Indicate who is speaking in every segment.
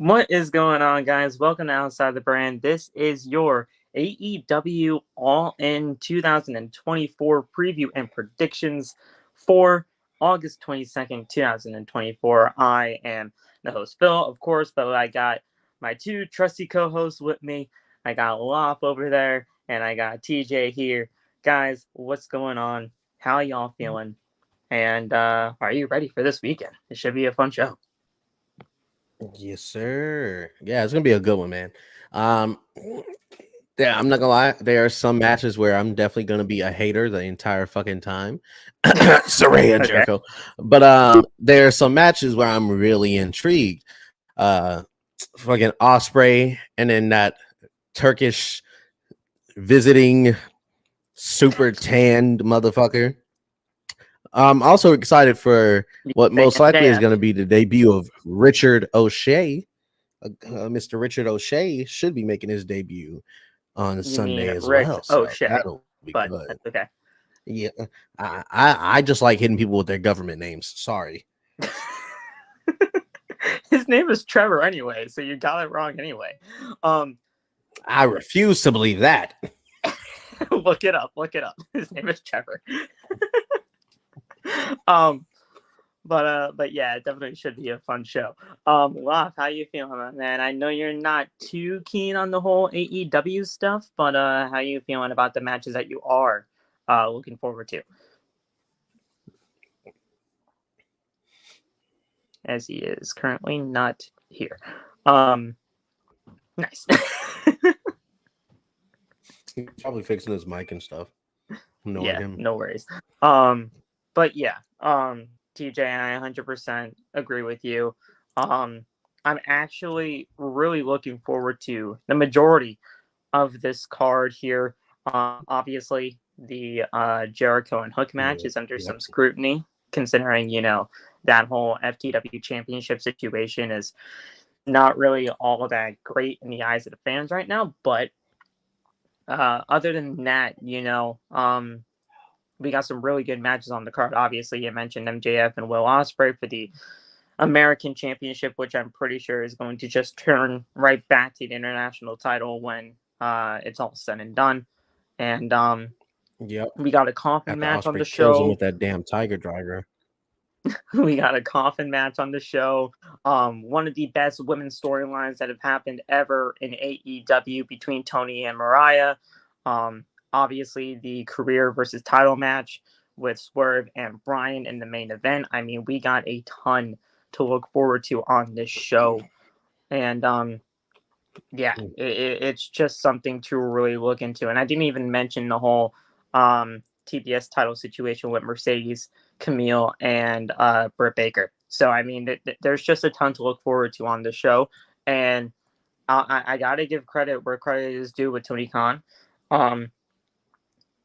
Speaker 1: What is going on, guys? Welcome to Outside the Brand. This is your AEW All In 2024 preview and predictions for August 22nd, 2024. I am the host, Phil, of course, but I got my two trusty co hosts with me. I got Loff over there, and I got TJ here. Guys, what's going on? How y'all feeling? And are you ready for this weekend? It should be a fun show.
Speaker 2: Yes, sir. Yeah, it's gonna be a good one, man. Um, yeah, I'm not gonna lie. There are some matches where I'm definitely gonna be a hater the entire fucking time. Soraya and
Speaker 1: Okay.
Speaker 2: Jericho, but there are some matches where I'm really intrigued. Fucking Osprey, and then that Turkish visiting super tanned motherfucker. I'm also excited for what most likely is
Speaker 1: MJF.
Speaker 2: going to be the debut of Richard O'Shea. Mr. Richard O'Shea should be making his debut on
Speaker 1: You mean
Speaker 2: Sunday as
Speaker 1: Rich
Speaker 2: well, so
Speaker 1: O'Shea,
Speaker 2: that'll be
Speaker 1: but
Speaker 2: good.
Speaker 1: that's okay.
Speaker 2: Yeah, I just like hitting people with their government names. Sorry,
Speaker 1: His name is Trevor anyway, so you got it wrong anyway. Um,
Speaker 2: I refuse to believe that.
Speaker 1: look it up. Look it up. His name is Trevor. um, but yeah, it definitely should be a fun show. Lof, how you feeling, man? I know you're not too keen on the whole AEW stuff, but how you feeling about the matches that you are looking forward to? As he is currently not here. Nice.
Speaker 2: He's probably fixing his mic and stuff. Knowing
Speaker 1: Yeah,
Speaker 2: him.
Speaker 1: no worries. But yeah, TJ, I 100% agree with you. I'm actually really looking forward to the majority of this card here. Obviously, the Jericho and Hook match
Speaker 2: Yeah,
Speaker 1: is under
Speaker 2: yeah.
Speaker 1: some scrutiny, considering that whole FTW championship situation is not really all that great in the eyes of the fans right now. But other than that, we got some really good matches on the card. Obviously, you mentioned MJF and Will Ospreay for the American Championship, which I'm pretty sure is going to just turn right back to the international title when it's all said and done. And
Speaker 2: Yep.
Speaker 1: we got a coffin
Speaker 2: After
Speaker 1: match on the
Speaker 2: Osprey kills him
Speaker 1: show.
Speaker 2: with that damn tiger driver.
Speaker 1: We got a coffin match on the show. One of the best women's storylines that have happened ever in AEW between Tony and Mariah. Obviously, the career versus title match with Swerve and Bryan in the main event. I mean, we got a ton to look forward to on this show. And yeah, it's just something to really look into. And I didn't even mention the whole TBS title situation with Mercedes, Camille, and Britt Baker. So, I mean, there's just a ton to look forward to on the show. And I got to give credit where credit is due with Tony Khan.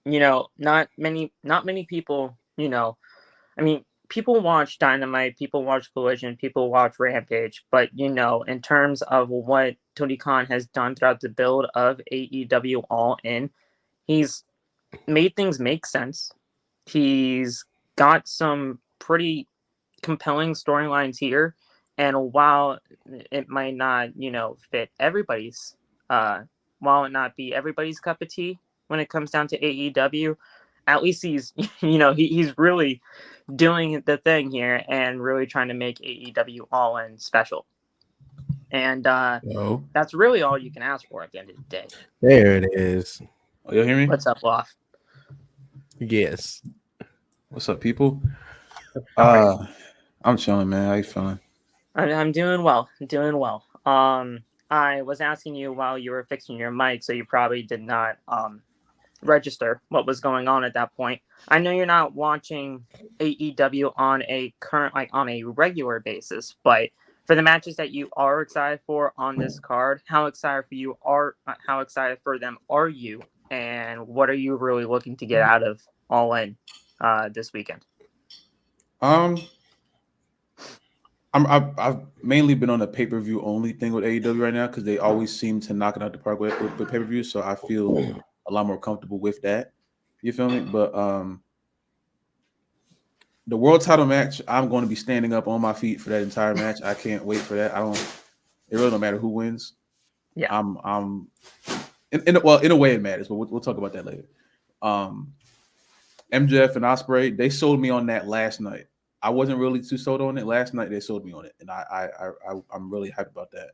Speaker 1: Not many people, I mean, people watch Dynamite, people watch Collision, people watch Rampage, but in terms of what Tony Khan has done throughout the build of AEW All In, he's made things make sense. He's got some pretty compelling storylines here, and while it might not, fit everybody's, while it not be everybody's cup of tea when it comes down to AEW, at least he's, he's really doing the thing here and really trying to make AEW All In special. And
Speaker 3: Oh,
Speaker 1: that's really all you can ask for at the end of the day.
Speaker 2: There it is.
Speaker 3: oh, you hear me?
Speaker 1: What's up, Loft?
Speaker 2: Yes.
Speaker 3: What's up, people?
Speaker 1: How are you?
Speaker 3: I'm chilling, man. How you feeling?
Speaker 1: I'm doing well. I'm doing well. I was asking you while you were fixing your mic, so you probably did not register what was going on at that point. I know you're not watching AEW on a regular basis, but for the matches that you are excited for on this card, how excited for them are you, and what are you really looking to get out of All In this weekend?
Speaker 3: Um, I've mainly been on a pay per view only thing with AEW right now because they always seem to knock it out the park with pay per view. So I feel a lot more comfortable with that. You feel me? But the world title match, I'm going to be standing up on my feet for that entire match. I can't wait for that. It really don't matter who wins.
Speaker 1: Yeah.
Speaker 3: I'm in a way it matters, but we'll talk about that later. MJF and Ospreay, they sold me on that last night. I wasn't really too sold on it last night. They sold me on it, and I'm really hyped about that.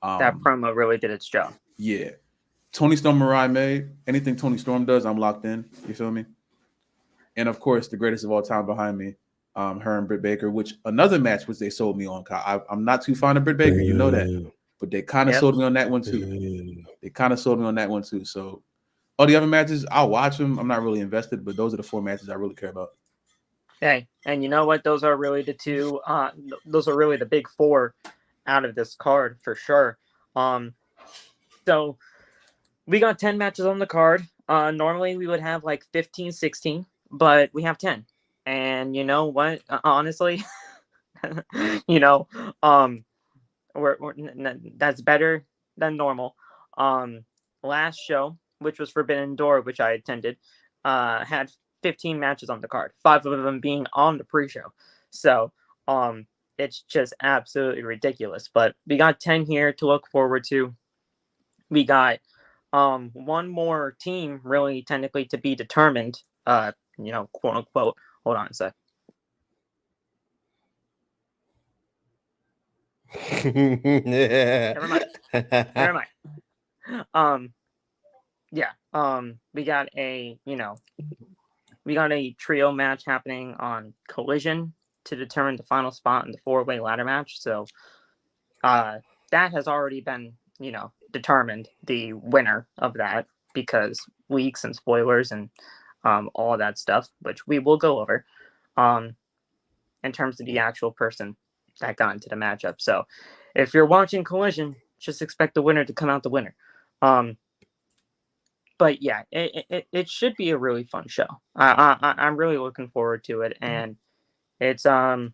Speaker 1: That promo really did its job.
Speaker 3: Yeah, Tony Storm, Mariah May, anything Tony Storm does, I'm locked in. You feel me? And of course, the greatest of all time behind me, her and Britt Baker, which another match which they sold me on. I'm not too fond of Britt Baker, you know that, but they kind of sold me on that one too. They kind of sold me on that one too. So all the other matches, I'll watch them. I'm not really invested, but those are the 4 matches I really care about.
Speaker 1: Hey, and you know what? Those are really the two. Those are really the big 4 out of this card for sure. So we got 10 matches on the card. Normally we would have like 15, 16, but we have 10. And you know what? Honestly, you know, that's better than normal. Last show, which was Forbidden Door, which I attended, had 15 matches on the card, 5 of them being on the pre-show. So it's just absolutely ridiculous. But we got 10 here to look forward to. We got one more team really technically to be determined, quote unquote. Hold on a sec. Never mind. We got a trio match happening on Collision to determine the final spot in the 4-way ladder match. So that has already been, determined, the winner of that, because leaks and spoilers and all of that stuff, which we will go over in terms of the actual person that got into the matchup. So if you're watching Collision, just expect the winner to come out the winner. But yeah, it should be a really fun show. I'm really looking forward to it, and they're going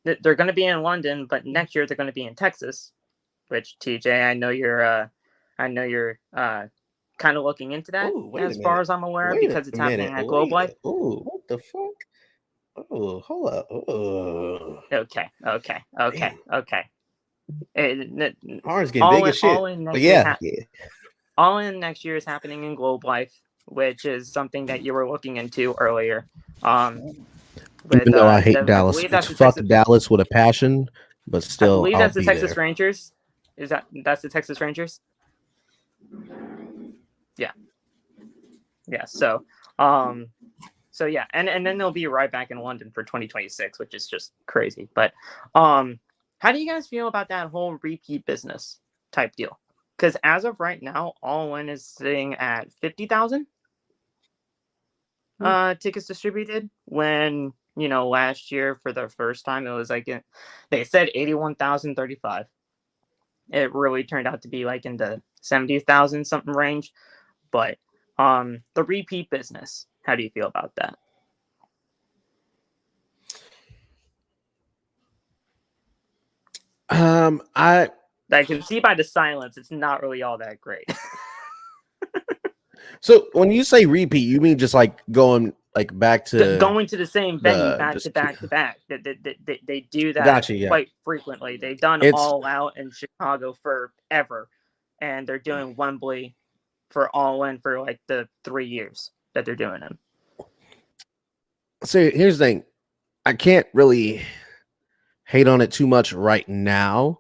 Speaker 1: to be in London, but next year they're going to be in Texas. Which, TJ, I know you're kind of looking into that. As far as I'm aware, because it's happening at Globe Life.
Speaker 2: Oh, what the fuck? Oh, hold up. Oh.
Speaker 1: Okay.
Speaker 2: Ours getting big as shit.
Speaker 1: All in next year is happening in Globe Life, which is something that you were looking into earlier.
Speaker 2: Even though I hate Dallas, fuck Dallas with a passion, but still,
Speaker 1: I believe that's the Texas Rangers. That's the Texas Rangers? Yeah. So yeah, and then they'll be right back in London for 2026, which is just crazy. But how do you guys feel about that whole repeat business type deal? Because as of right now, All In is sitting at 50,000 tickets distributed. When last year for the first time it was like they said 81,035. It really turned out to be like in the 70,000 something range. But the repeat business, how do you feel about that? I can see by the silence, it's not really all that great.
Speaker 2: So when you say repeat, you mean just like going like back to
Speaker 1: going to the same venue back to back. They do that quite frequently. They've done All Out in Chicago forever, and they're doing Wembley for All In for like the 3 years that they're doing them.
Speaker 2: So here's the thing. I can't really hate on it too much right now.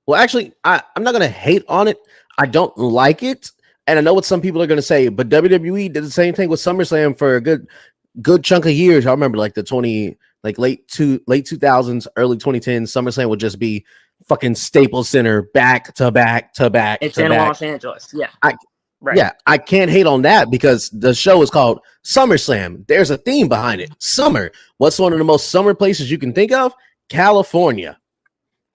Speaker 2: Well, actually, I'm not going to hate on it. I don't like it. And I know what some people are going to say, but WWE did the same thing with SummerSlam for a good chunk of years. I remember like late 2000s, early 2010s, SummerSlam would just be fucking Staples Center back to back to back.
Speaker 1: It's in Los Angeles. Yeah.
Speaker 2: Yeah, I can't hate on that because the show is called SummerSlam. There's a theme behind it. Summer. What's one of the most summer places you can think of? California.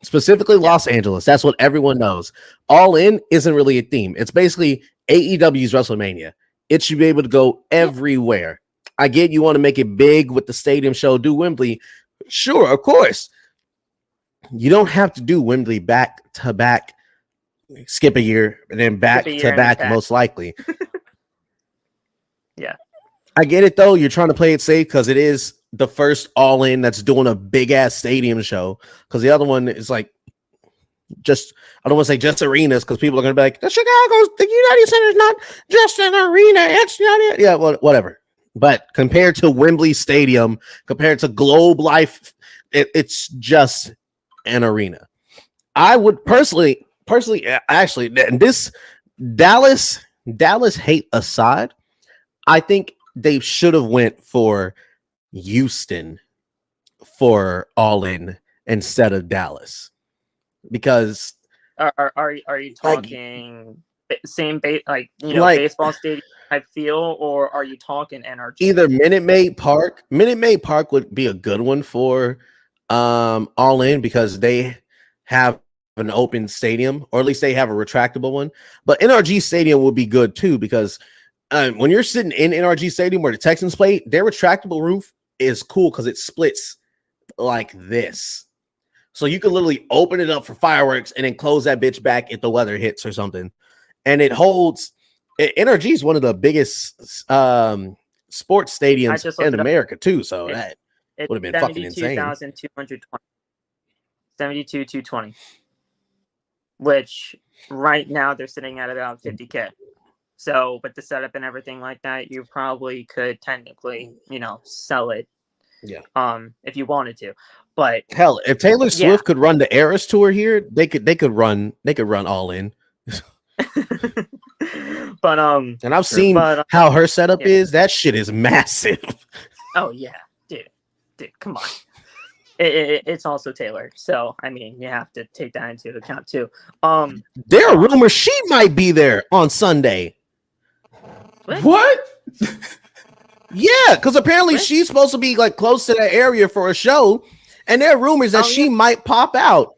Speaker 2: Specifically Los Angeles. That's what everyone knows. All In isn't really a theme. It's basically AEW's WrestleMania. It should be able to go everywhere. I get you want to make it big with the stadium show, do Wembley. Sure, of course. You don't have to do Wembley back to back, skip a year, and then back to back, most likely.
Speaker 1: Yeah.
Speaker 2: I get it, though. You're trying to play it safe because it is the first All In that's doing a big ass stadium show, because the other one is like just, I don't want to say just arenas, because people are going to be like, the United Center is not just an arena. It's not it. Yeah, well, whatever. But compared to Wembley Stadium, compared to Globe Life, it's just an arena. I would personally, actually, this Dallas hate aside, I think they should have went for Houston for All In instead of Dallas, because
Speaker 1: are you talking same like baseball stadium type feel, or are you talking NRG?
Speaker 2: Either Minute Maid Park would be a good one for All In, because they have an open stadium, or at least they have a retractable one. But NRG Stadium would be good too, because when you're sitting in NRG Stadium where the Texans play, their retractable roof is cool because it splits like this. So you can literally open it up for fireworks and then close that bitch back if the weather hits or something. And it holds. NRG is one of the biggest sports stadiums in America too. So that would have been fucking insane.
Speaker 1: 72,220, which right now they're sitting at about 50K. So with the setup and everything like that, you probably could technically, sell it.
Speaker 2: Yeah.
Speaker 1: If you wanted to. But
Speaker 2: hell, if Taylor Swift could run the Eras tour here, they could run All In.
Speaker 1: But
Speaker 2: and I've seen how her setup is. That shit is massive.
Speaker 1: Oh yeah, dude, come on. It's also Taylor, so I mean you have to take that into account too.
Speaker 2: There are rumors she might be there on Sunday.
Speaker 3: What?
Speaker 2: Yeah, because apparently she's supposed to be like close to that area for a show, and there are rumors that she might pop out.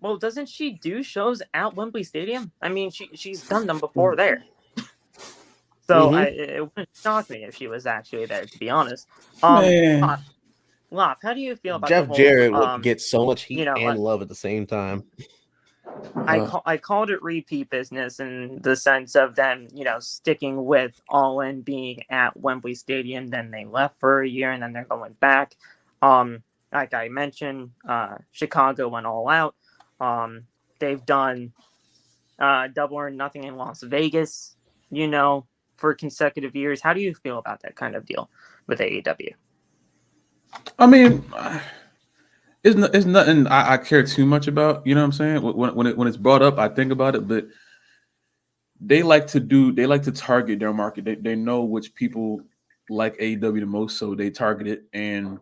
Speaker 1: Well, doesn't she do shows at Wembley Stadium? I mean, she's done them before there. So it wouldn't shock me if she was actually there, to be honest. Lop, how do you feel about
Speaker 2: Jeff
Speaker 1: the whole,
Speaker 2: Jarrett would get so much heat and love at the same time?
Speaker 1: I called it repeat business in the sense of them, sticking with All In being at Wembley Stadium. Then they left for a year, and then they're going back. Like I mentioned, Chicago went all out. They've done Double or Nothing in Las Vegas, for consecutive years. How do you feel about that kind of deal with AEW?
Speaker 3: I mean, it's nothing I care too much about. You know what I'm saying? When it's brought up, I think about it, but they like to target their market. They know which people like AEW the most, so they target it, and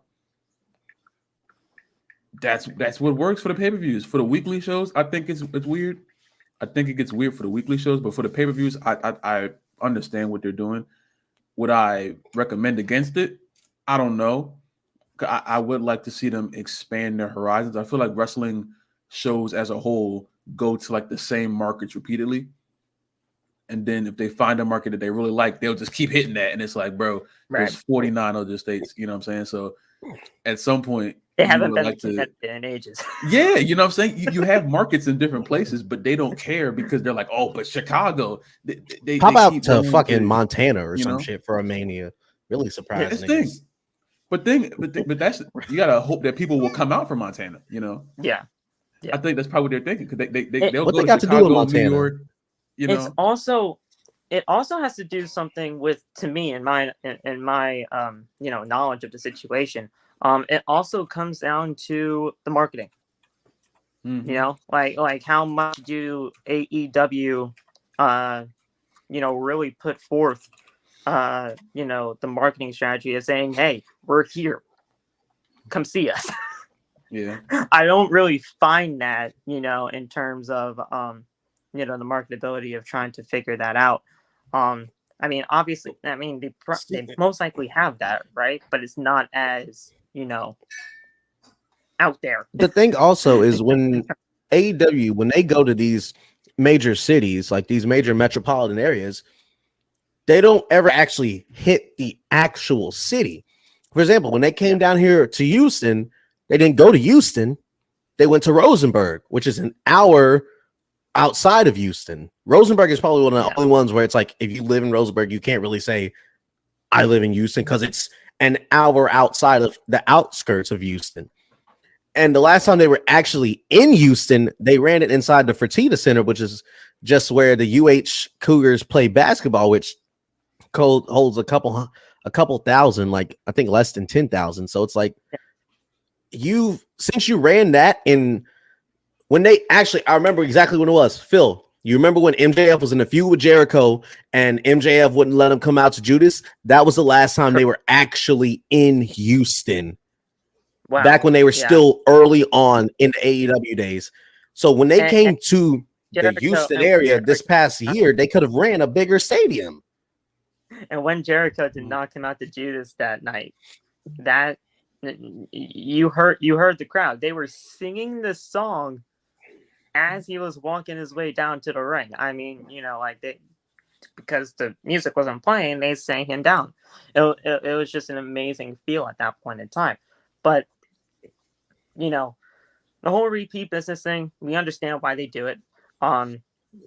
Speaker 3: that's what works for the pay-per-views. For the weekly shows, I think it's weird. I think it gets weird for the weekly shows, but for the pay-per-views, I understand what they're doing. Would I recommend against it? I don't know. I would like to see them expand their horizons. I feel like wrestling shows as a whole go to like the same markets repeatedly. And then if they find a market that they really like, they'll just keep hitting that. And it's like, bro, there's 49 other states. You know what I'm saying? So at some point,
Speaker 1: they haven't been in ages.
Speaker 3: Yeah, you know what I'm saying? You have markets in different places, but they don't care because they're like, oh, but Chicago. They
Speaker 2: pop out to fucking Montana or some shit for a Mania. Really surprising.
Speaker 3: But that's, you gotta hope that people will come out from Montana,
Speaker 1: Yeah.
Speaker 3: I think that's probably what they're thinking, because they'll
Speaker 2: what
Speaker 3: go
Speaker 2: they got
Speaker 3: to Chicago,
Speaker 2: to do in Montana?
Speaker 3: New York.
Speaker 1: It also has to do something with, to me, in my knowledge of the situation. It also comes down to the marketing. Mm-hmm. Like how much do AEW, really put forth, the marketing strategy of saying, hey, we're here, come see us.
Speaker 3: Yeah.
Speaker 1: I don't really find that, in terms of, the marketability of trying to figure that out. I mean, obviously, they most likely have that, right? But it's not as, out there.
Speaker 2: The thing also is when AEW, when they go to these major cities, like these major metropolitan areas, they don't ever actually hit the actual city. For example, when they came down here to Houston, they didn't go to Houston. They went to Rosenberg, which is an hour outside of Houston. Rosenberg is probably one of the only ones where it's like, if you live in Rosenberg, you can't really say I live in Houston, because it's an hour outside of the outskirts of Houston. And the last time they were actually in Houston, they ran it inside the Fertitta Center, which is just where the UH Cougars play basketball, which holds a couple thousand, like I think less than 10,000. So it's like since you ran that in when they actually, I remember exactly when it was. Phil, you remember when MJF was in a feud with Jericho and MJF wouldn't let him come out to Judas? That was the last time they were actually in Houston. Wow. Back when they were still early on in the AEW days. So when they came to the Houston area this past year, they could have ran a bigger stadium.
Speaker 1: And when Jericho did not come out to Judas that night, that you heard the crowd. They were singing the song as he was walking his way down to the ring. I mean, like because the music wasn't playing, they sang him down. It was just an amazing feel at that point in time. But the whole repeat business thing, we understand why they do it.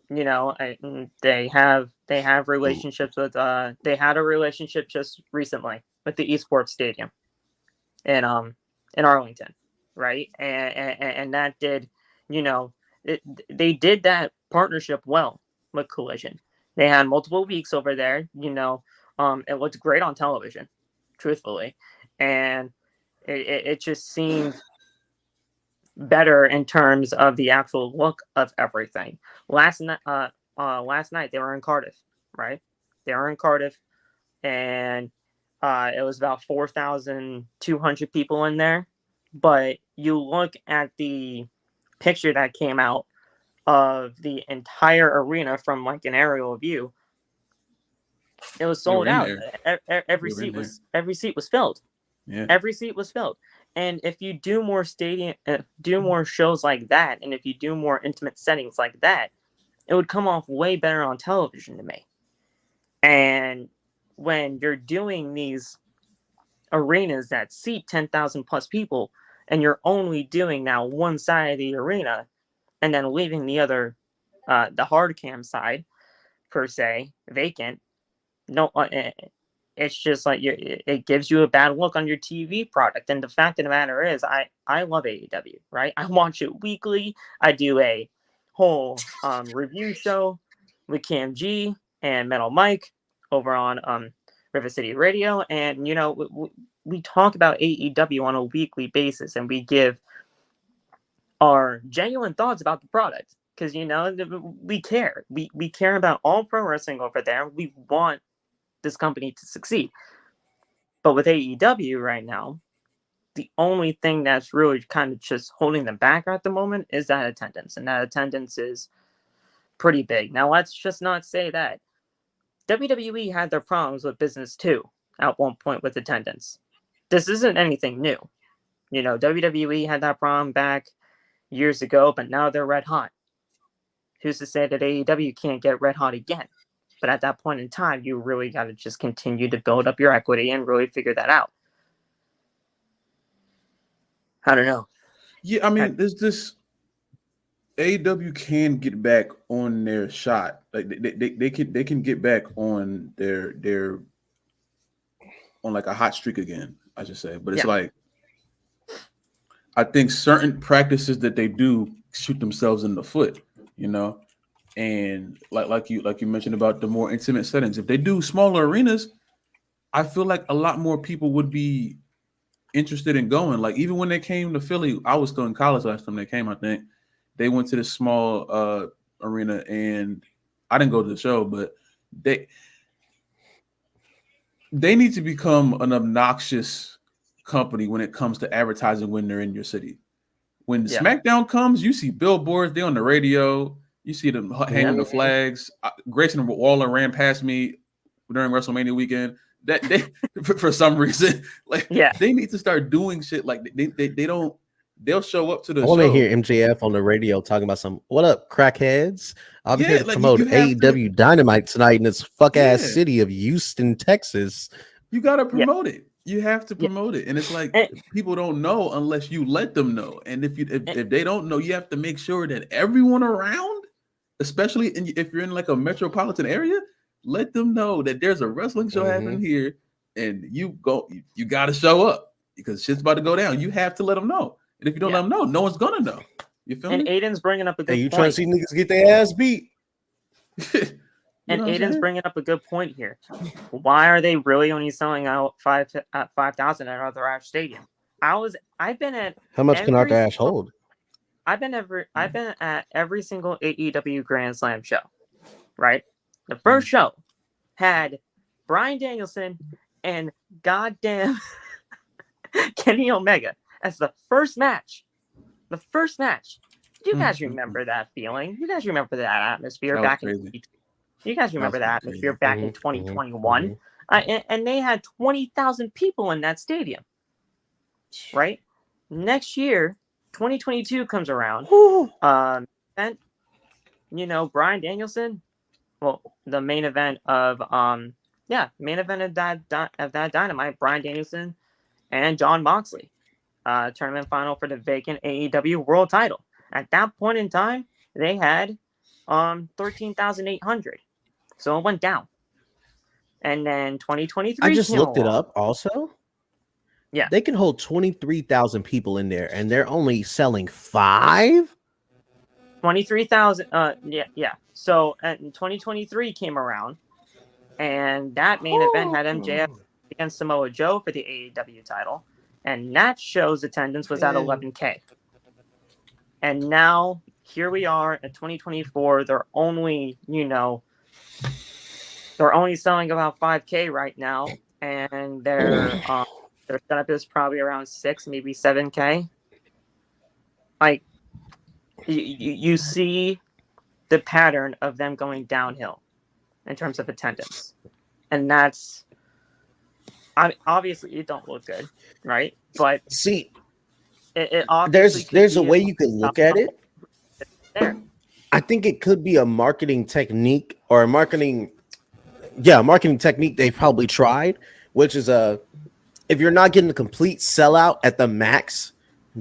Speaker 1: They have relationships with they had a relationship just recently with the esports stadium in Arlington, right? And that did, they did that partnership well with Collision. They had multiple weeks over there, it looked great on television, truthfully, and it just seemed better in terms of the actual look of everything. Last night they were in Cardiff, right? They were in Cardiff, and it was about 4,200 people in there. But you look at the picture that came out of the entire arena from like an aerial view, it was sold out. Every seat was filled. Yeah. Every seat was filled. And if you do more shows like that, and if you do more intimate settings like that, it would come off way better on television to me. And when you're doing these arenas that seat 10,000 plus people, and you're only doing now one side of the arena, and then leaving the other, the hard cam side, per se, vacant, it's just like it gives you a bad look on your TV product. And the fact of the matter is, I love AEW, right? I watch it weekly. I do a whole review show with Cam G and Metal Mike over on River City Radio, and we talk about AEW on a weekly basis, and we give our genuine thoughts about the product because we care. We care about all pro wrestling over there. We want this company to succeed. But with AEW right now, the only thing that's really kind of just holding them back at the moment is that attendance. And that attendance is pretty big. Now, let's just not say that. WWE had their problems with business too at one point with attendance. This isn't anything new. WWE had that problem back years ago, but now they're red hot. Who's to say that AEW can't get red hot again? But at that point in time, you really got to just continue to build up your equity and really figure that out. I don't know.
Speaker 3: Yeah, I mean, there's this AEW can get back on their shot. Like they can get back on their on like a hot streak again, I should say. But it's like I think certain practices that they do shoot themselves in the foot, And like you mentioned about the more intimate settings, if they do smaller arenas, I feel like a lot more people would be interested in going. Like even when they came to Philly, I was still in college last time they came. I think they went to this small arena, and I didn't go to the show, but they need to become an obnoxious company when it comes to advertising when they're in your city. When SmackDown comes, you see billboards, they're on the radio. You see them hanging the flags. Grayson Waller ran past me during WrestleMania weekend. That they, for some reason, they need to start doing shit like they don't. They'll show up to the show.
Speaker 2: I want to hear MJF on the radio talking about what up, crackheads? I'll be here to promote AEW Dynamite tonight in this fuck ass city of Houston, Texas.
Speaker 3: You gotta promote it. You have to promote it, and it's like people don't know unless you let them know. And if they don't know, you have to make sure that everyone around, especially if you're in like a metropolitan area, let them know that there's a wrestling show happening here. and you got to show up because shit's about to go down. You have to let them know, and if you don't let them know, no one's gonna know. You feel
Speaker 1: and
Speaker 3: me?
Speaker 1: Aiden's bringing up a good
Speaker 2: Hey, you
Speaker 1: point.
Speaker 2: trying to see niggas get their ass beat?
Speaker 1: And Aiden's bringing up a good point here. Why are they really only selling out 5,000 at Arthur Ashe Stadium? I've been at
Speaker 2: How much can Arthur Ashe hold?
Speaker 1: I've been at every single AEW Grand Slam show. Right? The first show had Bryan Danielson and goddamn Kenny Omega as the first match. The first match. You guys remember that feeling? You guys remember that atmosphere back in? You guys remember that atmosphere back in 2021? And they had 20,000 people in that stadium. Right? Next year, 2022 comes around. And Bryan Danielson. Well, the main event of that Dynamite, Bryan Danielson and Jon Moxley, tournament final for the vacant AEW World Title. At that point in time, they had 13,800, so it went down. And then 2023.
Speaker 2: I just looked it up. Also,
Speaker 1: yeah,
Speaker 2: they can hold 23,000 people in there, and they're only selling 5.
Speaker 1: 23,000. Yeah. So, 2023 came around, and that main event had MJF against Samoa Joe for the AEW title, and that show's attendance was at 11K. And now here we are at 2024. They're only selling about 5K right now, and their setup is probably around 6, maybe 7K. Like you see the pattern of them going downhill in terms of attendance, and that's obviously it don't look good, right? But
Speaker 2: see,
Speaker 1: there's
Speaker 2: a way you can look at it.
Speaker 1: There,
Speaker 2: I think it could be a marketing technique or a marketing technique they've probably tried, which is if you're not getting a complete sellout at the max,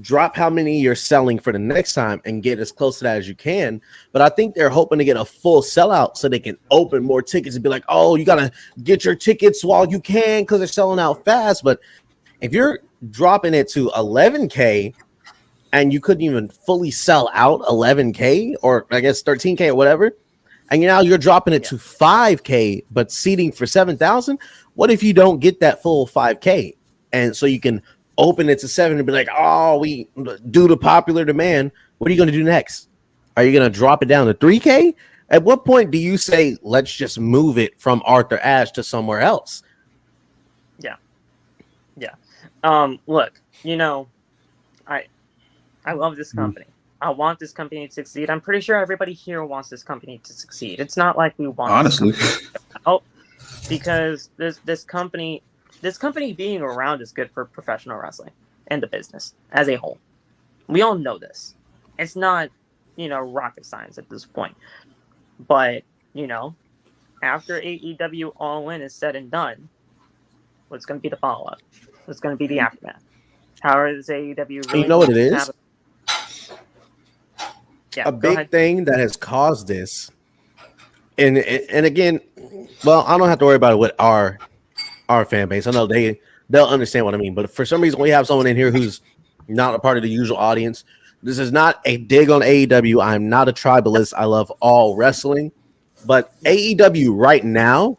Speaker 2: drop how many you're selling for the next time and get as close to that as you can. But I think they're hoping to get a full sellout so they can open more tickets and be like, oh, you got to get your tickets while you can because they're selling out fast. But if you're dropping it to 11K and you couldn't even fully sell out 11K or I guess 13K or whatever, and now you're dropping it to 5K, but seating for 7,000, what if you don't get that full 5K? And so you can open it to 7 and be like, oh, we due to popular demand, what are you going to do next? Are you going to drop it down to 3K? At what point do you say, let's just move it from Arthur Ashe to somewhere else?
Speaker 1: Yeah. Look, I love this company. I want this company to succeed. I'm pretty sure everybody here wants this company to succeed. It's not like we want
Speaker 3: honestly
Speaker 1: because this company being around is good for professional wrestling and the business as a whole. We all know this. It's not, rocket science at this point. But, after AEW All In is said and done, what's going to be the follow-up? What's going to be the aftermath? How is AEW really?
Speaker 2: You know what it is?
Speaker 1: Yeah,
Speaker 2: a big thing that has caused this, and again, well, I don't have to worry about it with our fan base. I know they'll understand what I mean, but for some reason we have someone in here who's not a part of the usual audience. This is not a dig on AEW. I'm not a tribalist. I love all wrestling, but AEW right now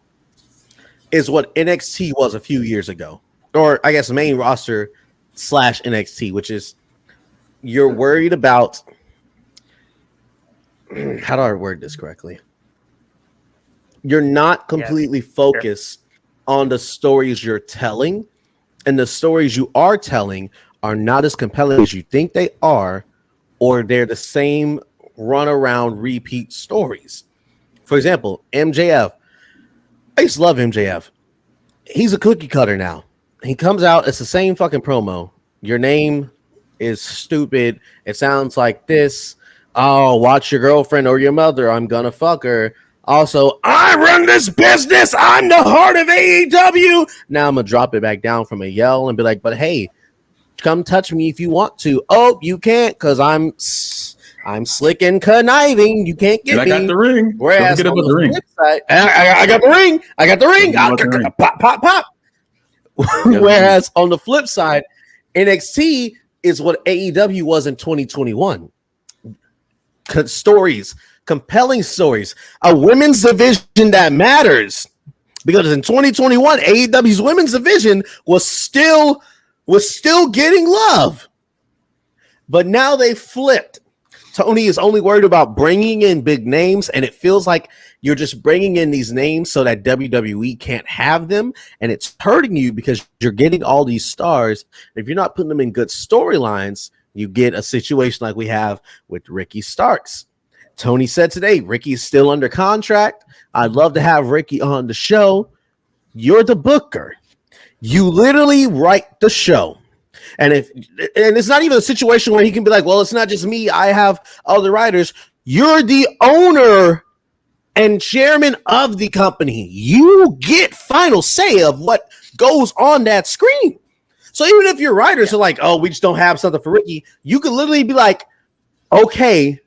Speaker 2: is what NXT was a few years ago, or I guess main roster / NXT, which is you're worried about. How do I word this correctly? You're not completely focused on the stories you're telling, and the stories you are telling are not as compelling as you think they are, or they're the same run-around repeat stories. For example, MJF. I used to love MJF. He's a cookie cutter now. He comes out, it's the same fucking promo. Your name is stupid. It sounds like this. Oh, watch your girlfriend or your mother. I'm gonna fuck her. Also, I run this business. I'm the heart of AEW. Now I'm gonna drop it back down from a yell and be like, but hey, come touch me if you want to. Oh, you can't because I'm slick and conniving. You can't get me.
Speaker 3: I got the ring.
Speaker 2: Whereas on the flip side, I got the ring. I got the ring. Pop, pop, pop. Whereas on the flip side, NXT is what AEW was in 2021. Stories, compelling stories, a women's division that matters. Because in 2021, AEW's women's division was still getting love. But now they flipped. Tony is only worried about bringing in big names, and it feels like you're just bringing in these names so that WWE can't have them, and it's hurting you because you're getting all these stars. If you're not putting them in good storylines, you get a situation like we have with Ricky Starks. Tony said today, Ricky's still under contract. I'd love to have Ricky on the show. You're the booker. You literally write the show. And it's not even a situation where he can be like, well, it's not just me. I have other writers. You're the owner and chairman of the company. You get final say of what goes on that screen. So even if your writers are like, oh, we just don't have something for Ricky, you could literally be like, okay,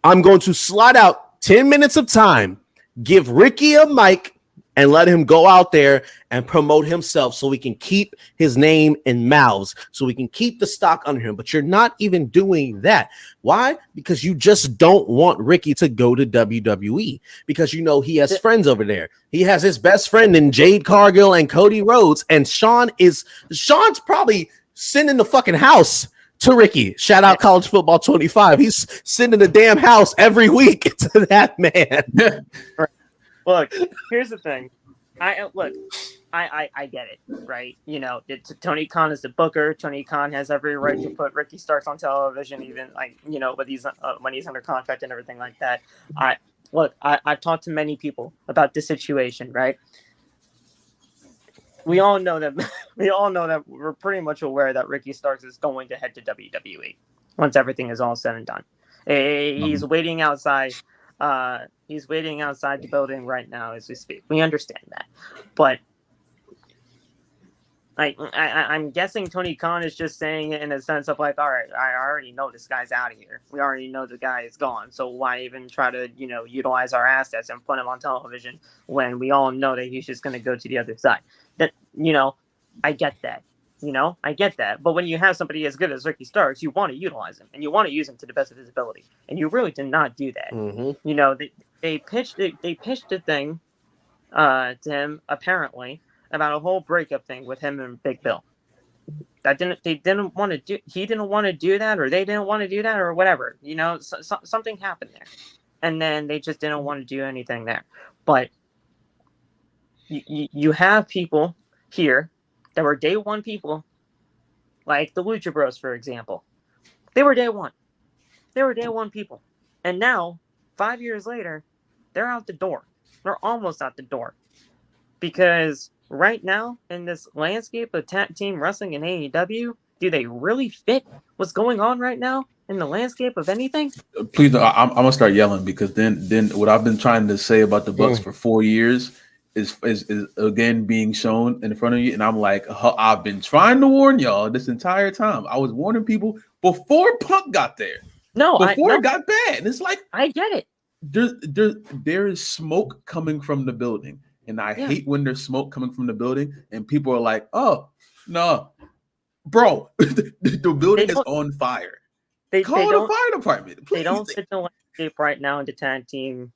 Speaker 2: I'm going to slot out 10 minutes of time, give Ricky a mic, and let him go out there and promote himself so we can keep his name in mouths, so we can keep the stock under him. But you're not even doing that. Why? Because you just don't want Ricky to go to WWE because you know he has friends over there. He has his best friend in Jade Cargill and Cody Rhodes, and Sean's probably sending the fucking house to Ricky. Shout out College Football 25. He's sending the damn house every week to that man.
Speaker 1: Look, here's the thing. I get it, right? You know, Tony Khan is the booker. Tony Khan has every right to put Ricky Starks on television, even like, you know, when he's under contract and everything like that. I've talked to many people about this situation, right? We all know that we're pretty much aware that Ricky Starks is going to head to WWE once everything is all said and done. He's waiting outside. He's waiting outside the building right now as we speak. We understand that, but I'm guessing Tony Khan is just saying it in a sense of like, all right, I already know this guy's out of here. We already know the guy is gone. So why even try to, you know, utilize our assets and put him on television when we all know that he's just going to go to the other side? That, you know, I get that. You know, I get that. But when you have somebody as good as Ricky Starks, you want to utilize him and you want to use him to the best of his ability. And you really did not do that.
Speaker 2: Mm-hmm.
Speaker 1: You know, they pitched a thing to him apparently about a whole breakup thing with him and Big Bill. He didn't want to do that, or they didn't want to do that, or whatever. You know, something happened there, and then they just didn't want to do anything there. But you have people here that were day one people, like the Lucha Bros, for example. They were day one. They were day one people, and now 5 years later, they're out the door. They're almost out the door because right now in this landscape of tag team wrestling in AEW, do they really fit what's going on right now in the landscape of anything?
Speaker 3: Please, I'm gonna start yelling because then what I've been trying to say about the Bucks for 4 years is again being shown in front of you, and I'm like, I've been trying to warn y'all this entire time. I was warning people before Punk got there. Before it got bad, and it's like
Speaker 1: I get it.
Speaker 3: There is smoke coming from the building. And I hate when there's smoke coming from the building and people are like, oh, no, bro, the building is on fire. Call the fire department. Please.
Speaker 1: They don't fit the landscape right now in the tag team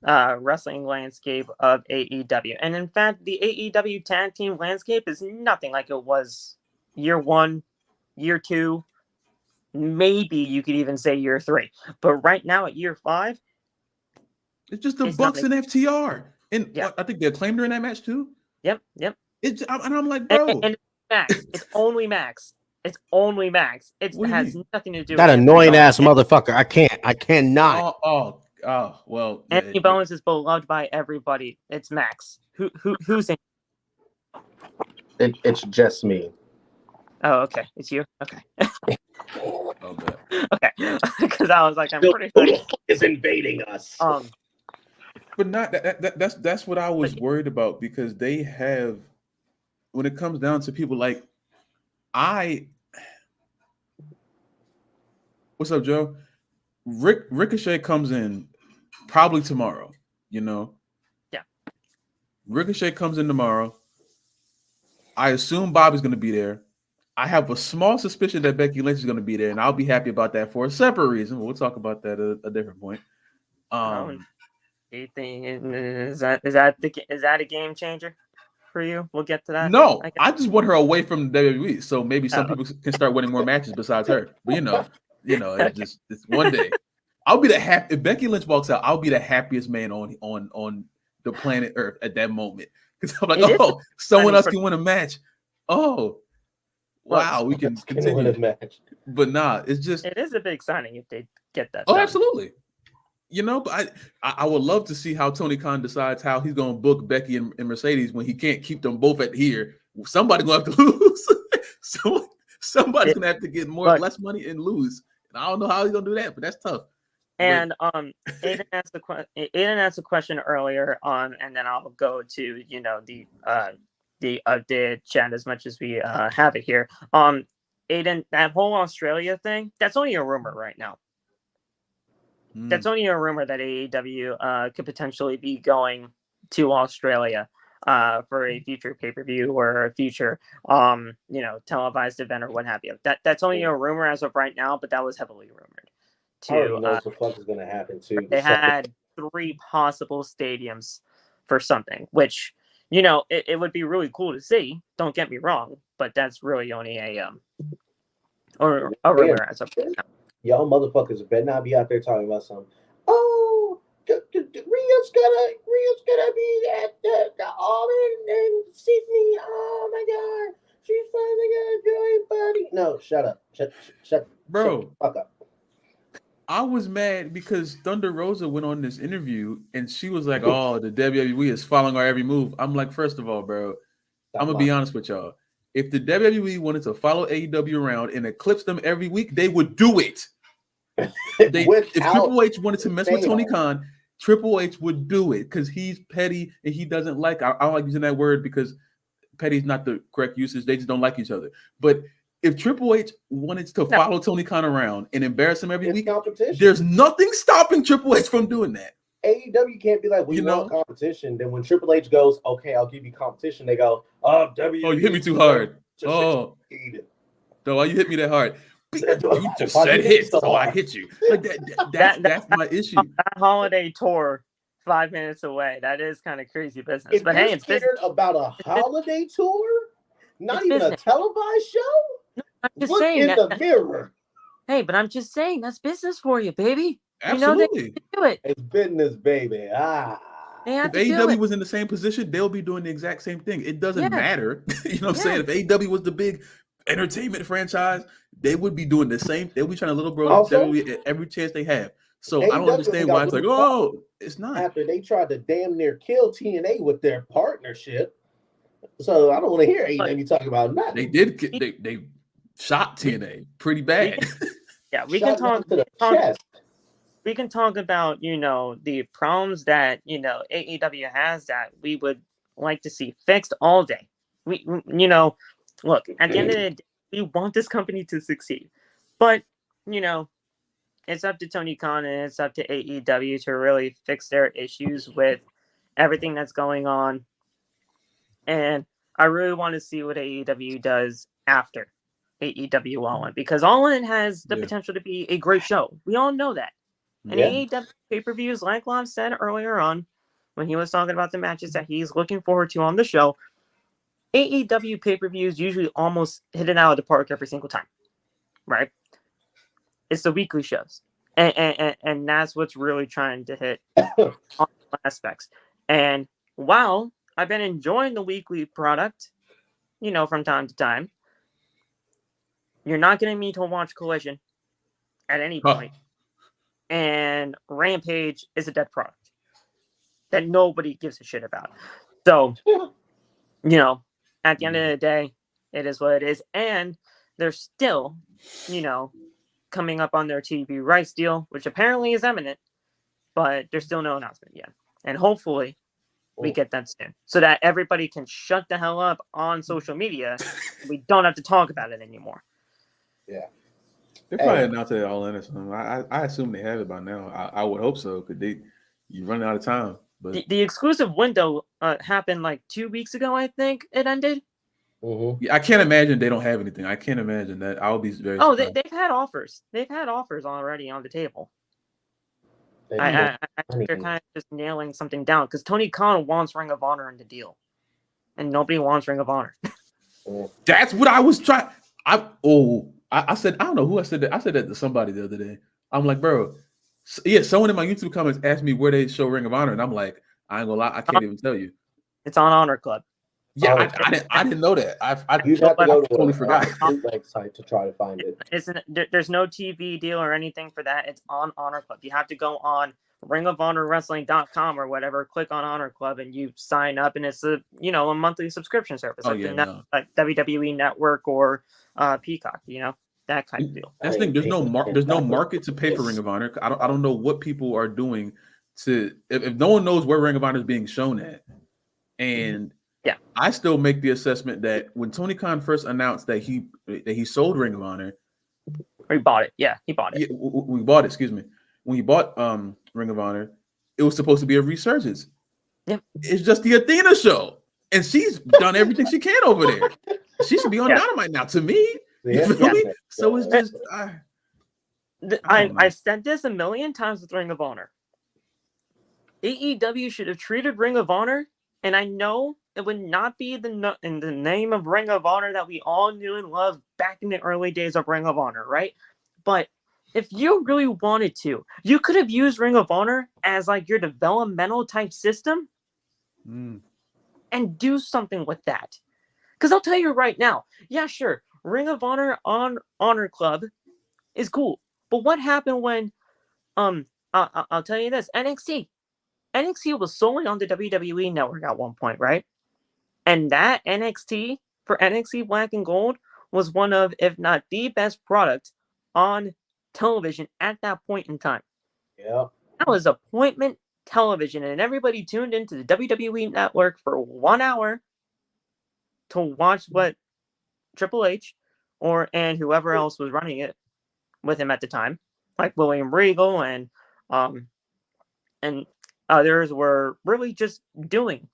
Speaker 1: wrestling landscape of AEW. And in fact, the AEW tag team landscape is nothing like it was year one, year two, maybe you could even say year three. But right now at year 5,
Speaker 3: it's just the Bucks and FTR. And I think they acclaimed her in that match too.
Speaker 1: Yep.
Speaker 3: And I'm like, bro.
Speaker 1: And Max. It's only Max. It has nothing to do with
Speaker 2: that annoying ass motherfucker. I cannot.
Speaker 3: Well.
Speaker 1: Anthony Bowens is beloved by everybody. It's Max. Who's in?
Speaker 2: It's just me.
Speaker 1: Oh, okay. It's you? Okay.
Speaker 3: Okay.
Speaker 1: Okay. Because I was like, I'm pretty sure
Speaker 2: is invading us.
Speaker 3: But not that's what I was worried about because they have, when it comes down to people like what's up, Joe? Ricochet comes in probably tomorrow, you know?
Speaker 1: Yeah.
Speaker 3: Ricochet comes in tomorrow. I assume Bobby's going to be there. I have a small suspicion that Becky Lynch is going to be there, and I'll be happy about that for a separate reason. We'll talk about that at a different point.
Speaker 1: Do you think is that a game changer for you? We'll get to that.
Speaker 3: No, I just want her away from the WWE, so maybe some
Speaker 1: Oh.
Speaker 3: people can start winning more matches besides her. But it's one day. I'll be the happy if Becky Lynch walks out. I'll be the happiest man on the planet Earth at that moment because I'm like, someone else can win a match. Oh, wow, we can continue.
Speaker 2: Match.
Speaker 3: But nah, it's just
Speaker 1: it is a big signing if they get that.
Speaker 3: Oh,
Speaker 1: done.
Speaker 3: absolutely. But I would love to see how Tony Khan decides how he's going to book Becky and Mercedes when he can't keep them both at here. Somebody's going to have to lose. Somebody's going to have to get less money and lose. And I don't know how he's going to do that, but that's tough.
Speaker 1: And Aiden asked a question earlier and then I'll go to the updated chat as much as we have it here. Aiden, that whole Australia thing, that's only a rumor right now. That's only a rumor that AEW could potentially be going to Australia for a future pay-per-view or a future televised event or what have you. That's only a rumor as of right now, but that was heavily rumored.
Speaker 2: I already know what the fuck is going to happen too.
Speaker 1: They had 3 possible stadiums for something, which it would be really cool to see. Don't get me wrong, but that's really only a rumor as of right now.
Speaker 2: Y'all motherfuckers better not be out there talking about something. Oh, Rhea's gonna be at the Auburn in Sydney. Oh my god, she's finally gonna join, buddy. No, shut up, shut,
Speaker 3: bro.
Speaker 2: Shut the fuck up.
Speaker 3: I was mad because Thunder Rosa went on this interview and she was like, "Oh, the WWE is following our every move." I'm like, first of all, bro, I'm gonna be honest with y'all. If the WWE wanted to follow AEW around and eclipse them every week, they would do it. If Triple H wanted to mess with Tony Khan, Triple H would do it because he's petty and he doesn't like. I don't like using that word because petty is not the correct usage. They just don't like each other. But if Triple H wanted to follow Tony Khan around and embarrass him every week, there's nothing stopping Triple H from doing that.
Speaker 2: AEW can't be like, we want competition. Then when Triple H goes, okay, I'll give you competition, they go, oh, WWE.
Speaker 3: Oh, you hit me too hard. Oh, why you hit me that hard? You just said hit, so I hit you. Like that's my issue.
Speaker 1: That holiday tour, 5 minutes away. That is kind of crazy business.
Speaker 2: If
Speaker 1: but
Speaker 2: it's scared about a holiday tour, not even a televised show.
Speaker 1: No, I'm just
Speaker 2: look
Speaker 1: saying
Speaker 2: in the mirror.
Speaker 1: Hey, but I'm just saying that's business for you, baby.
Speaker 3: Absolutely,
Speaker 1: they do it.
Speaker 2: It's business, baby.
Speaker 1: They have
Speaker 3: if
Speaker 1: to
Speaker 3: AEW was in the same position, they'll be doing the exact same thing. It doesn't matter. You know what I'm saying? If AEW was the big entertainment franchise, they would be doing the same. They'll be trying to little bro WWE every chance they have. So I don't understand why it's like, oh, it's not.
Speaker 2: After they tried to damn near kill TNA with their partnership. So I don't want to hear AEW talking about nothing.
Speaker 3: They did. They shot TNA pretty bad.
Speaker 1: We can talk. We can talk about the problems that AEW has that we would like to see fixed all day. We look, at the end of the day, we want this company to succeed, but it's up to Tony Khan and it's up to AEW to really fix their issues with everything that's going on. And I really want to see what AEW does after AEW All In, because All In has the potential to be a great show. We all know that. And AEW pay-per-views, like Lon said earlier on, when he was talking about the matches that he's looking forward to on the show, AEW pay-per-views usually almost hit it out of the park every single time, right? It's the weekly shows. And that's what's really trying to hit all aspects. And while I've been enjoying the weekly product, from time to time, you're not getting me to watch Collision at any point. And Rampage is a dead product that nobody gives a shit about. So, at the end of the day, it is what it is. And they're still, coming up on their TV rights deal, which apparently is imminent, but there's still no announcement yet. And hopefully we get that soon so that everybody can shut the hell up on social media. We don't have to talk about it anymore.
Speaker 2: Yeah.
Speaker 3: They probably announced it all in or something. I assume they have it by now. I would hope so because you run out of time. But
Speaker 1: the exclusive window happened like 2 weeks ago. I think it ended.
Speaker 2: Mm-hmm.
Speaker 3: Yeah, I can't imagine they don't have anything. I can't imagine that. I would be very
Speaker 1: Oh,
Speaker 3: surprised.
Speaker 1: they've had offers. They've had offers already on the table.
Speaker 2: They
Speaker 1: I think they're kind of just nailing something down because Tony Khan wants Ring of Honor in the deal, and nobody wants Ring of Honor.
Speaker 3: That's what I was trying. I said, I don't know who I said that. I said that to somebody the other day. I'm like, bro, yeah, someone in my YouTube comments asked me where they show Ring of Honor, and I'm like, I ain't gonna lie, I can't even tell you.
Speaker 1: It's on Honor Club.
Speaker 3: Yeah, I didn't know that.
Speaker 2: You'd have to go to
Speaker 3: totally forgot.
Speaker 2: bootleg site to try to find it.
Speaker 1: There's no TV deal or anything for that. It's on Honor Club. You have to go on ringofhonorwrestling.com or whatever, click on Honor Club, and you sign up, and it's a monthly subscription service, like like WWE Network or Peacock, that kind of deal.
Speaker 3: That's the thing. There's no market to pay for Ring of Honor. I don't know what people are doing to if no one knows where Ring of Honor is being shown at, and I still make the assessment that when Tony Khan first announced that he sold Ring of Honor,
Speaker 1: or he bought it. Yeah, he bought it.
Speaker 3: Yeah, we bought it. Excuse me. When he bought Ring of Honor, it was supposed to be a resurgence.
Speaker 1: Yep.
Speaker 3: It's just the Athena show, and she's done everything she can over there. She should be on Dynamite now. To me, you feel me? So it's just
Speaker 1: I've said this a million times with Ring of Honor. AEW should have treated Ring of Honor, and I know it would not be in the name of Ring of Honor that we all knew and loved back in the early days of Ring of Honor, right? But if you really wanted to, you could have used Ring of Honor as like your developmental type system and do something with that. Because I'll tell you right now, yeah, sure, Ring of Honor on Honor Club is cool. But what happened when, I'll tell you this, NXT was solely on the WWE Network at one point, right? And that NXT, for NXT Black and Gold, was one of, if not the best product on television at that point in time.
Speaker 2: Yeah.
Speaker 1: That was appointment television, and everybody tuned into the WWE Network for 1 hour to watch what Triple H and whoever else was running it with him at the time, like William Regal and others were really just doing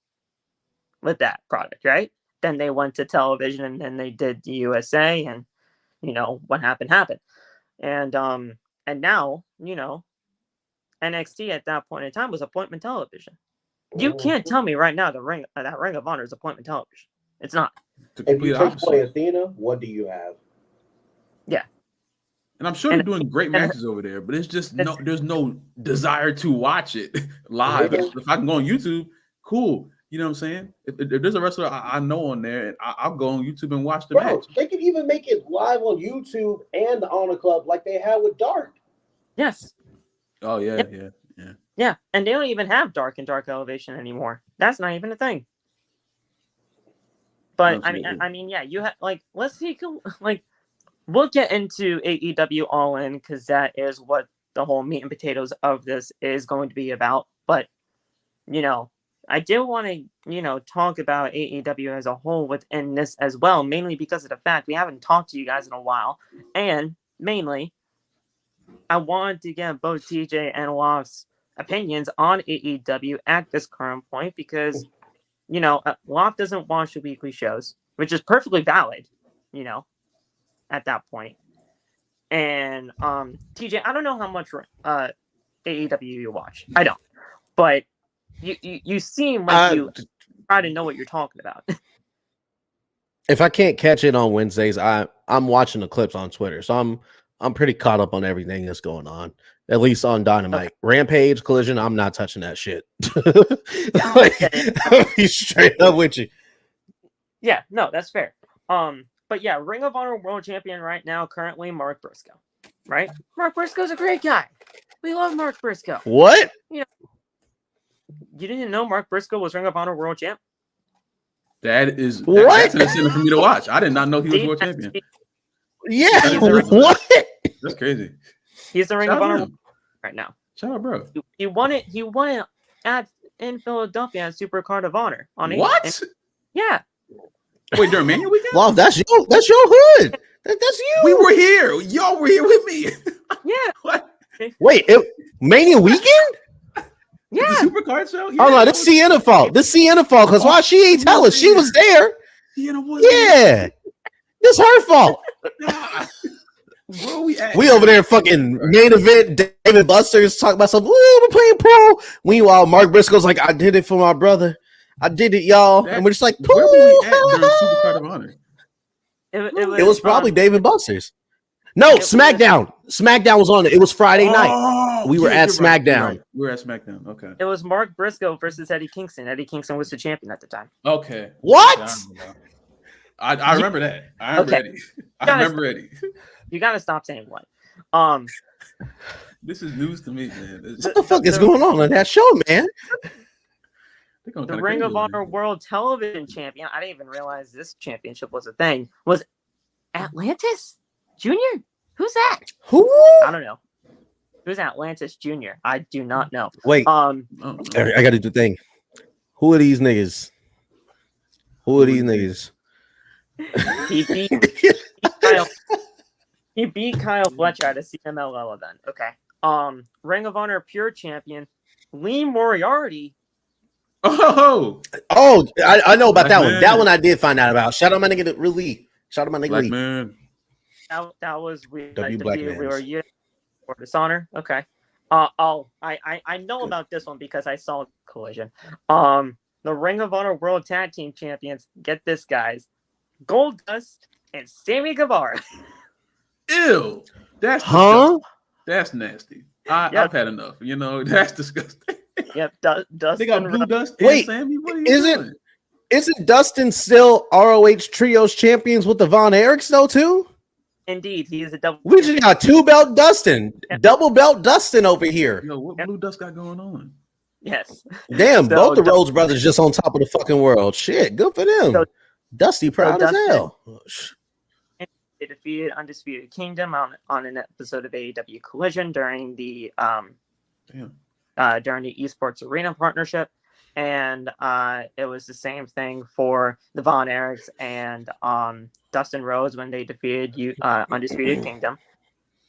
Speaker 1: with that product, right? Then they went to television, and then they did the USA, and what happened. And now, NXT at that point in time was appointment television. You can't tell me right now that Ring of Honor is appointment television. It's not.
Speaker 2: If you take away Athena, what do you have?
Speaker 1: Yeah.
Speaker 3: And I'm sure they're doing great matches over there, but it's just there's no desire to watch it live. If I can go on YouTube, cool. You know what I'm saying? If there's a wrestler I know on there, and I'll go on YouTube and watch the match.
Speaker 2: They could even make it live on YouTube and the Honor Club like they had with Dark.
Speaker 1: Yes.
Speaker 3: Oh, yeah.
Speaker 1: Yeah, and they don't even have Dark and Dark Elevation anymore. That's not even a thing. But, I mean, yeah, you have, let's take we'll get into AEW All In, because that is what the whole meat and potatoes of this is going to be about. But, I do want to, talk about AEW as a whole within this as well, mainly because of the fact we haven't talked to you guys in a while. And mainly, I wanted to get both TJ and Loft's opinions on AEW at this current point, because, Loft doesn't watch the weekly shows, which is perfectly valid, at that point. And TJ, I don't know how much AEW you watch. I don't. But you seem like you try to know what you're talking about.
Speaker 2: If I can't catch it on Wednesdays, I'm watching the clips on Twitter, so I'm pretty caught up on everything that's going on. At least on Dynamite. Okay. Rampage, Collision, I'm not touching that shit. I'll be straight up with you.
Speaker 1: Yeah, no, that's fair. But yeah, Ring of Honor World Champion right now, currently Mark Briscoe. Right? Mark Briscoe's a great guy. We love Mark Briscoe.
Speaker 2: What?
Speaker 1: You didn't know Mark Briscoe was Ring of Honor World Champ?
Speaker 3: That's an incentive for me to watch. I did not know he was world champion.
Speaker 2: Yeah, what?
Speaker 3: That's crazy.
Speaker 1: He's the Ring of Honor right now.
Speaker 3: Shout out, bro.
Speaker 1: He won it. He won it in Philadelphia at Supercard of Honor.
Speaker 3: What?
Speaker 1: Yeah.
Speaker 3: Wait, during Mania weekend?
Speaker 2: Wow, that's your hood. That's you.
Speaker 3: We were here. Y'all were here with me.
Speaker 1: Yeah.
Speaker 3: What?
Speaker 2: Wait, Mania weekend?
Speaker 1: Yeah.
Speaker 3: The Supercard show?
Speaker 2: Yeah, oh no, this Sienna fault. Because why she ain't tell us she was there. Yeah, it's her fault.
Speaker 3: Where are we at?
Speaker 2: We over there fucking main event. David Buster's talking about something. We're playing pro. Meanwhile, Mark Briscoe's like, I did it for my brother. I did it, y'all. And we're just like,
Speaker 3: where were we at during Supercard of Honor?
Speaker 1: It
Speaker 2: was probably David Buster's. No, SmackDown. SmackDown was on it. It was Friday night. We were at SmackDown.
Speaker 3: Right. We were at SmackDown. Okay.
Speaker 1: It was Mark Briscoe versus Eddie Kingston. Eddie Kingston was the champion at the time.
Speaker 3: Okay.
Speaker 2: What?
Speaker 3: I remember that. I remember Eddie. I remember Eddie.
Speaker 1: You gotta stop saying what.
Speaker 3: This is news to me, man.
Speaker 2: What the fuck is going on that show, man?
Speaker 1: The Ring of Honor World Television Champion, I didn't even realize this championship was a thing, was Atlantis Jr.? Who's that?
Speaker 2: Who?
Speaker 1: I don't know. Who's Atlantis Jr.? I do not know.
Speaker 2: Wait. I got to do the thing. Who are these niggas?
Speaker 1: He beat Kyle Fletcher at a CMLL event. Okay. Ring of Honor Pure Champion, Lee Moriarty.
Speaker 3: I
Speaker 2: know about that one. That one I did find out about. Shout out my nigga Lee. Shout out my nigga Lee.
Speaker 3: Man.
Speaker 1: That was weird.
Speaker 2: W Black Man.
Speaker 1: We were for Dishonor. Okay. I know about this one because I saw Collision. The Ring of Honor World Tag Team Champions. Get this, guys. Goldust and Sammy Guevara.
Speaker 3: Ew. That's disgusting. That's nasty. I've had enough. That's disgusting.
Speaker 1: Yep. Dustin.
Speaker 3: They got Blue Dust.
Speaker 2: Wait,
Speaker 3: Sammy? What are you doing?
Speaker 2: Isn't Dustin still ROH Trios champions with the Von Erichs though too?
Speaker 1: Indeed, he is a double.
Speaker 2: We just got 2 belt Dustin, double belt Dustin over here.
Speaker 3: What Blue Dust got going on?
Speaker 1: Yes.
Speaker 2: Damn, both the Rhodes brothers just on top of the fucking world. Shit, good for them. Dusty proud as hell.
Speaker 1: They defeated Undisputed Kingdom on an episode of AEW Collision during the Esports Arena partnership, and it was the same thing for the Von Erichs and Dustin Rhodes when they defeated Undisputed Kingdom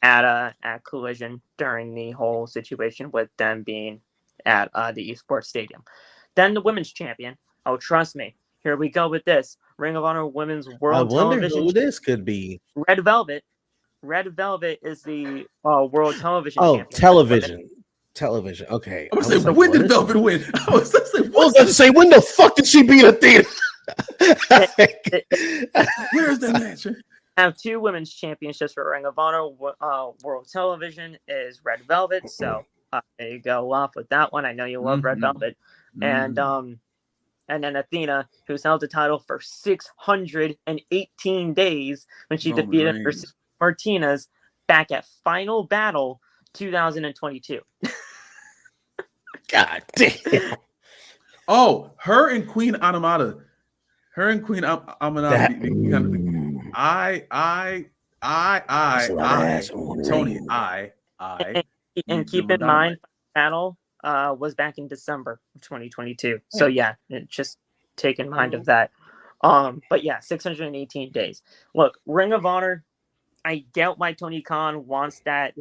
Speaker 1: at Collision during the whole situation with them being at the Esports Stadium. Then the women's champion. Oh, trust me. Here we go with this. Ring of Honor Women's World Television.
Speaker 2: Who this could be.
Speaker 1: Red Velvet. Red Velvet is the World Television champion.
Speaker 2: Television. Okay.
Speaker 3: I was going to say, when did Velvet win? I was
Speaker 2: about to say, when the fuck did she beat Athena?
Speaker 3: Where's the match?
Speaker 1: I have 2 women's championships for Ring of Honor. World Television is Red Velvet. So there you go off with that one. I know you love Red Velvet. And then Athena, who's held the title for 618 days when she defeated Martinez back at Final Battle 2022.
Speaker 2: God damn.
Speaker 3: Oh, her and Queen Amamata. Tony,
Speaker 1: And keep in mind, Battle was back in December of 2022. So yeah, just take in mind of that. But yeah, 618 days. Look, Ring of Honor, I get why Tony Khan wants that,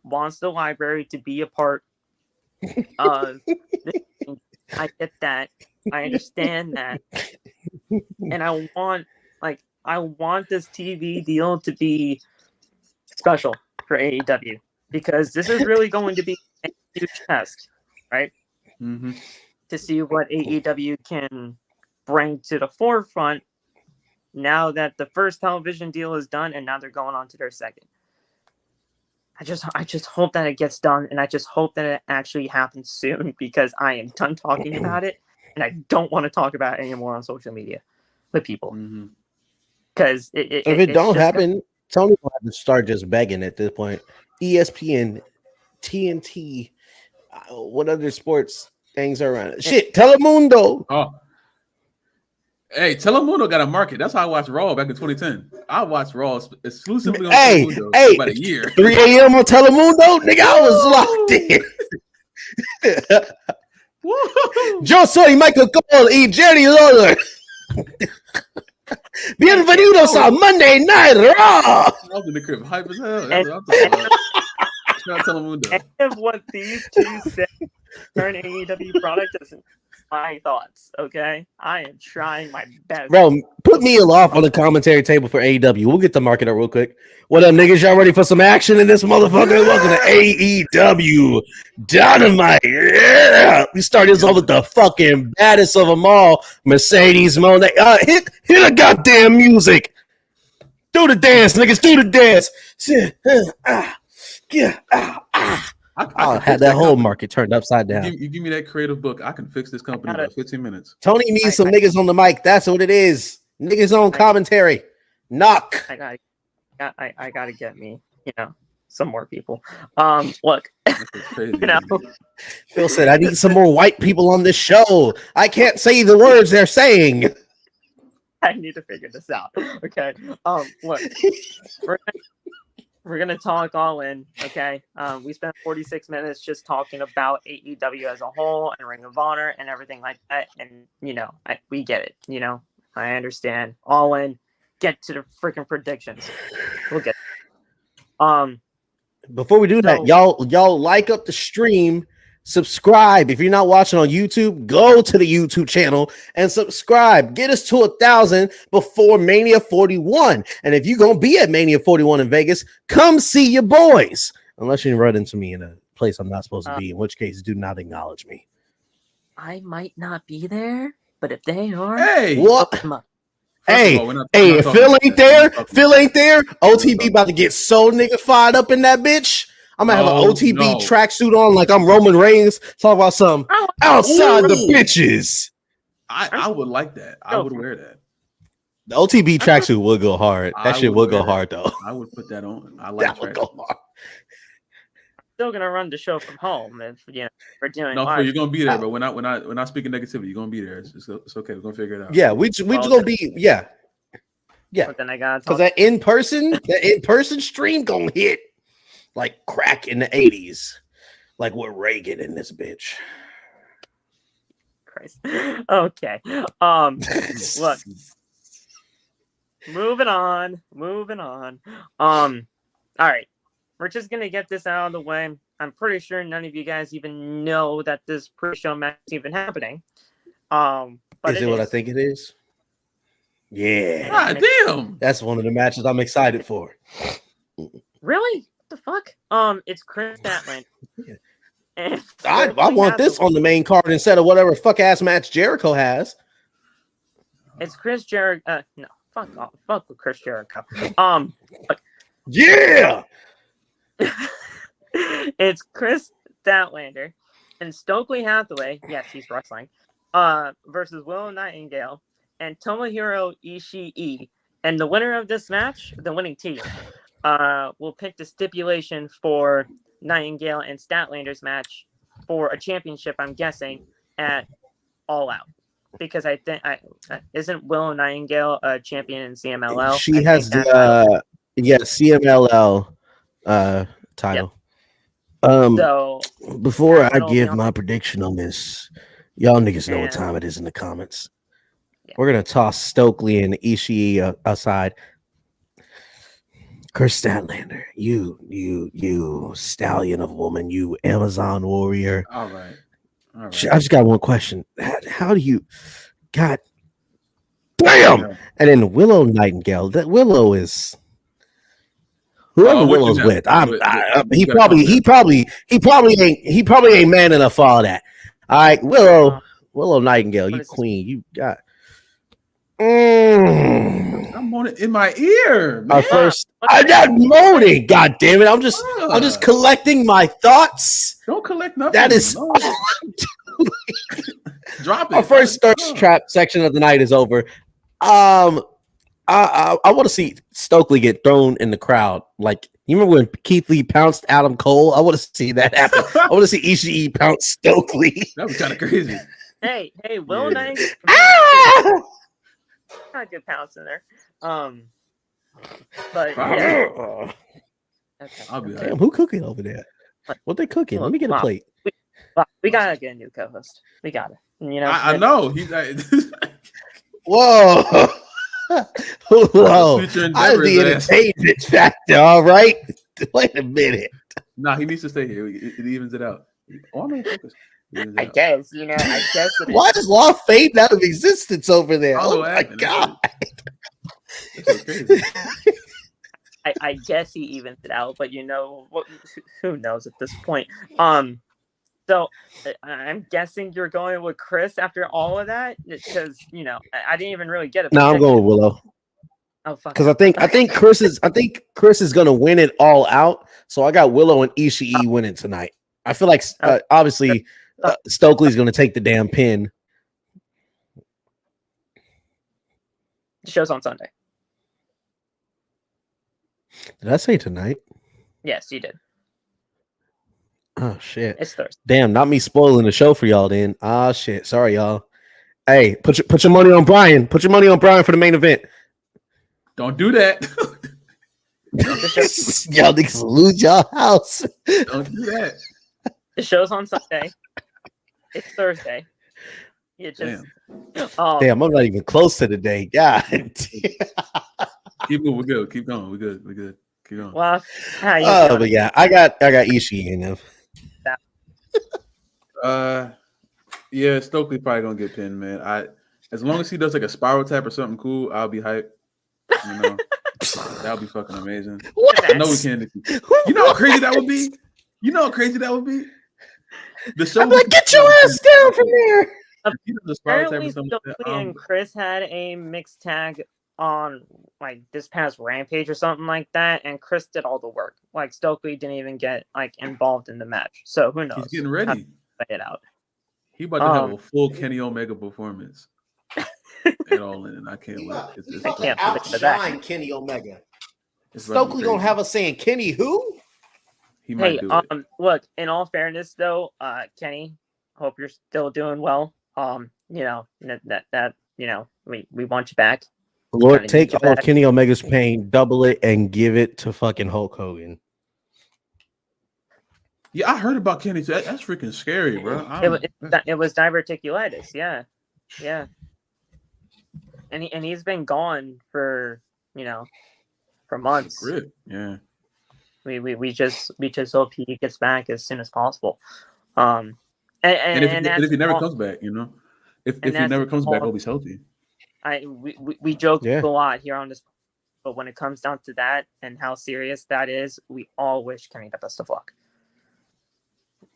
Speaker 1: wants the library to be a part of I get that. I understand that. And I want this TV deal to be special for AEW because this is really going to be a huge test, right?
Speaker 3: Mm-hmm.
Speaker 1: To see what AEW can bring to the forefront now that the first television deal is done and now they're going on to their second. I just hope that it gets done, and I just hope that it actually happens soon because I am done talking about it and I don't want to talk about it anymore on social media with people. Because if it
Speaker 2: don't happen, Tony will have to start just begging at this point. ESPN, TNT, what other sports things are around? Shit, Telemundo.
Speaker 3: Oh. Hey, Telemundo got a market. That's how I watched Raw back in 2010. I watched Raw exclusively on Telemundo for about a year.
Speaker 2: 3 a.m. on Telemundo? Nigga, I was locked in. Yo soy Michael Cole y Jerry Lawler. Bienvenidos a Monday Night Raw.
Speaker 3: I was in the crib, hype as hell. That's what I'm talking about. Shout out Telemundo.
Speaker 1: And what these two say, turn AEW product my thoughts. Okay, I am trying my best.
Speaker 2: Bro, put me off on the commentary table for AEW. We'll get the market up real quick. What up, niggas? Y'all ready for some action in this motherfucker? Welcome to AEW Dynamite. Yeah, we start this off with the fucking baddest of them all, Mercedes Moné. Hit the goddamn music. Do the dance, niggas. Do the dance. I had that whole market turned upside down.
Speaker 3: You give me that creative book, I can fix this company in about 15 minutes.
Speaker 2: Tony needs some niggas on the mic. That's what it is. Niggas on commentary. Knock.
Speaker 1: I gotta get me, some more people. Look,
Speaker 3: Crazy,
Speaker 2: Phil said, I need some more white people on this show. I can't say the words they're saying.
Speaker 1: I need to figure this out. Okay. Look, we're gonna talk all in. Okay. We spent 46 minutes just talking about AEW as a whole and Ring of Honor and everything like that. And we get it. I understand. All in. Get to the freaking predictions. We'll get.
Speaker 2: Before we do that, y'all like up the stream. Subscribe. If you're not watching on YouTube, go to the YouTube channel and subscribe. Get us to 1,000 before Mania 41. And if you're going to be at Mania 41 in Vegas, come see your boys. Unless you run into me in a place I'm not supposed to be, in which case do not acknowledge me.
Speaker 1: I might not be there, but if they are,
Speaker 2: hey, what? Hey,
Speaker 3: all, not
Speaker 2: if Phil ain't there, OTB about to get so nigga fired up in that bitch. I'm gonna have an OTB tracksuit on like I'm Roman Reigns. Talk about some outside the bitches.
Speaker 3: I would like that. I would wear that.
Speaker 2: The OTB tracksuit will go hard. That shit will go hard though.
Speaker 3: I would put that on. I like that. Go hard.
Speaker 1: Still gonna run the show from home if we're doing.
Speaker 3: No, you're gonna be there, but when I speaking negativity, you're gonna be there. It's okay. We're gonna figure it out.
Speaker 2: Yeah, we just gonna be yeah.
Speaker 1: But then I got
Speaker 2: because that in person stream gonna hit like crack in the 80s, like with Reagan in this bitch.
Speaker 1: Christ. Okay. Look. Moving on. All right. We're just gonna get this out of the way. I'm pretty sure none of you guys even know that this pre-show match is even happening. But
Speaker 2: is it what I think it is? Yeah.
Speaker 3: God damn.
Speaker 2: That's one of the matches I'm excited for.
Speaker 1: Really? What the fuck? It's Chris Statlander.
Speaker 2: Yeah. I want this on the main card instead of whatever fuck ass match Jericho has.
Speaker 1: It's Chris Jericho. No, fuck off. Fuck with Chris Jericho.
Speaker 2: Yeah.
Speaker 1: It's Chris Statlander and Stokely Hathaway. Yes, he's wrestling. Versus Willow Nightingale and Tomohiro Ishii. And the winner of this match, the winning team, will pick the stipulation for Nightingale and Statlander's match for a championship, I'm guessing, at All Out. Because I think isn't Willow Nightingale a champion in CMLL?
Speaker 2: She has the CMLL title. Yep.
Speaker 1: So
Speaker 2: before I give my prediction on this, y'all niggas know what time it is in the comments. Yeah. We're gonna toss Stokely and Ishii aside. Chris Statlander, you stallion of woman, you Amazon warrior.
Speaker 3: All right.
Speaker 2: I just got one question. How do you, God damn? Yeah. And then Willow Nightingale. That Willow is whoever Willow's with. He probably ain't man enough for all that. All right, Willow Nightingale, you queen. You got.
Speaker 3: I'm on it in my ear. Man.
Speaker 2: I'm not moaning. God damn it! I'm just collecting my thoughts.
Speaker 3: Don't collect nothing.
Speaker 2: That is.
Speaker 3: Drop it.
Speaker 2: Our first thirst trap section of the night is over. I want to see Stokely get thrown in the crowd. Like, you remember when Keith Lee pounced Adam Cole? I want to see that happen. I want to see Ishii pounce Stokely.
Speaker 3: That was kind of crazy.
Speaker 1: Hey, Will Nightingale. Not good pounce in there. But yeah.
Speaker 2: Okay. Damn, who cooking over there? What they cooking? Let me get a plate.
Speaker 1: We gotta get a new co-host. We got it.
Speaker 3: I know. He's like,
Speaker 2: whoa. Whoa. I'm the entertainment factor, all right? Wait a minute.
Speaker 3: Nah, he needs to stay here. It evens it out. Oh, I'm focus.
Speaker 1: I guess, I guess it
Speaker 2: Why
Speaker 1: is.
Speaker 2: does law fade out of existence over there?
Speaker 3: Oh
Speaker 2: my god.
Speaker 3: That's so crazy.
Speaker 1: I guess he evens it out, but who knows at this point. So I'm guessing you're going with Chris after all of that, because I didn't even really get it.
Speaker 2: No, I'm going with Willow.
Speaker 1: Oh fuck!
Speaker 2: Because I think Chris is gonna win it all out. So I got Willow and Ishii winning tonight. I feel like obviously Stokely's gonna take the damn pin.
Speaker 1: The show's on Sunday.
Speaker 2: Did I say tonight?
Speaker 1: Yes, you did.
Speaker 2: Oh shit!
Speaker 1: It's Thursday.
Speaker 2: Damn, not me spoiling the show for y'all. Then shit. Sorry, y'all. Hey, put your money on Brian. Put your money on Brian for the main event.
Speaker 3: Don't do that.
Speaker 2: Y'all niggas lose y'all house.
Speaker 3: Don't do that.
Speaker 1: The show's on Sunday. It's Thursday. You just
Speaker 2: damn, I'm not even close to the day. God.
Speaker 3: Keep moving. We're good. Keep going. We're good. We're good. Keep going.
Speaker 1: Well,
Speaker 2: but yeah, I got Ishii in them.
Speaker 3: Yeah, Stokely probably gonna get pinned, man. As long as he does like a spiral tap or something cool, I'll be hyped. That'll be fucking amazing.
Speaker 2: What?
Speaker 3: I know we can't. You know how crazy that would be. The show.
Speaker 2: I'm like, get your ass down from there.
Speaker 1: Apparently, Stokely and Chris had a mixed tag on like this past Rampage or something like that, and Chris did all the work. Like Stokely didn't even get like involved in the match, so who knows?
Speaker 3: He's getting ready.
Speaker 1: Play it out.
Speaker 3: He about to have a full Kenny Omega performance. At all in, and I can't wait.
Speaker 2: I can't outshine Kenny Omega. Stokely gonna have us saying Kenny who?
Speaker 3: He might do it.
Speaker 1: Look, in all fairness though, Kenny, hope you're still doing well. We want you back.
Speaker 2: Lord, take all of Kenny Omega's pain, double it, and give it to fucking Hulk Hogan.
Speaker 3: Yeah, I heard about Kenny too. That's freaking scary, bro.
Speaker 1: It was diverticulitis. Yeah. And he's been gone for months.
Speaker 3: Great. Yeah.
Speaker 1: We just hope he gets back as soon as possible. And
Speaker 3: if he never comes back, if he never comes back, I hope he's healthy.
Speaker 1: We joke a lot here on this, but when it comes down to that and how serious that is, we all wish Kenny the best of luck.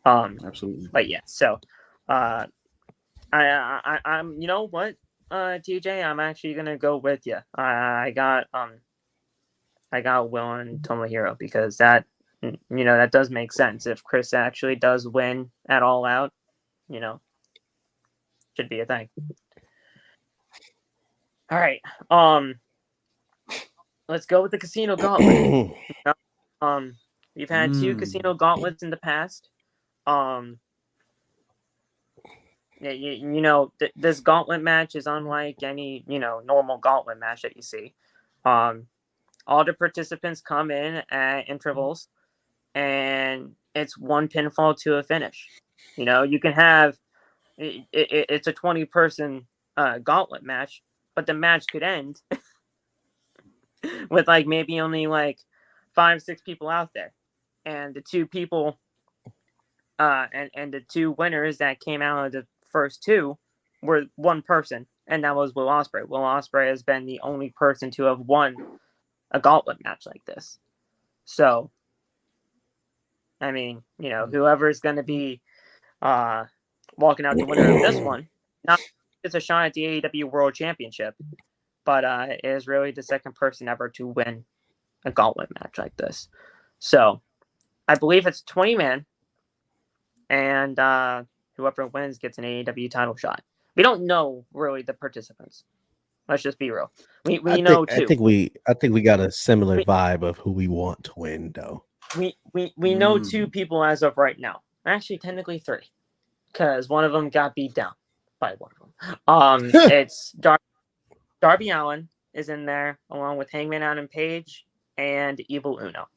Speaker 3: Absolutely.
Speaker 1: But yeah, so I'm you know what, TJ, I'm actually gonna go with you. I got Will and Tomohiro because that that does make sense. If Chris actually does win at All Out, should be a thing. All right, let's go with the Casino Gauntlet. We've had 2 Casino Gauntlets in the past. This gauntlet match is unlike any normal gauntlet match that you see. All the participants come in at intervals, and it's one pinfall to a finish. You can have it's a 20-person gauntlet match, but the match could end with like maybe only like 5-6 people out there, and the 2 people and the 2 winners that came out of the first 2 were one person, and that was Will Ospreay. Will Ospreay has been the only person to have won a gauntlet match like this. So, I mean, whoever's going to be walking out the winner of this one, not it's a shot at the AEW World Championship, but it is really the second person ever to win a gauntlet match like this. So, I believe it's 20-man. And whoever wins gets an AEW title shot. We don't know really the participants. Let's just be real. We know 2.
Speaker 2: I think we got a similar vibe of who we want to win, though.
Speaker 1: We know 2 people as of right now. Actually, technically 3, because one of them got beat down by one of them. It's Darby Allin is in there along with Hangman Adam Page and Evil Uno.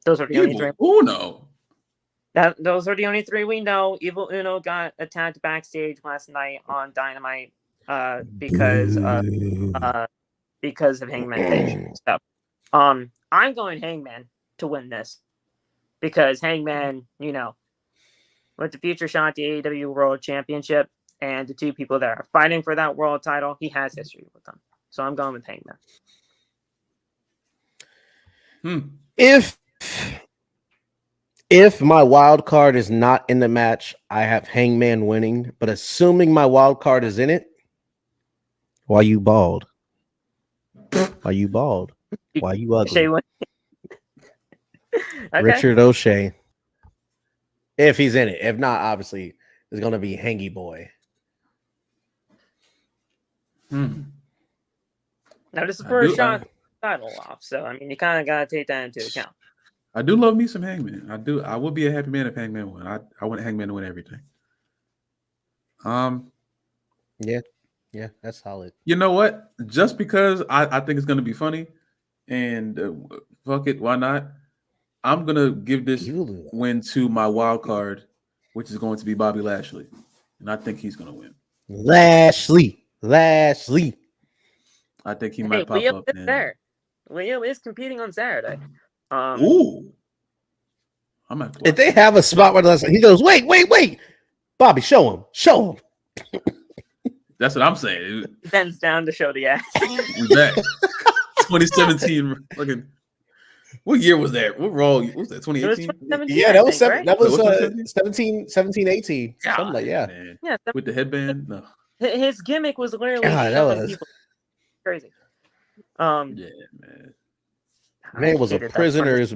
Speaker 1: Those are the only 3.
Speaker 3: Uno.
Speaker 1: Those are the only 3 we know. Evil Uno got attacked backstage last night on Dynamite because of Hangman Page. So, I'm going Hangman to win this because Hangman, with the future shot at the AEW World Championship and the two people that are fighting for that world title, he has history with them. So I'm going with Hangman.
Speaker 2: If my wild card is not in the match, I have Hangman winning. But assuming my wild card is in it, why you bald? Why you bald? Why you ugly?
Speaker 1: Okay.
Speaker 2: Richard O'Shea. If he's in it. If not, obviously, it's going to be Hangy Boy.
Speaker 1: Now, this is the first shot at the title off. So, I mean, you kind of got to take that into account.
Speaker 3: I do love me some Hangman. I do. I would be a happy man if Hangman won. I want Hangman to win everything.
Speaker 2: Yeah, that's solid.
Speaker 3: You know what? Just because I think it's going to be funny, and fuck it, why not? I'm going to give this win to my wild card, which is going to be Bobby Lashley. And I think he's going to win.
Speaker 2: Lashley.
Speaker 3: I think he might pop
Speaker 1: Leo
Speaker 3: up.
Speaker 1: Is there. Leo is competing on Saturday.
Speaker 3: Ooh.
Speaker 2: If they have a spot where he goes, wait. Bobby, show him.
Speaker 3: That's what I'm saying.
Speaker 1: He bends down to show the ass.
Speaker 3: We back. 2017. Fucking. What year was that? What Raw? What was that? 2018?
Speaker 2: Yeah, that was
Speaker 1: right?
Speaker 2: 17, 18.
Speaker 3: God,
Speaker 2: something like yeah.
Speaker 3: Man.
Speaker 1: Yeah.
Speaker 3: With the headband? No.
Speaker 1: His gimmick was literally people crazy.
Speaker 3: Yeah, man.
Speaker 2: Man was a prisoner's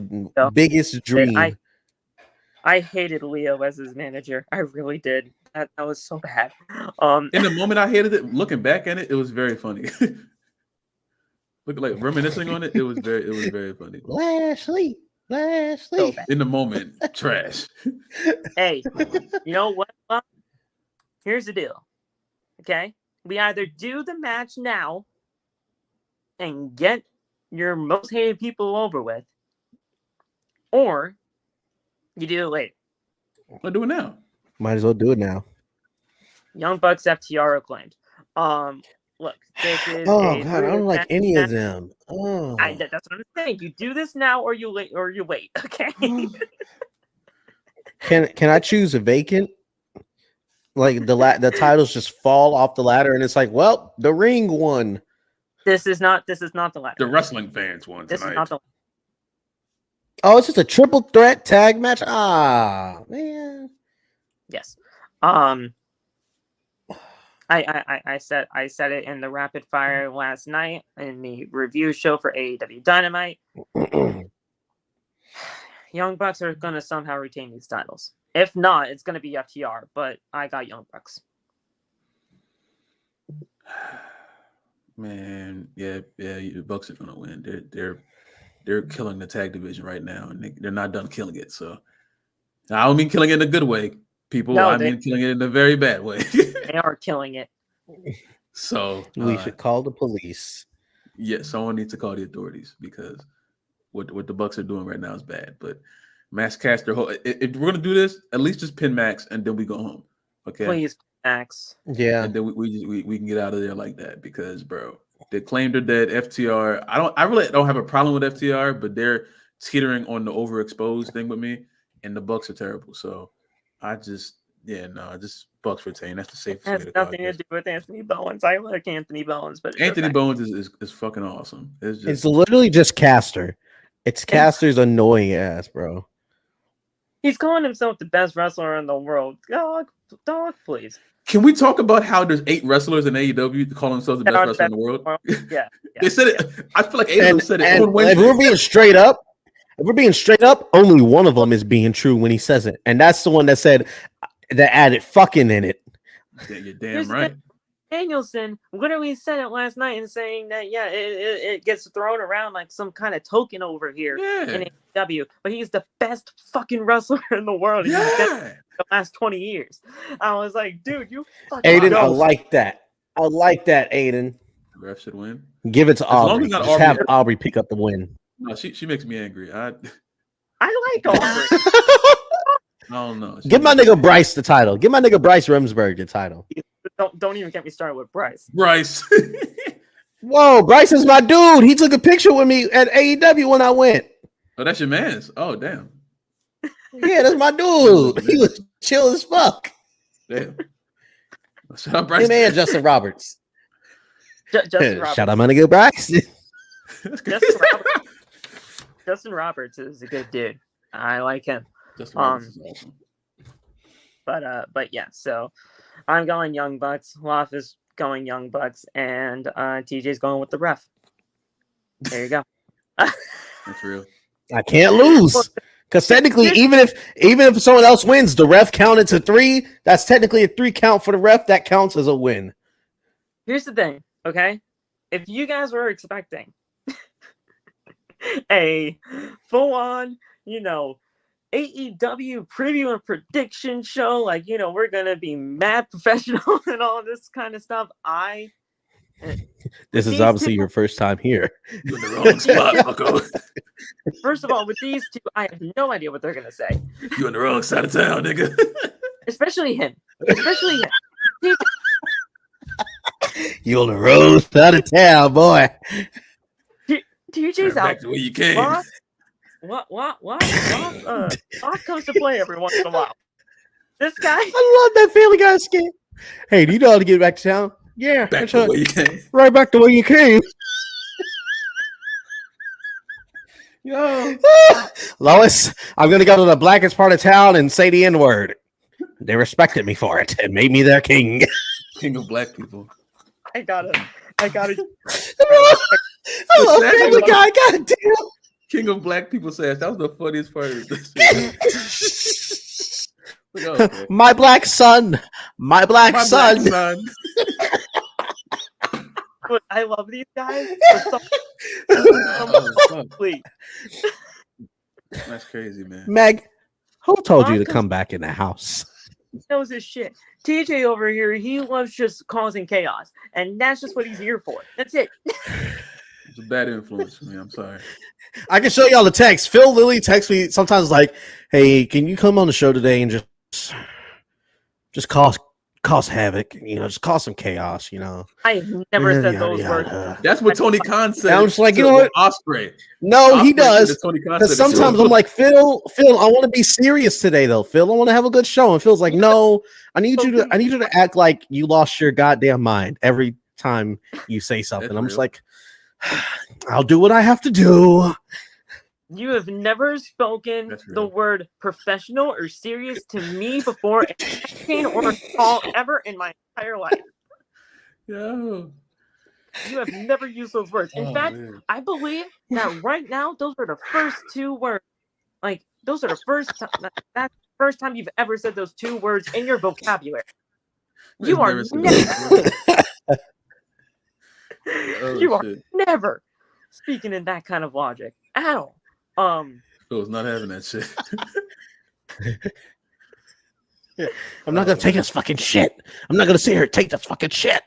Speaker 2: biggest dream.
Speaker 3: I
Speaker 1: hated Leo as his manager. I really did. That was so bad.
Speaker 3: In the moment I hated it, looking back at it, it was very funny. Look, like reminiscing on it, it was very funny.
Speaker 2: Lashley.
Speaker 1: So
Speaker 3: in the moment, trash.
Speaker 1: Hey, you know what? Well, here's the deal. Okay, we either do the match now and get your most hated people over with, or you do it later.
Speaker 3: I'll do it now.
Speaker 2: Might as well do it now.
Speaker 1: Young Bucks FTR acclaimed. Look, this is.
Speaker 2: Oh God, I don't like any of them. Oh,
Speaker 1: that's what I'm saying. You do this now, or you wait. Okay.
Speaker 2: Can I choose a vacant? Like the titles just fall off the ladder, and it's like, well, the ring won.
Speaker 1: This is not the ladder.
Speaker 3: The wrestling fans won tonight.
Speaker 1: This is not the.
Speaker 2: Oh, it's just a triple threat tag match. Ah, man.
Speaker 1: Yes. I said it in the rapid fire last night in the review show for AEW Dynamite. Young Bucks are gonna somehow retain these titles. If not, it's gonna be FTR. But I got Young Bucks.
Speaker 3: Man, yeah, the Bucks are gonna win. They're killing the tag division right now, and they're not done killing it. So I don't mean killing it in a good way, people. No, I mean killing it in a very bad way.
Speaker 1: They are killing it.
Speaker 3: So
Speaker 2: we should call the police.
Speaker 3: Yeah, someone needs to call the authorities because what the Bucks are doing right now is bad. But Max Caster, if we're gonna do this, at least just pin Max and then we go home. Okay,
Speaker 1: please, Max.
Speaker 3: Yeah, and then we can get out of there like that because, bro, they claimed they're dead. FTR, I really don't have a problem with FTR, but they're teetering on the overexposed thing with me, and the Bucks are terrible. So just Bucks retain. That's the safest.
Speaker 1: It has nothing to do with Anthony Bowens. I like Anthony Bowens, but
Speaker 3: Anthony Bowens is fucking awesome.
Speaker 2: It's literally just Caster. It's Caster's annoying ass, bro.
Speaker 1: He's calling himself the best wrestler in the world. Dog, please.
Speaker 3: Can we talk about how there's 8 wrestlers in AEW calling themselves the best wrestler in the world?
Speaker 1: Yeah.
Speaker 3: They said it. I feel like AEW said it on Wednesday.
Speaker 2: If we're being straight up, only one of them is being true when he says it, and that's the one that said that added fucking in it.
Speaker 3: Yeah, you're damn right.
Speaker 1: Danielson literally said it last night and saying that it gets thrown around like some kind of token over here in AEW, but he's the best fucking wrestler in the world. He's been the last 20 years. I was like, dude, you fucking
Speaker 2: Aiden, I like that. Aiden.
Speaker 3: The ref should win.
Speaker 2: Give it to Aubrey. Just have Aubrey pick up the win.
Speaker 3: No, she makes me angry. I
Speaker 1: like Aubrey.
Speaker 3: I don't know.
Speaker 2: Give my nigga Bryce the title. Give my nigga Bryce Remsburg the title.
Speaker 1: Don't even get me started with Bryce.
Speaker 2: Whoa, Bryce is my dude. He took a picture with me at AEW when I went.
Speaker 3: Oh, that's your man's. Oh, damn.
Speaker 2: Yeah, that's my dude. He was chill as fuck.
Speaker 3: Damn. Shout out Bryce.
Speaker 2: Him and Justin Roberts.
Speaker 1: Justin Roberts.
Speaker 2: Shout out my nigga Bryce.
Speaker 1: Justin Roberts is a good dude. I like him.
Speaker 3: Justin Roberts is awesome.
Speaker 1: But yeah, so I'm going Young Bucks. Loff is going Young Bucks, and TJ's going with the ref. There you go.
Speaker 3: That's real.
Speaker 2: I can't lose. Because technically, even if someone else wins, the ref counted to 3. That's technically a 3 count for the ref. That counts as a win.
Speaker 1: Here's the thing, okay? If you guys were expecting a full-on, AEW preview and prediction show, like, we're gonna be mad professional and all this kind of stuff,
Speaker 2: this is obviously your first time here.
Speaker 3: You're in the wrong spot, Bucko.
Speaker 1: First of all, with these two, I have no idea what they're gonna say.
Speaker 3: You're on the wrong side of town, nigga.
Speaker 1: Especially him.
Speaker 2: You're on the road side of town, boy.
Speaker 1: TJ's out.
Speaker 3: Back to where you came.
Speaker 1: What? Off comes to play every once in a while. This guy.
Speaker 2: I love that Family Guy skit. Hey, do you know how to get back to town? Yeah.
Speaker 3: Back to where you came.
Speaker 2: Right back to where you came.
Speaker 3: Yo.
Speaker 2: Lois, I'm going to go to the blackest part of town and say the N-word. They respected me for it and made me their king.
Speaker 3: King of black people.
Speaker 1: I got it.
Speaker 2: I love Family Guy. God damn.
Speaker 3: King of black people says that was the funniest part of this.
Speaker 2: My black son. My black son.
Speaker 1: Look, I love these guys.
Speaker 3: That's crazy, man.
Speaker 2: Meg, who told you to come back in the house?
Speaker 1: He knows his shit. TJ over here, he loves just causing chaos, and that's just what he's here for. That's it.
Speaker 3: It's a bad influence for me. I'm sorry.
Speaker 2: I can show y'all the text. Phil Lilly texts me sometimes like, "Hey, can you come on the show today and just cause havoc? Just cause some chaos.
Speaker 1: I have never said those words.
Speaker 3: That's what Tony Khan said.
Speaker 2: I'm just like, you know what,
Speaker 3: Osprey.
Speaker 2: No, he does. Because sometimes I'm like, Phil, I want to be serious today, though. Phil, I want to have a good show. And Phil's like, no, I need you to act like you lost your goddamn mind every time you say something. I'm just like, I'll do what I have to do.
Speaker 1: You have never spoken the word professional or serious to me before or a call ever in my entire life.
Speaker 3: Yo.
Speaker 1: You have never used those words. In fact, man. I believe that right now, those are the first 2 words. Like, those are the first time. That's the first time you've ever said those 2 words in your vocabulary. You are never speaking in that kind of logic at all.
Speaker 3: Phil's not having that shit.
Speaker 2: I'm not gonna take this fucking shit. I'm not gonna sit here and take this fucking shit.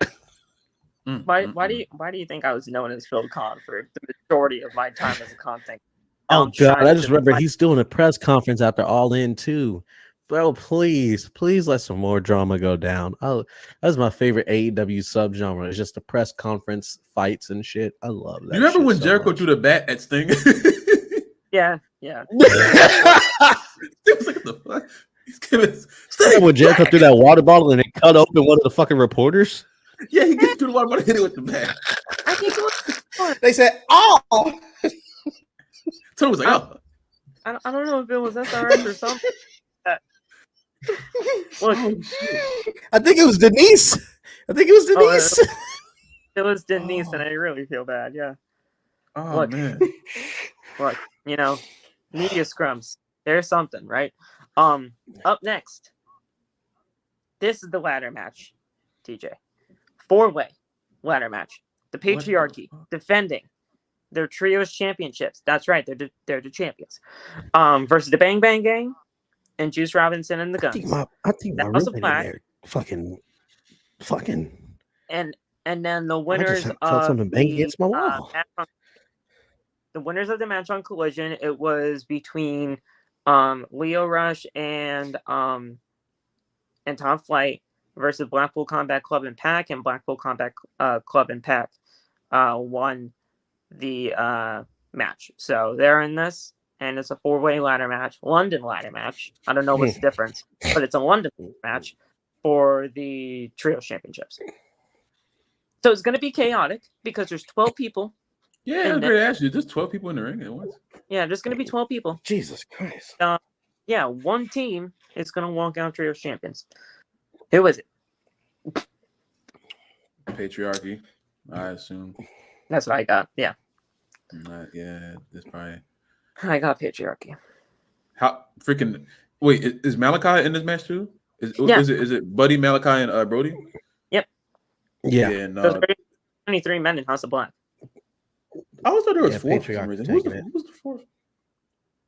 Speaker 1: Why do you think I was known as Phil Con for the majority of my time as a content?
Speaker 2: Oh God, I just remember he's doing a press conference after All In too. Bro, please let some more drama go down. Oh, that's my favorite AEW subgenre. It's just the press conference fights and shit. I love that.
Speaker 3: You remember when Jericho threw the bat at Sting?
Speaker 1: Yeah.
Speaker 3: It was like, what the fuck? He's giving Sting
Speaker 2: when Jericho threw that water bottle and it cut open one of the fucking reporters.
Speaker 3: Yeah, he gets through the water bottle and hit it with the bat.
Speaker 1: I think it was.
Speaker 2: They said, "Oh."
Speaker 3: Tony was like, "Oh."
Speaker 1: I don't know if it was SRS or something. Look,
Speaker 2: I think it was Denise.
Speaker 1: It was Denise, and I really feel bad. Yeah.
Speaker 3: Oh,
Speaker 1: look,
Speaker 3: man.
Speaker 1: Look, media scrums. There's something, right? Up next. This is the ladder match, TJ. 4-way ladder match. The Patriarchy defending their trios championships. That's right. They're the champions. Versus the Bang Bang Gang and Juice Robinson and the Guns.
Speaker 2: I think my roommate in there fucking.
Speaker 1: And then the winners
Speaker 2: of
Speaker 1: the winners of the match on Collision, it was between Leo Rush and Tom Flight versus Blackpool Combat Club and Pac, and Blackpool Combat Club and Pac won the match. So they're in this, and it's a 4-way ladder match, London ladder match. I don't know what's the difference, but it's a London match for the Trios Championships. So it's going to be chaotic because there's 12 people.
Speaker 3: Yeah, that's great. Actually, there's 12 people in the ring at once.
Speaker 1: Yeah, there's going to be 12 people.
Speaker 2: Jesus Christ.
Speaker 1: Yeah, one team is going to walk out Trios champions. Who is it?
Speaker 3: Patriarchy, I assume.
Speaker 1: That's what I got. Yeah.
Speaker 3: Yeah, this probably.
Speaker 1: I got Patriarchy.
Speaker 3: How freaking? Wait, is Malachi in this match too? Is it Buddy, Malachi, and Brody?
Speaker 1: Yep.
Speaker 2: Yeah.
Speaker 3: No.
Speaker 1: 23 men in House of Black.
Speaker 3: I always thought there was four for some reason. Who's the fourth?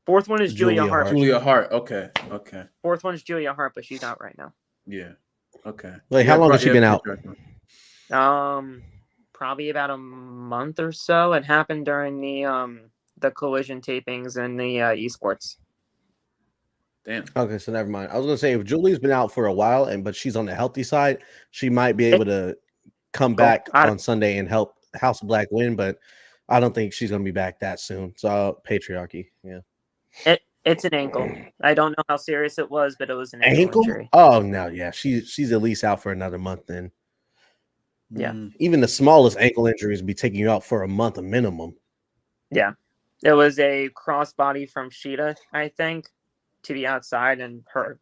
Speaker 1: Fourth one is Julia Hart.
Speaker 3: Julia Hart. Okay.
Speaker 1: Fourth one is Julia Hart, but she's out right now.
Speaker 3: Yeah. Okay.
Speaker 2: Wait, how long has she been out?
Speaker 1: Probably about a month or so. It happened during the Collision tapings and the esports.
Speaker 3: Damn.
Speaker 2: Okay, so never mind. I was gonna say if Julie's been out for a while but she's on the healthy side, she might be able to come back on Sunday and help House of Black win, but I don't think she's gonna be back that soon. So Patriarchy, yeah.
Speaker 1: It's an ankle. I don't know how serious it was, but it was an ankle injury.
Speaker 2: Oh no, yeah. She's at least out for another month then.
Speaker 1: Yeah.
Speaker 2: Even the smallest ankle injuries be taking you out for a month a minimum.
Speaker 1: Yeah. It was a crossbody from Sheeta, I think, to the outside, and her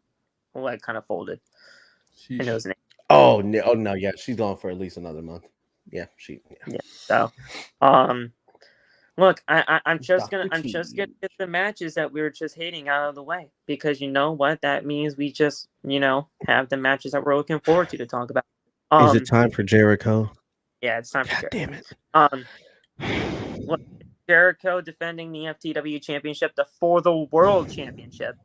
Speaker 1: leg kind of folded. And it was an
Speaker 2: oh no, yeah. She's gone for at least another month. Yeah,
Speaker 1: yeah. So look, I'm just gonna get the matches that we were just hating out of the way, because you know what that means. We just have the matches that we're looking forward to talk about.
Speaker 2: Is it time for Jericho?
Speaker 1: Yeah, it's time for
Speaker 2: Jericho.
Speaker 1: Damn it. Look, Jericho defending the FTW Championship, the For the World Championship,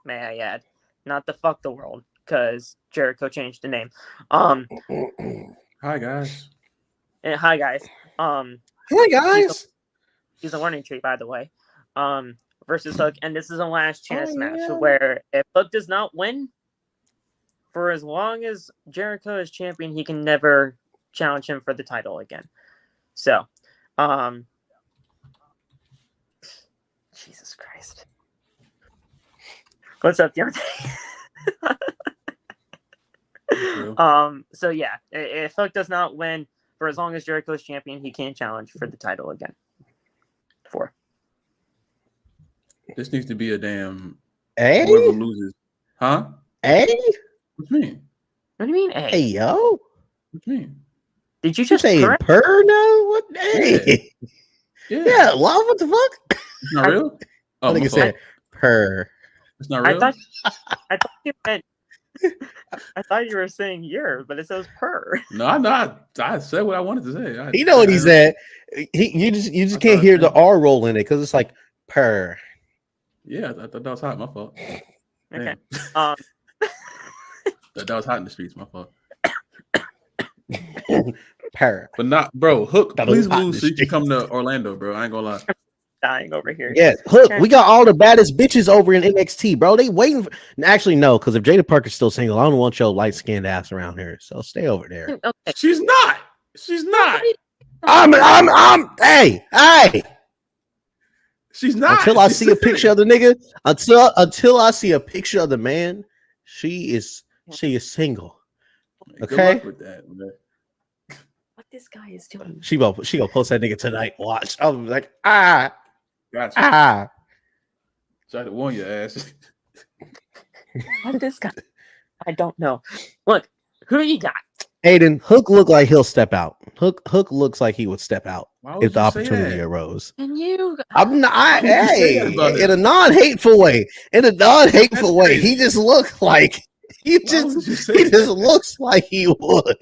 Speaker 1: may I add, not the Fuck the World, because Jericho changed the name.
Speaker 3: Hi guys.
Speaker 1: Hi guys.
Speaker 2: Hi guys.
Speaker 1: He's a learning tree, by the way. Versus Hook, and this is a last chance match where if Hook does not win, for as long as Jericho is champion, he can never challenge him for the title again. So, Jesus Christ. What's up, Deontay? So yeah, if Hook does not win, for as long as Jericho is champion, he can't challenge for the title again. 4.
Speaker 3: This needs to be a damn.
Speaker 2: Whoever
Speaker 3: loses, huh?
Speaker 2: What
Speaker 3: do you mean?
Speaker 1: What do you mean,
Speaker 2: Hey yo?
Speaker 3: What do you mean?
Speaker 1: Did you just
Speaker 2: say purr now? What? Hey. Yeah. Well, what the fuck?
Speaker 3: It's not real.
Speaker 2: I think it said purr.
Speaker 3: It's not real.
Speaker 1: I thought you meant. I thought you were saying "yer," but it says "purr."
Speaker 3: No, I'm not. I said what I wanted to say.
Speaker 2: You know what he said. You just can't hear the R roll in it because it's like purr.
Speaker 3: Yeah, I thought that was hot. My fault.
Speaker 1: Okay.
Speaker 3: That was hot in the streets. My fault.
Speaker 2: Purr.
Speaker 3: But not, bro. Hook, please lose so you can come to Orlando, bro. I ain't gonna lie.
Speaker 1: Dying over here.
Speaker 2: Yeah, Hook, we got all the baddest bitches over in NXT, bro. They waiting for... Actually, no, because if Jada Parker's still single, I don't want your light-skinned ass around here. So stay over there.
Speaker 1: Okay.
Speaker 3: She's not.
Speaker 2: Hey.
Speaker 3: She's not.
Speaker 2: Until I see a picture of the nigga, until I see a picture of the man, she is single. Okay.
Speaker 3: Good luck with that, man.
Speaker 1: What this guy is doing?
Speaker 2: She gonna post that nigga tonight. Watch. I was like,
Speaker 3: Gotcha. Try to warn your ass.
Speaker 1: What did this guy? I don't know. Look, who you got?
Speaker 2: Aiden, Hook look like he'll step out. Hook looks like he would step out if the opportunity arose.
Speaker 1: And you?
Speaker 2: I'm not. In a non-hateful way. He just looks like he just looks like he would.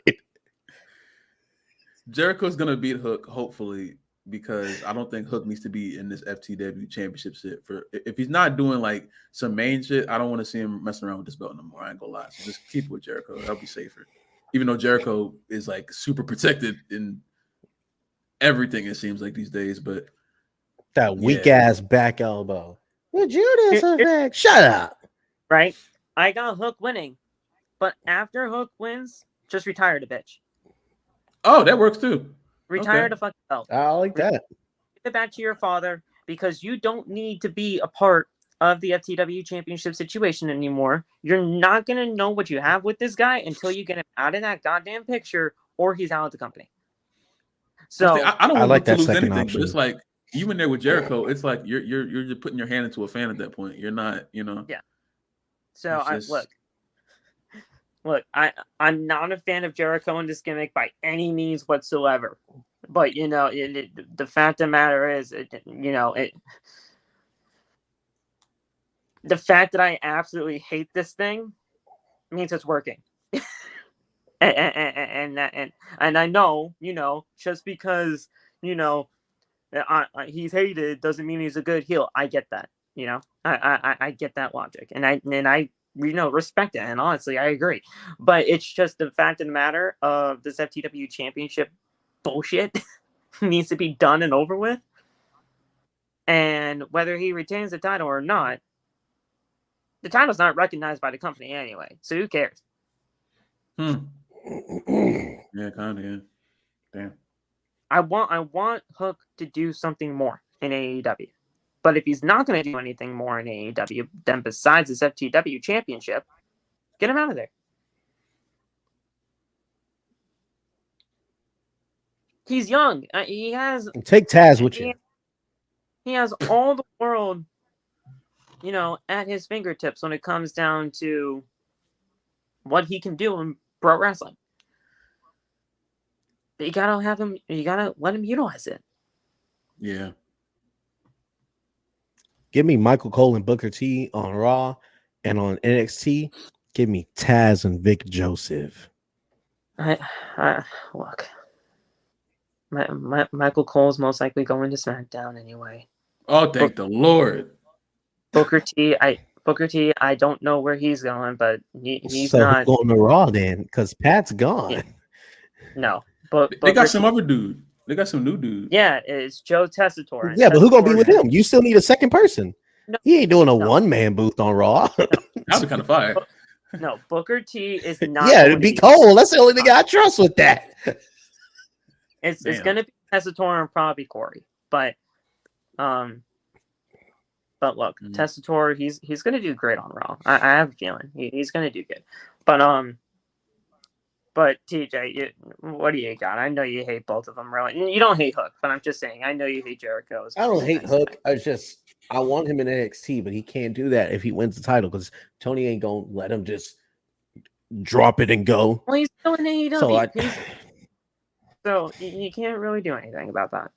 Speaker 3: Jericho's gonna beat Hook, hopefully, because I don't think Hook needs to be in this FTW championship shit. If he's not doing like some main shit, I don't want to see him messing around with this belt no more. I ain't gonna lie. So just keep it with Jericho. That'll be safer. Even though Jericho is like super protected in everything, it seems like these days. But
Speaker 2: that weak ass back elbow. The Judas effect. Shut up.
Speaker 1: Right? I got Hook winning, but after Hook wins, just retire the bitch.
Speaker 3: Oh, that works too.
Speaker 1: Retire the fucking belt.
Speaker 2: I like that.
Speaker 1: Give it back to your father because you don't need to be a part of the FTW championship situation anymore. You're not going to know what you have with this guy until you get him out of that goddamn picture or he's out of the company. So
Speaker 3: I don't want
Speaker 2: like
Speaker 3: to
Speaker 2: that
Speaker 3: lose
Speaker 2: second
Speaker 3: anything,
Speaker 2: option.
Speaker 3: but it's like you in there with Jericho. It's like you're just putting your hand into a fan at that point. You're not,
Speaker 1: Yeah. So
Speaker 3: just...
Speaker 1: look, I'm not a fan of Jericho in this gimmick by any means whatsoever. But the fact of the matter is, the fact that I absolutely hate this thing means it's working. and I know, just because he's hated doesn't mean he's a good heel. I get that. I get that logic, and I respect it, and honestly, I agree. But it's just the fact of the matter of this FTW championship bullshit needs to be done and over with. And whether he retains the title or not, the title's not recognized by the company anyway, so who cares?
Speaker 3: Yeah, kind of. Yeah. Damn.
Speaker 1: I want Hook to do something more in AEW. But if he's not going to do anything more in AEW, then besides this FTW championship, get him out of there. He's young. He has...
Speaker 2: Take Taz with you.
Speaker 1: He has all the world, at his fingertips when it comes down to what he can do in pro wrestling. But you gotta let him utilize it.
Speaker 3: Yeah.
Speaker 2: Give me Michael Cole and Booker T on Raw, and on NXT, give me Taz and Vic Joseph.
Speaker 1: Look, Michael Cole's most likely going to SmackDown anyway.
Speaker 3: Oh, thank the Lord.
Speaker 1: Booker T, I don't know where he's going, but he's
Speaker 2: so
Speaker 1: not
Speaker 2: going to Raw then, because Pat's gone.
Speaker 1: Yeah. No, but
Speaker 3: they got some other dude. They got some new dude.
Speaker 1: Yeah, it's Joe Tessitore.
Speaker 2: Yeah, but who's gonna be with him? You still need a second person.
Speaker 1: No,
Speaker 2: he ain't doing a one-man booth on Raw.
Speaker 3: That'd be kind of fire.
Speaker 1: No, Booker T is not.
Speaker 2: Yeah, it'd be Cole. That's the only thing I trust with that.
Speaker 1: It's gonna be Tessitore and probably Corey, but look, Tessitore, he's gonna do great on Raw. I have a feeling he's gonna do good, But TJ, what do you got? I know you hate both of them, really. You don't hate Hook, but I'm just saying, I know you hate Jericho.
Speaker 2: I don't hate Hook. I want him in NXT, but he can't do that if he wins the title because Tony ain't gonna let him just drop it and go.
Speaker 1: Well, he's still in AEW. So you can't really do anything about that.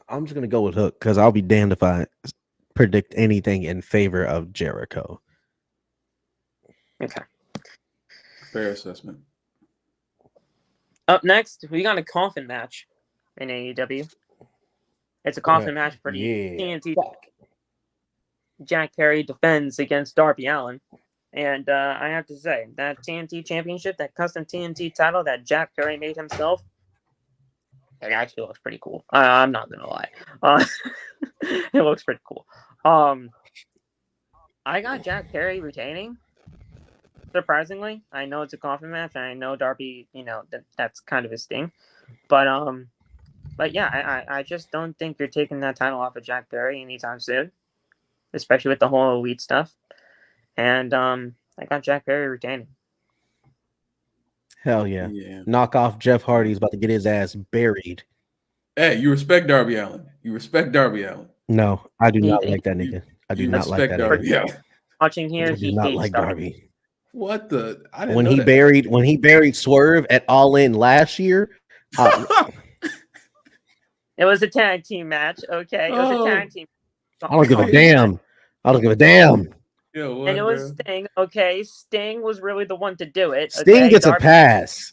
Speaker 2: I'm just gonna go with Hook because I'll be damned if I predict anything in favor of Jericho.
Speaker 1: Okay.
Speaker 3: Fair assessment.
Speaker 1: Up next, we got a coffin match in AEW. It's a coffin match for the TNT. Jack Perry defends against Darby Allin. And I have to say, that TNT championship, that custom TNT title that Jack Perry made himself, it actually looks pretty cool. I'm not going to lie. It looks pretty cool. I got Jack Perry retaining. Surprisingly, I know it's a coffin match, and I know Darby, that's kind of his thing, but yeah, I just don't think you're taking that title off of Jack Perry anytime soon, especially with the whole elite stuff. And I got Jack Perry retaining.
Speaker 2: Hell yeah! Knock off Jeff Hardy's about to get his ass buried.
Speaker 3: Hey, you respect Darby Allin.
Speaker 2: No, I do not like that nigga. I do not like that nigga.
Speaker 1: Watching here,
Speaker 2: he does not like Darby.
Speaker 3: What the?
Speaker 2: When he buried Swerve at All In last year,
Speaker 1: it was a tag team match. Okay, it was a tag team.
Speaker 2: I don't give a damn.
Speaker 3: Yeah,
Speaker 1: and it was Sting. Okay, Sting was really the one to do it.
Speaker 2: Sting gets a pass.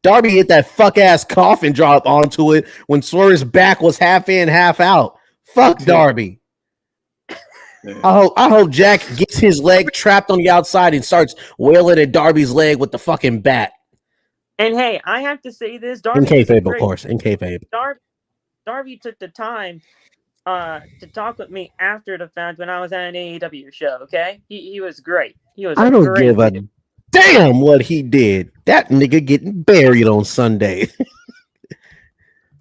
Speaker 2: Darby hit that fuck ass coffin drop onto it when Swerve's back was half in, half out. Fuck Darby. I hope Jack gets his leg trapped on the outside and starts wailing at Darby's leg with the fucking bat.
Speaker 1: And hey, I have to say this: Darby,
Speaker 2: in kayfabe, of course, in kayfabe.
Speaker 1: Darby took the time to talk with me after the fact when I was at an AEW show. Okay, he was great.
Speaker 2: I don't give a damn what he did. That nigga getting buried on Sunday.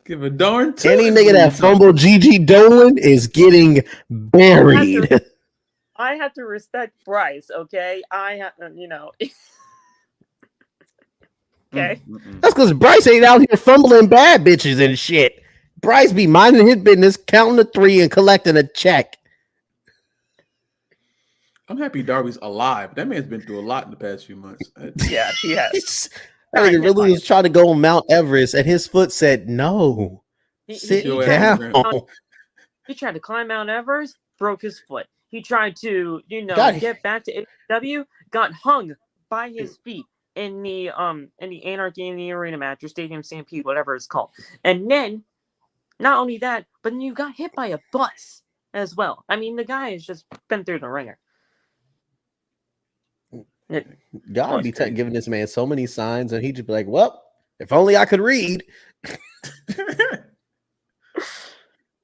Speaker 3: Give a darn.
Speaker 2: Any nigga that fumbled Gigi Dolan is getting buried.
Speaker 1: I have to respect Bryce, okay? Okay.
Speaker 2: That's because Bryce ain't out here fumbling bad bitches and shit. Bryce be minding his business, counting to 3 and collecting a check.
Speaker 3: I'm happy Darby's alive. That man's been through a lot in the past few months.
Speaker 1: Yeah, he has.
Speaker 2: He really was trying to go on Mount Everest, and his foot said, no, sit down.
Speaker 1: He tried to climb Mount Everest, broke his foot. He tried to, get back to AEW, got hung by his feet in the Anarchy in the Arena match or Stadium Stampede, whatever it's called. And then, not only that, but then you got hit by a bus as well. I mean, the guy has just been through the ringer.
Speaker 2: God be giving this man so many signs, and he'd just be like, well, if only I could read.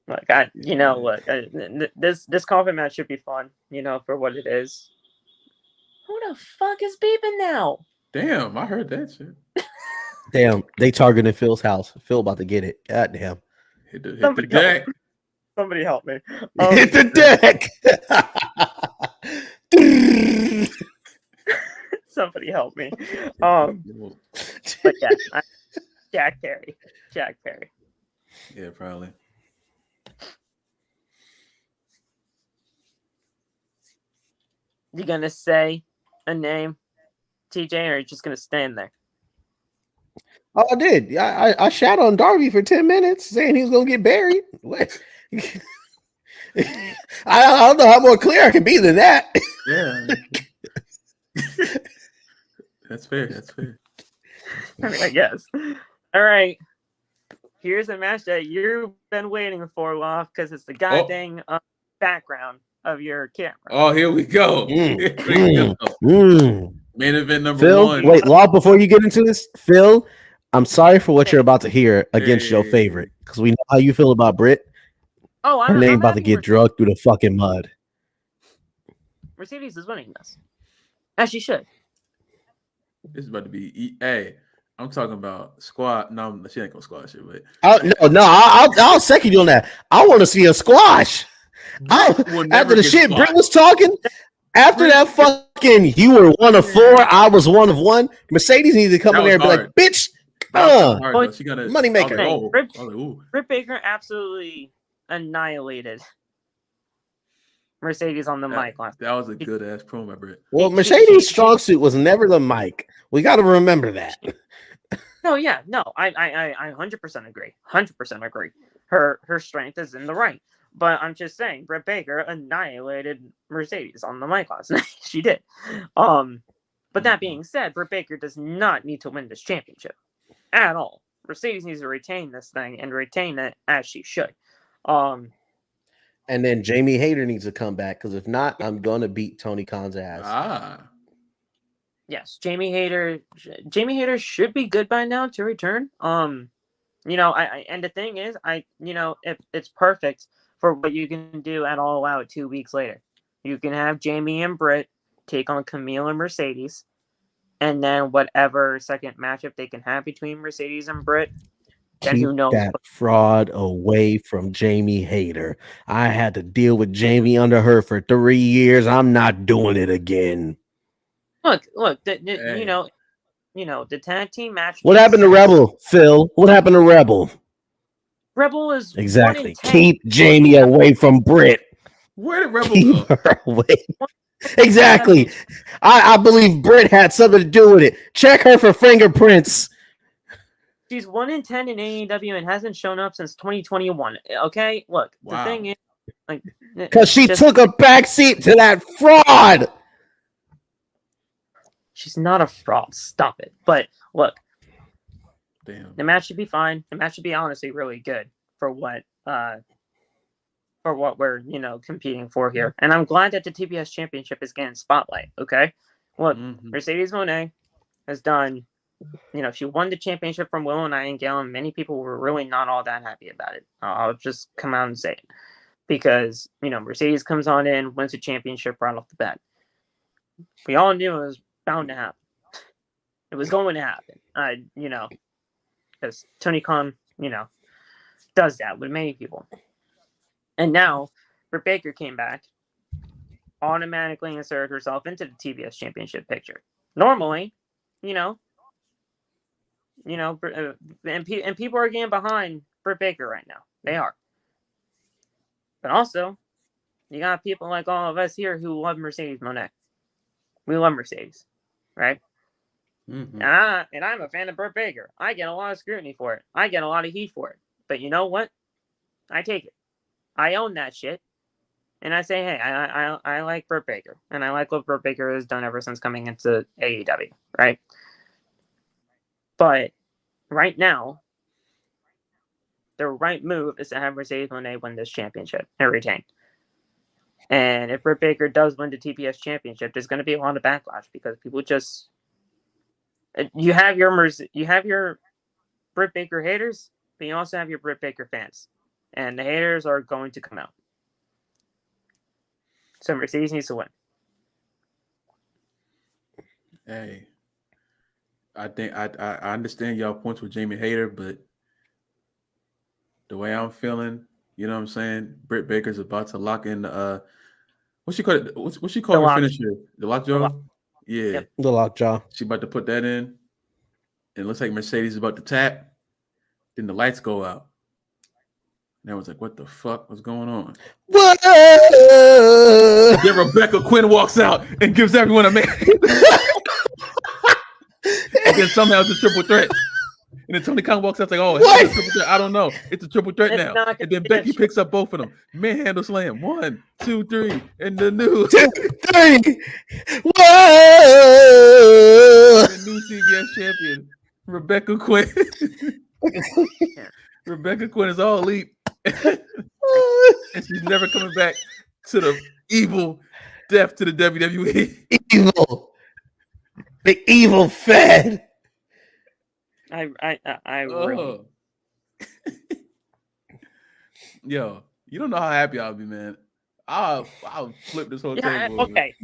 Speaker 1: Like, this coffin match should be fun, for what it is. Who the fuck is beeping now?
Speaker 3: Damn, I heard that shit.
Speaker 2: Damn, they targeted Phil's house. Phil about to get it. God damn.
Speaker 3: Hit the deck.
Speaker 1: Somebody help me.
Speaker 2: Hit the deck.
Speaker 1: Somebody help me. But yeah, Jack Perry.
Speaker 3: Yeah, probably.
Speaker 1: You gonna say a name, TJ, or are you just gonna stand there?
Speaker 2: Oh, I did. I shot on Darby for 10 minutes saying he was gonna get buried. What? I don't know how more clear I can be than that.
Speaker 3: Yeah. That's fair.
Speaker 1: I mean, I guess. All right. Here's a match that you've been waiting for, Loft, because it's the goddamn background of your camera.
Speaker 3: Oh, here we go.
Speaker 2: Main
Speaker 3: event number
Speaker 2: Phil,
Speaker 3: 1.
Speaker 2: Wait, Loft, before you get into this, Phil, I'm sorry for what you're about to hear against your favorite, because we know how you feel about Britt.
Speaker 1: Oh,
Speaker 2: her name about to get drugged through the fucking mud.
Speaker 1: Mercedes is winning this, as she should.
Speaker 3: This is about to be. Hey, I'm talking about squat. No, she ain't gonna squash it, but
Speaker 2: I'll second you on that. I want to see a squash. After the shit Britt was talking, after that fucking you were 1 of 4, I was 1 of 1. Mercedes needs to come in there and be like, bitch,
Speaker 3: she got a
Speaker 2: money maker.
Speaker 1: Britt Baker absolutely annihilated Mercedes on the mic last.
Speaker 3: That was a good ass promo, Britt.
Speaker 2: Well, Mercedes' strong suit was never the mic. We got to remember that.
Speaker 1: No, I 100% agree. 100% agree. Her strength is in the right, but I'm just saying, Britt Baker annihilated Mercedes on the mic last night. She did. But that being said, Britt Baker does not need to win this championship at all. Mercedes needs to retain this thing and retain it as she should.
Speaker 2: And then Jamie Hayter needs to come back, because if not, I'm gonna beat Tony Khan's ass.
Speaker 1: Yes, Jamie Hayter should be good by now to return. And the thing is, if it's perfect for what you can do at All Out 2 weeks later. You can have Jamie and Britt take on Camille and Mercedes, and then whatever second matchup they can have between Mercedes and Britt. Then
Speaker 2: Keep
Speaker 1: who knows?
Speaker 2: that fraud away from Jamie Hayter. I had to deal with Jamie under her for 3 years. I'm not doing it again.
Speaker 1: Look, you know, the tag team match.
Speaker 2: What happened to Rebel, Phil? What happened to Rebel?
Speaker 1: Rebel is
Speaker 2: exactly. Keep Jamie away from Britt.
Speaker 3: Where did Rebel go?
Speaker 2: Her away. Exactly. I believe Britt had something to do with it. Check her for fingerprints.
Speaker 1: She's 1-10 in AEW and hasn't shown up since 2021. Okay, look, the thing is, like,
Speaker 2: because she took a backseat to that fraud.
Speaker 1: She's not a fraud. Stop it. But look,
Speaker 3: damn,
Speaker 1: the match should be fine. The match should be honestly really good for what we're competing for here. And I'm glad that the TBS Championship is getting spotlight. Okay, look, Mercedes Moné has done. She won the championship from Willow Nightingale, and many people were really not all that happy about it. I'll just come out and say it. Because, Mercedes comes on in, wins the championship right off the bat. We all knew it was bound to happen. It was going to happen. Because Tony Khan, does that with many people. And now Britt Baker came back, automatically inserted herself into the TBS Championship picture. Normally, and people are getting behind Britt Baker right now. They are. But also, you got people like all of us here who love Mercedes Moné. We love Mercedes, right?
Speaker 3: Mm-hmm.
Speaker 1: And I'm a fan of Britt Baker. I get a lot of scrutiny for it. I get a lot of heat for it. But you know what? I take it. I own that shit. And I say, hey, I like Britt Baker. And I like what Britt Baker has done ever since coming into AEW, right? But right now, the right move is to have Mercedes Moné win this championship and retain. And if Britt Baker does win the TBS championship, there's going to be a lot of backlash because people just you have your Britt Baker haters, but you also have your Britt Baker fans, and the haters are going to come out. So Mercedes needs to win.
Speaker 3: Hey, I think I understand y'all points with Jamie Hayter, but the way I'm feeling, you know what I'm saying? Britt Baker's about to lock in the what's she call it? What's she call her finisher? The lockjaw? Yeah.
Speaker 1: Yep.
Speaker 2: The lockjaw.
Speaker 3: She about to put that in. And it looks like Mercedes is about to tap. Then the lights go out. And I was like, what the fuck was going on?
Speaker 2: What?
Speaker 3: Then Rebecca Quinn walks out and gives everyone a man. And then somehow it's a triple threat. And then Tony Khan walks out like, oh, it's a triple threat. I don't know. It's a triple threat now. And then Becky picks up both of them. Manhandle slam. 1, 2, 3. And the new
Speaker 2: 2, 3. Whoa!
Speaker 3: The new CBS champion, Rebecca Quinn. Rebecca Quinn is all elite. And she's never coming back to the evil death to the WWE.
Speaker 2: Evil. The evil Fed.
Speaker 1: I really.
Speaker 3: Yo, you don't know how happy I'll be, man. I'll flip this whole table.
Speaker 1: Okay.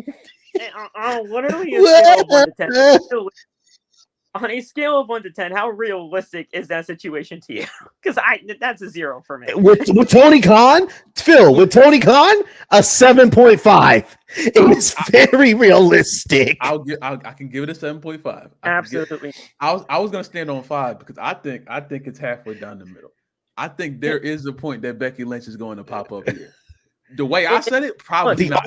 Speaker 1: Literally a scale of 1 to 10. On a scale of 1 to 10, how realistic is that situation to you? Because that's a 0 for me.
Speaker 2: With Tony Khan, Phil, with Tony Khan, a 7.5. It's very realistic.
Speaker 3: I can give it a 7.5.
Speaker 1: Absolutely.
Speaker 3: I was gonna stand on 5 because I think it's halfway down the middle. I think there is a point that Becky Lynch is going to pop up here. The way I said it, probably not.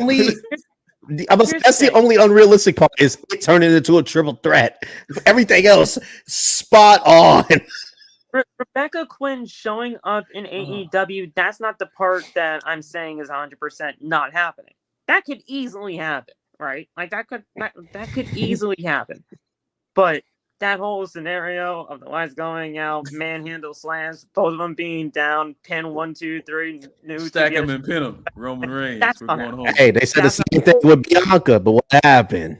Speaker 2: That's the only unrealistic part is it turning into a triple threat. Everything else, spot on.
Speaker 1: Rebecca Quinn showing up in AEW, that's not the part that I'm saying is 100% not happening. That could easily happen, right? Like that could easily happen. But that whole scenario of the lights going out, manhandle slams, both of them being down, pin 1, 2, 3, new
Speaker 3: stack them and pin them. Roman Reigns.
Speaker 1: We're
Speaker 3: going home.
Speaker 2: Hey, they said the same thing with Bianca, but what happened?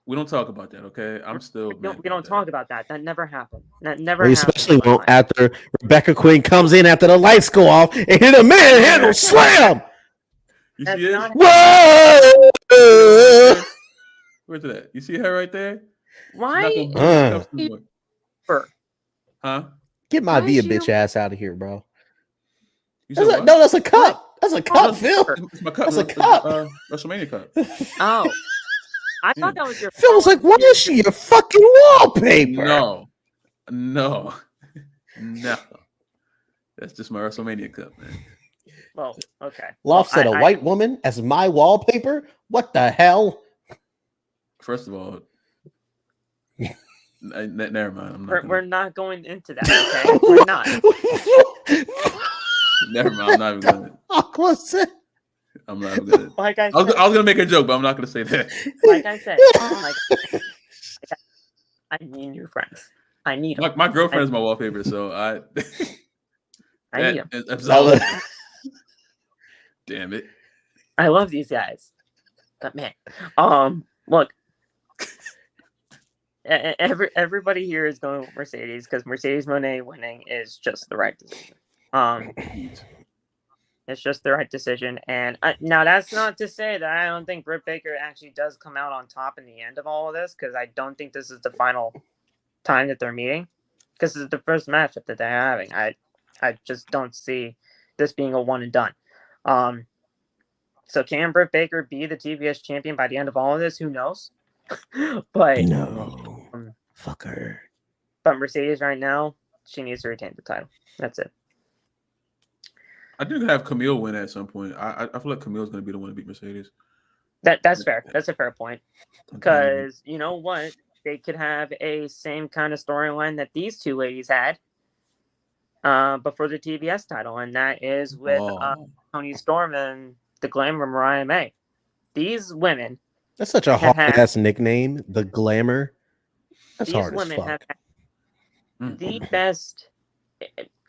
Speaker 3: We don't talk about that, okay?
Speaker 1: We don't talk about that. That never happened. That never happened.
Speaker 2: Especially after Rebecca Quinn comes in after the lights go off and hit a manhandle slam.
Speaker 3: You see it?
Speaker 2: Whoa!
Speaker 3: Where's that? You see her right there?
Speaker 1: Why?
Speaker 3: Huh?
Speaker 2: Get my Via bitch ass out of here, bro.
Speaker 3: No,
Speaker 2: that's a cup. That's a cup, Phil.
Speaker 3: It's my cup.
Speaker 2: That's a cup.
Speaker 3: WrestleMania cup.
Speaker 1: Oh. I thought that was your
Speaker 2: Phil was like, why is she your fucking wallpaper?
Speaker 3: No. That's just my WrestleMania cup, man.
Speaker 1: Well, okay.
Speaker 2: Loft said a white woman as my wallpaper? What the hell?
Speaker 3: First of all, never mind.
Speaker 1: We're not going into that, okay? We're not.
Speaker 3: Never mind. I'm not even going to. I'm not even going to.
Speaker 1: Like I
Speaker 3: was going to make a joke, but I'm not going to say that.
Speaker 1: Like I said, I need new friends. I need them.
Speaker 3: My girlfriend is my wallpaper, so I
Speaker 1: need them.
Speaker 3: Damn it.
Speaker 1: I love these guys. But man, look. Everybody here is going with Mercedes because Mercedes Moné winning is just the right decision. It's just the right decision. And now that's not to say that I don't think Britt Baker actually does come out on top in the end of all of this, because I don't think this is the final time that they're meeting, because this is the first matchup that they're having. I just don't see this being a one and done. So can Britt Baker be the TBS champion by the end of all of this? Who knows? but
Speaker 2: No.
Speaker 1: um,
Speaker 2: Fuck her.
Speaker 1: but Mercedes right now, she needs to retain the title. That's it.
Speaker 3: I think have Camille win at some point. I feel like Camille's going to be the one to beat Mercedes.
Speaker 1: That's fair. That's a fair point. Because you know what? They could have a same kind of storyline that these two ladies had before the TBS title, and that is with Toni Storm and the Glamour Mariah May. These women.
Speaker 2: That's such a hard ass nickname. The Glamour. That's hard as fuck.
Speaker 1: Have the best.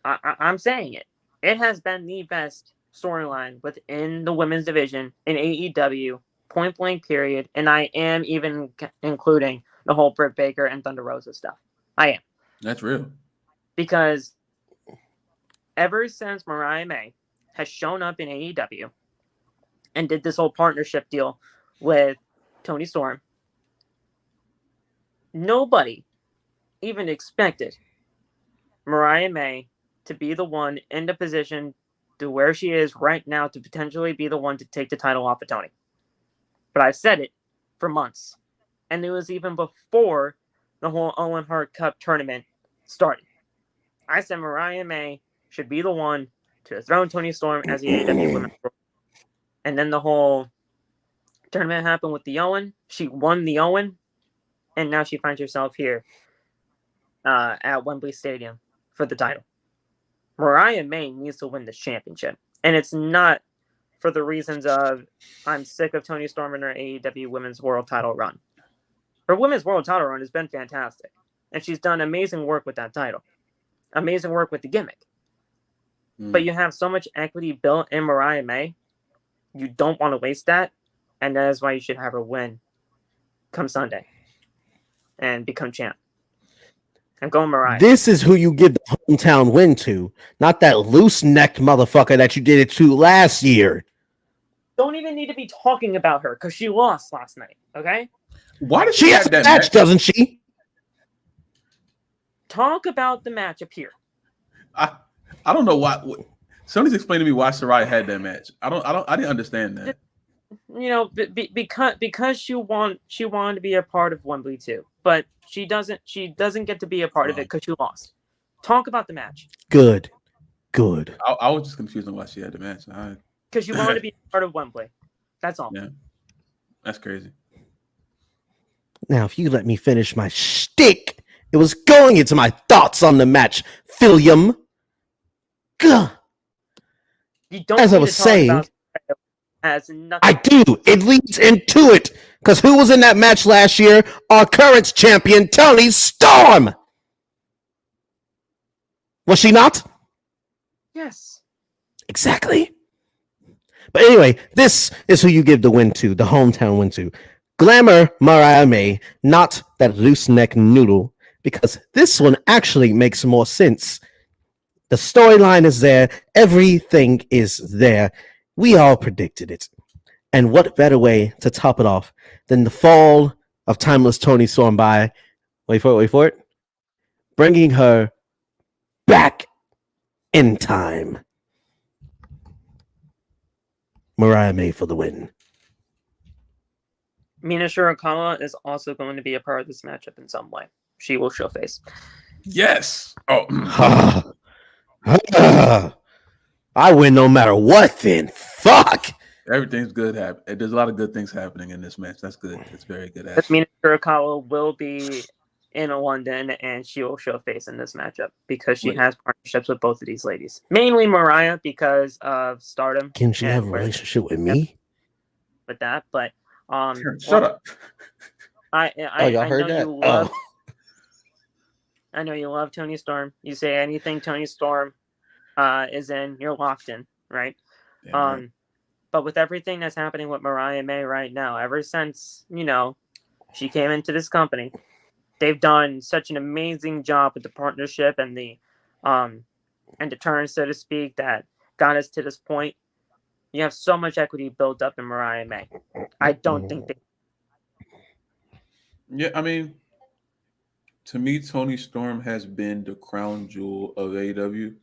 Speaker 1: I'm saying it. It has been the best storyline within the women's division in AEW. Point blank, period. And I am even including the whole Britt Baker and Thunder Rosa stuff. I am.
Speaker 3: That's real.
Speaker 1: Because ever since Mariah May has shown up in AEW and did this whole partnership deal with Toni Storm, nobody even expected Mariah May to be the one in the position to where she is right now to potentially be the one to take the title off of Toni. But I've said it for months. And it was even before the whole Owen Hart Cup tournament started. I said Mariah May should be the one to dethrone Toni Storm as the AEW Women's World. And then the whole tournament happened with the Owen. She won the Owen. And now she finds herself here at Wembley Stadium for the title. Mariah May needs to win this championship. And it's not for the reasons of I'm sick of Toni Storm and her AEW Women's World title run. Her Women's World title run has been fantastic. And she's done amazing work with that title. Amazing work with the gimmick. But you have so much equity built in Mariah May. You don't want to waste that. And that is why you should have her win come Sunday. And become champ. I'm going Mariah.
Speaker 2: This is who you give the hometown win to, not that loose-necked motherfucker that you did it to last year.
Speaker 1: Don't even need to be talking about her because she lost last night, okay?
Speaker 3: Why did
Speaker 2: she have that match, doesn't she?
Speaker 1: Talk about the match up here.
Speaker 3: I don't know why. Somebody's explained to me why Saraya had that match. I didn't understand that.
Speaker 1: You know, because she wanted to be a part of Wembley too, but she doesn't get to be a part of it because she lost. Talk about the match.
Speaker 2: Good.
Speaker 3: I was just confused on why she had the match.
Speaker 1: Because you wanted to be a part of Wembley. That's all.
Speaker 3: Yeah, that's crazy.
Speaker 2: Now, if you let me finish my shtick, it was going into my thoughts on the match, Philium. Gah.
Speaker 1: You don't
Speaker 2: As I was saying,
Speaker 1: has nothing.
Speaker 2: I do. It leads into it. Because who was in that match last year? Our current champion, Toni Storm. Was she not?
Speaker 1: Yes.
Speaker 2: Exactly. But anyway, this is who you give the win to, the hometown win to. Glamour Mariah May, not that loose neck noodle, because this one actually makes more sense. The storyline is there. Everything is there. We all predicted it. And what better way to top it off than the fall of timeless Toni Storm by, wait for it, bringing her back in time. Mariah May for the win.
Speaker 1: Mina Shirakawa is also going to be a part of this matchup in some way. She will show face.
Speaker 3: Yes. Oh.
Speaker 2: I win no matter what then. Fuck.
Speaker 3: Everything's good. There's a lot of good things happening in this match. That's good. It's very good.
Speaker 1: Mina Shirakawa will be in London and she will show face in this matchup because she has partnerships with both of these ladies. Mainly Mariah because of Stardom.
Speaker 2: Can she have a relationship with me?
Speaker 1: With that, but
Speaker 3: shut up.
Speaker 1: I
Speaker 2: heard that?
Speaker 1: You love. I know you love Toni Storm. You say anything Toni Storm is in, you're locked in, right?
Speaker 3: Yeah, right.
Speaker 1: But with everything that's happening with Mariah May right now, ever since, she came into this company, they've done such an amazing job with the partnership and the turn, so to speak, that got us to this point. You have so much equity built up in Mariah May. I don't think they.
Speaker 3: Yeah, I mean, to me, Toni Storm has been the crown jewel of AEW.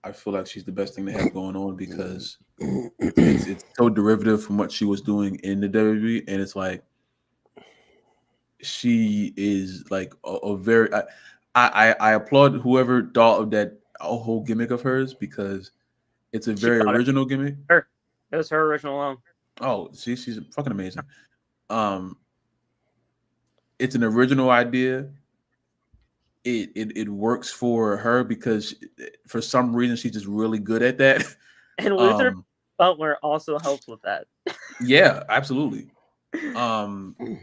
Speaker 3: I feel like she's the best thing to have going on because it's so derivative from what she was doing in the WWE, and it's like she is like a very. I applaud whoever thought of that whole gimmick of hers because it's a
Speaker 1: She
Speaker 3: very
Speaker 1: thought
Speaker 3: original gimmick.
Speaker 1: it was her original alone.
Speaker 3: Oh, she's fucking amazing. Um, it's an original idea. It works for her because for some reason she's just really good at that.
Speaker 1: And Luther Butler also helps with that.
Speaker 3: Yeah, absolutely. In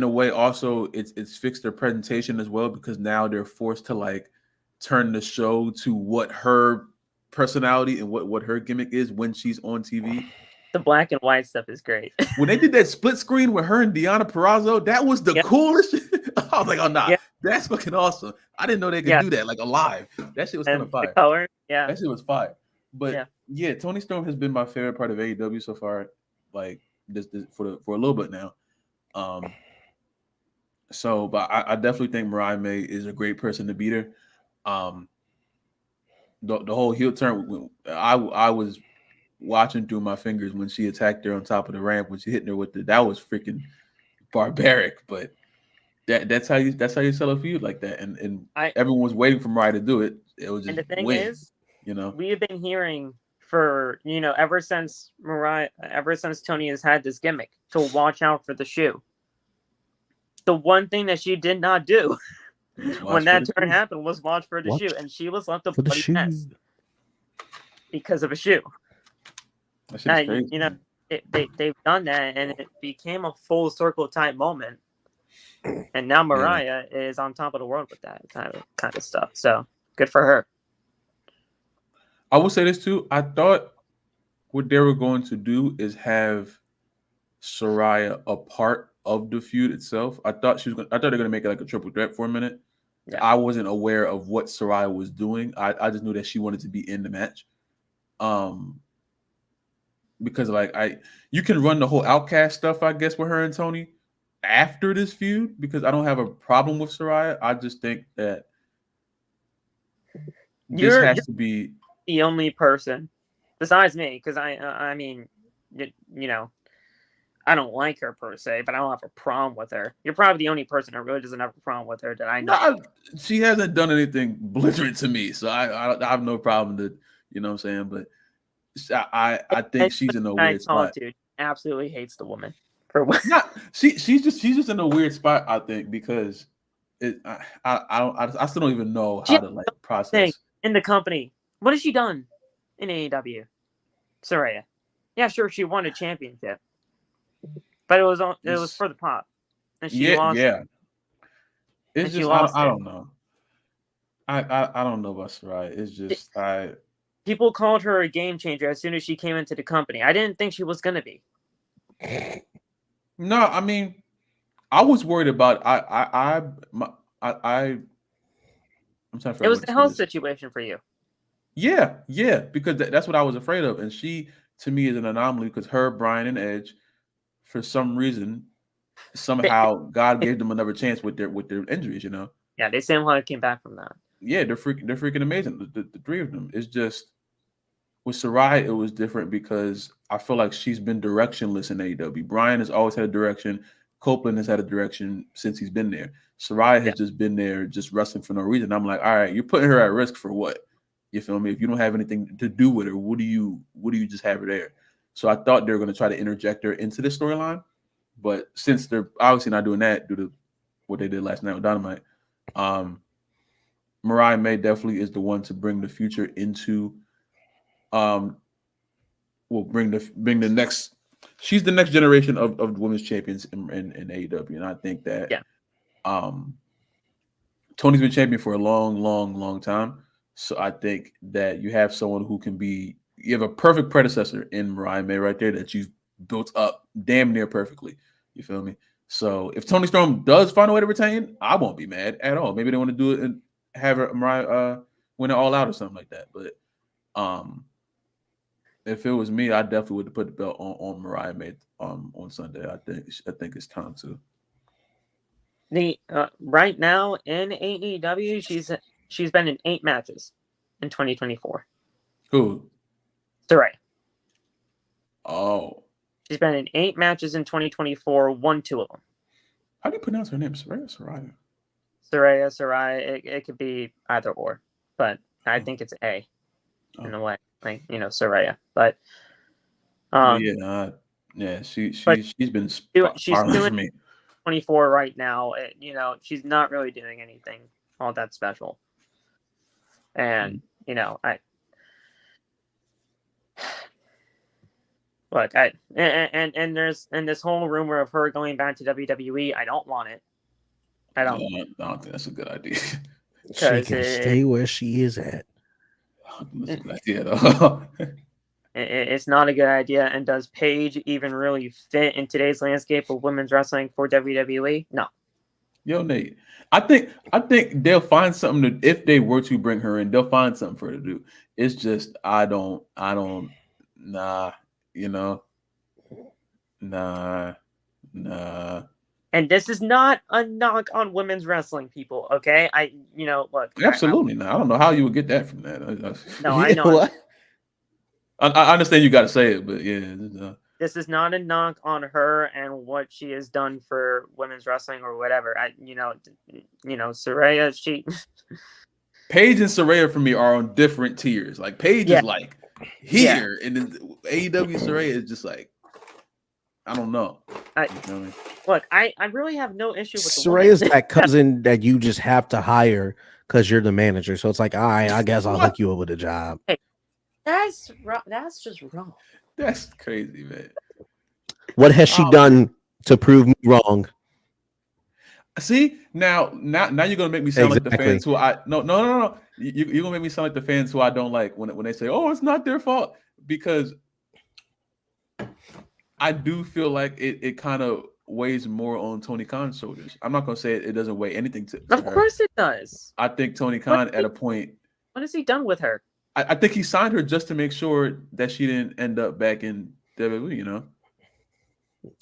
Speaker 3: a way, also it's fixed their presentation as well because now they're forced to like turn the show to what her personality and what her gimmick is when she's on TV.
Speaker 1: The black and white stuff is great.
Speaker 3: When they did that split screen with her and Deonna Purrazzo, that was the coolest. I was like, oh nah, that's fucking awesome. I didn't know they could do that like alive. That shit was kind of fire.
Speaker 1: The color,
Speaker 3: that shit was fire. But yeah, Toni Storm has been my favorite part of AEW so far, like this for a little bit now. So, but I definitely think Mariah May is a great person to beat her. The whole heel turn, I was watching through my fingers when she attacked her on top of the ramp when she hit her with that was freaking barbaric. But that's how you sell a feud like that, and everyone was waiting for Mariah to do it. It was just
Speaker 1: and the thing
Speaker 3: win,
Speaker 1: is,
Speaker 3: you know,
Speaker 1: we have been hearing for ever since Toni has had this gimmick to watch out for the shoe. The one thing that she did not do when that turn happened was watch for the shoe, and she was left a bloody mess because of a shoe.
Speaker 3: Crazy,
Speaker 1: they've done that, and it became a full circle type moment. And now Mariah is on top of the world with that kind of stuff. So good for her.
Speaker 3: I will say this too. I thought what they were going to do is have Saraya a part of the feud itself. I thought they're going to make it like a triple threat for a minute. Yeah. I wasn't aware of what Saraya was doing. I just knew that she wanted to be in the match. Because like you can run the whole Outcast stuff, I guess, with her and Toni after this feud because I don't have a problem with Saraya. I just think that this has to be
Speaker 1: the only person besides me because I mean, I don't like her per se, but I don't have a problem with her. You're probably the only person that really doesn't have a problem with her that I know.
Speaker 3: No, she hasn't done anything belligerent to me, so I have no problem to, you know what I'm saying? But I think she's in a weird spot.
Speaker 1: Dude absolutely hates the woman for what?
Speaker 3: She's just in a weird spot. I think because I still don't even know how to like process
Speaker 1: in the company. What has she done in AEW? Saraya. Yeah, sure, she won a championship, but it was for the pop, and she lost.
Speaker 3: Yeah, it's just I don't know. I don't know about Saraya. It's just
Speaker 1: people called her a game changer as soon as she came into the company. I didn't think she was gonna be.
Speaker 3: No, I mean, I was worried about I'm trying to.
Speaker 1: It was the health situation for you.
Speaker 3: Yeah, because that's what I was afraid of, and she to me is an anomaly because her, Brian, and Edge, for some reason, somehow God gave them another chance with their injuries. You know.
Speaker 1: Yeah, they somehow came back from that.
Speaker 3: Yeah, they're freaking amazing. The three of them. It's just with Saraya, it was different because I feel like she's been directionless in AEW. Brian has always had a direction. Copeland has had a direction since he's been there. Saraya has just been there, just wrestling for no reason. I'm like, all right, you're putting her at risk for what? You feel me? If you don't have anything to do with her, what do you just have her there? So I thought they were going to try to interject her into the storyline, but since they're obviously not doing that due to what they did last night with Dynamite, Mariah May definitely is the one to bring the future into. Will bring the next. She's the next generation of women's champions in AEW, and I think that Toni's been champion for a long time. So I think that you have someone who can be. You have a perfect predecessor in Mariah May right there that you've built up damn near perfectly. You feel me? So if Toni Storm does find a way to retain, I won't be mad at all. Maybe they want to do it and have her Mariah win it all out or something like that. But if it was me, I definitely would have put the belt on Mariah May on Sunday. I think it's time to.
Speaker 1: Right now in AEW, she's been in 8 matches. in 2024.
Speaker 3: Who?
Speaker 1: Saraya.
Speaker 3: Oh.
Speaker 1: She's been in 8 matches in 2024, won 2 of them.
Speaker 3: How do you pronounce her name? Saraya?
Speaker 1: Saraya. It could be either or, but I think it's A in a way, like, Saraya. But
Speaker 3: she's been
Speaker 1: she's
Speaker 3: spiraling for me.
Speaker 1: 24 right now. She's not really doing anything all that special, and look, and there's this whole rumor of her going back to WWE. I don't want it. I don't
Speaker 3: think that's a good idea.
Speaker 2: She can stay where she is at.
Speaker 3: That's a good idea, though.
Speaker 1: It's not a good idea. And does Paige even really fit in today's landscape of women's wrestling for WWE? No.
Speaker 3: Yo, Nate, I think they'll find something to, if they were to bring her in, they'll find something for her to do. It's just nah, nah.
Speaker 1: And this is not a knock on women's wrestling, people. Okay, look.
Speaker 3: Absolutely not. I don't know how you would get that from that.
Speaker 1: No, I know.
Speaker 2: What?
Speaker 3: I understand you got to say it, but yeah.
Speaker 1: This is not a knock on her and what she has done for women's wrestling or whatever. Saraya, she.
Speaker 3: Paige and Saraya for me are on different tiers. Like Paige is like here, and then AEW Saraya is just like, I don't know.
Speaker 1: Look, I really have no issue with
Speaker 2: Saraya's that cousin that you just have to hire because you're the manager. So it's like, all right, I guess I'll hook you up with a job.
Speaker 1: Hey, that's just wrong.
Speaker 3: That's crazy, man.
Speaker 2: What has she done to prove me wrong?
Speaker 3: See, now you're gonna make me sound like the fans who no. You're gonna make me sound like the fans who I don't like when they say, "Oh, it's not their fault," because I do feel like it kind of weighs more on Tony Khan's shoulders. I'm not gonna say it doesn't weigh anything to
Speaker 1: Of
Speaker 3: her.
Speaker 1: course it does.
Speaker 3: I think Tony Khan at a point.
Speaker 1: What has he done with her?
Speaker 3: I think he signed her just to make sure that she didn't end up back in WWE.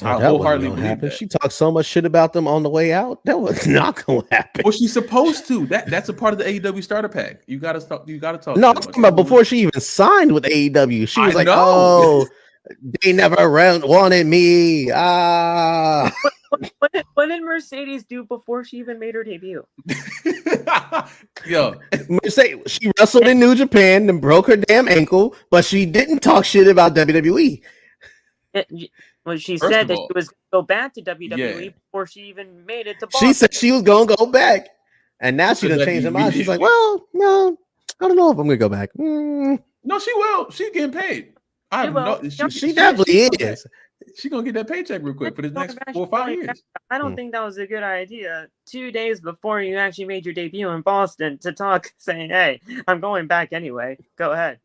Speaker 3: I wholeheartedly believe that.
Speaker 2: She talked so much shit about them on the way out. That was not gonna happen.
Speaker 3: Well, she's supposed to. That's a part of the AEW starter pack. You gotta talk.
Speaker 2: No, I'm talking about before she even signed with AEW. She was like, "Oh, they never wanted me."
Speaker 1: What did Mercedes do before she even made her debut?
Speaker 3: Yo,
Speaker 2: Mercedes, she wrestled in New Japan and broke her damn ankle, but she didn't talk shit about WWE.
Speaker 1: Well, she said that she was going to go back to WWE before she even made it to Boston.
Speaker 2: She said she was going to go back, and now she done changed her mind. She's like, "Well, no, I don't know if I'm going to go back."
Speaker 3: No, she will. She's getting paid.
Speaker 2: She definitely is.
Speaker 3: She's gonna get that paycheck real quick for the next 4 or 5 years.
Speaker 1: I don't think that was a good idea. 2 days before you actually made your debut in Boston to talk, saying, "Hey, I'm going back anyway. Go ahead."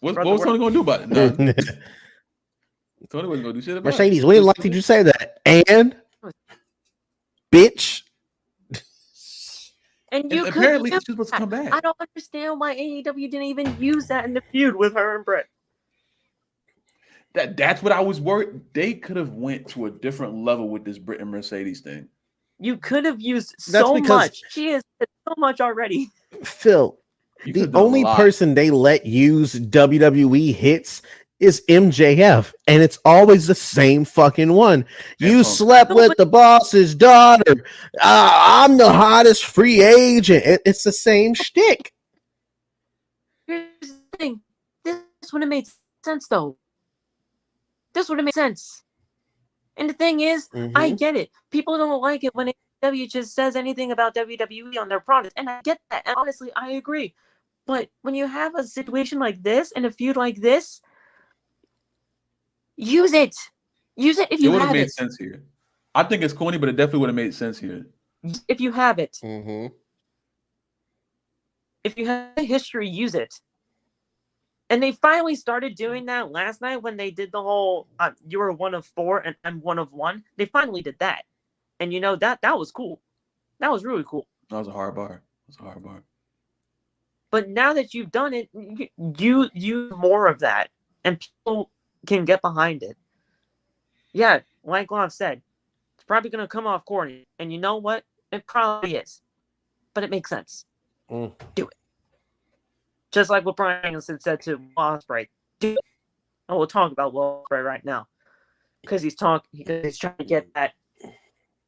Speaker 3: What was Tony gonna do about it? No. Tony wasn't gonna do shit about
Speaker 2: Mercedes, when like did you say that? And bitch.
Speaker 1: And you
Speaker 3: apparently she's supposed to come back.
Speaker 1: I don't understand why AEW didn't even use that in the feud with her and Britt.
Speaker 3: That's what I was worried. They could have went to a different level with this Britt and Mercedes thing.
Speaker 1: You could have used so much. She has so much already.
Speaker 2: Phil, the only person they let use WWE hits is MJF, and it's always the same fucking one. You slept with the boss's daughter. I'm the hottest free agent. It's the same shtick.
Speaker 1: Here's the thing. This would have made sense, though. This would have made sense. And the thing is, I get it. People don't like it when AEW just says anything about WWE on their product. And I get that. And honestly, I agree. But when you have a situation like this and a feud like this, use it. Use it if you have it. It would have
Speaker 3: made sense here. I think it's corny, but it definitely would have made sense here.
Speaker 1: If you have it. If you have a history, use it. And they finally started doing that last night when they did the whole you were one of 4 and I'm one of 1. They finally did that. And that was cool. That was really cool.
Speaker 3: That was a hard bar.
Speaker 1: But now that you've done it, you use more of that. And people can get behind it. Yeah, like Lon said, it's probably going to come off corny. And you know what? It probably is. But it makes sense. Do it. Just like what Brian Danielson said to Ospreay. Do it. And we'll talk about Will Ospreay right now. Because he's trying to get that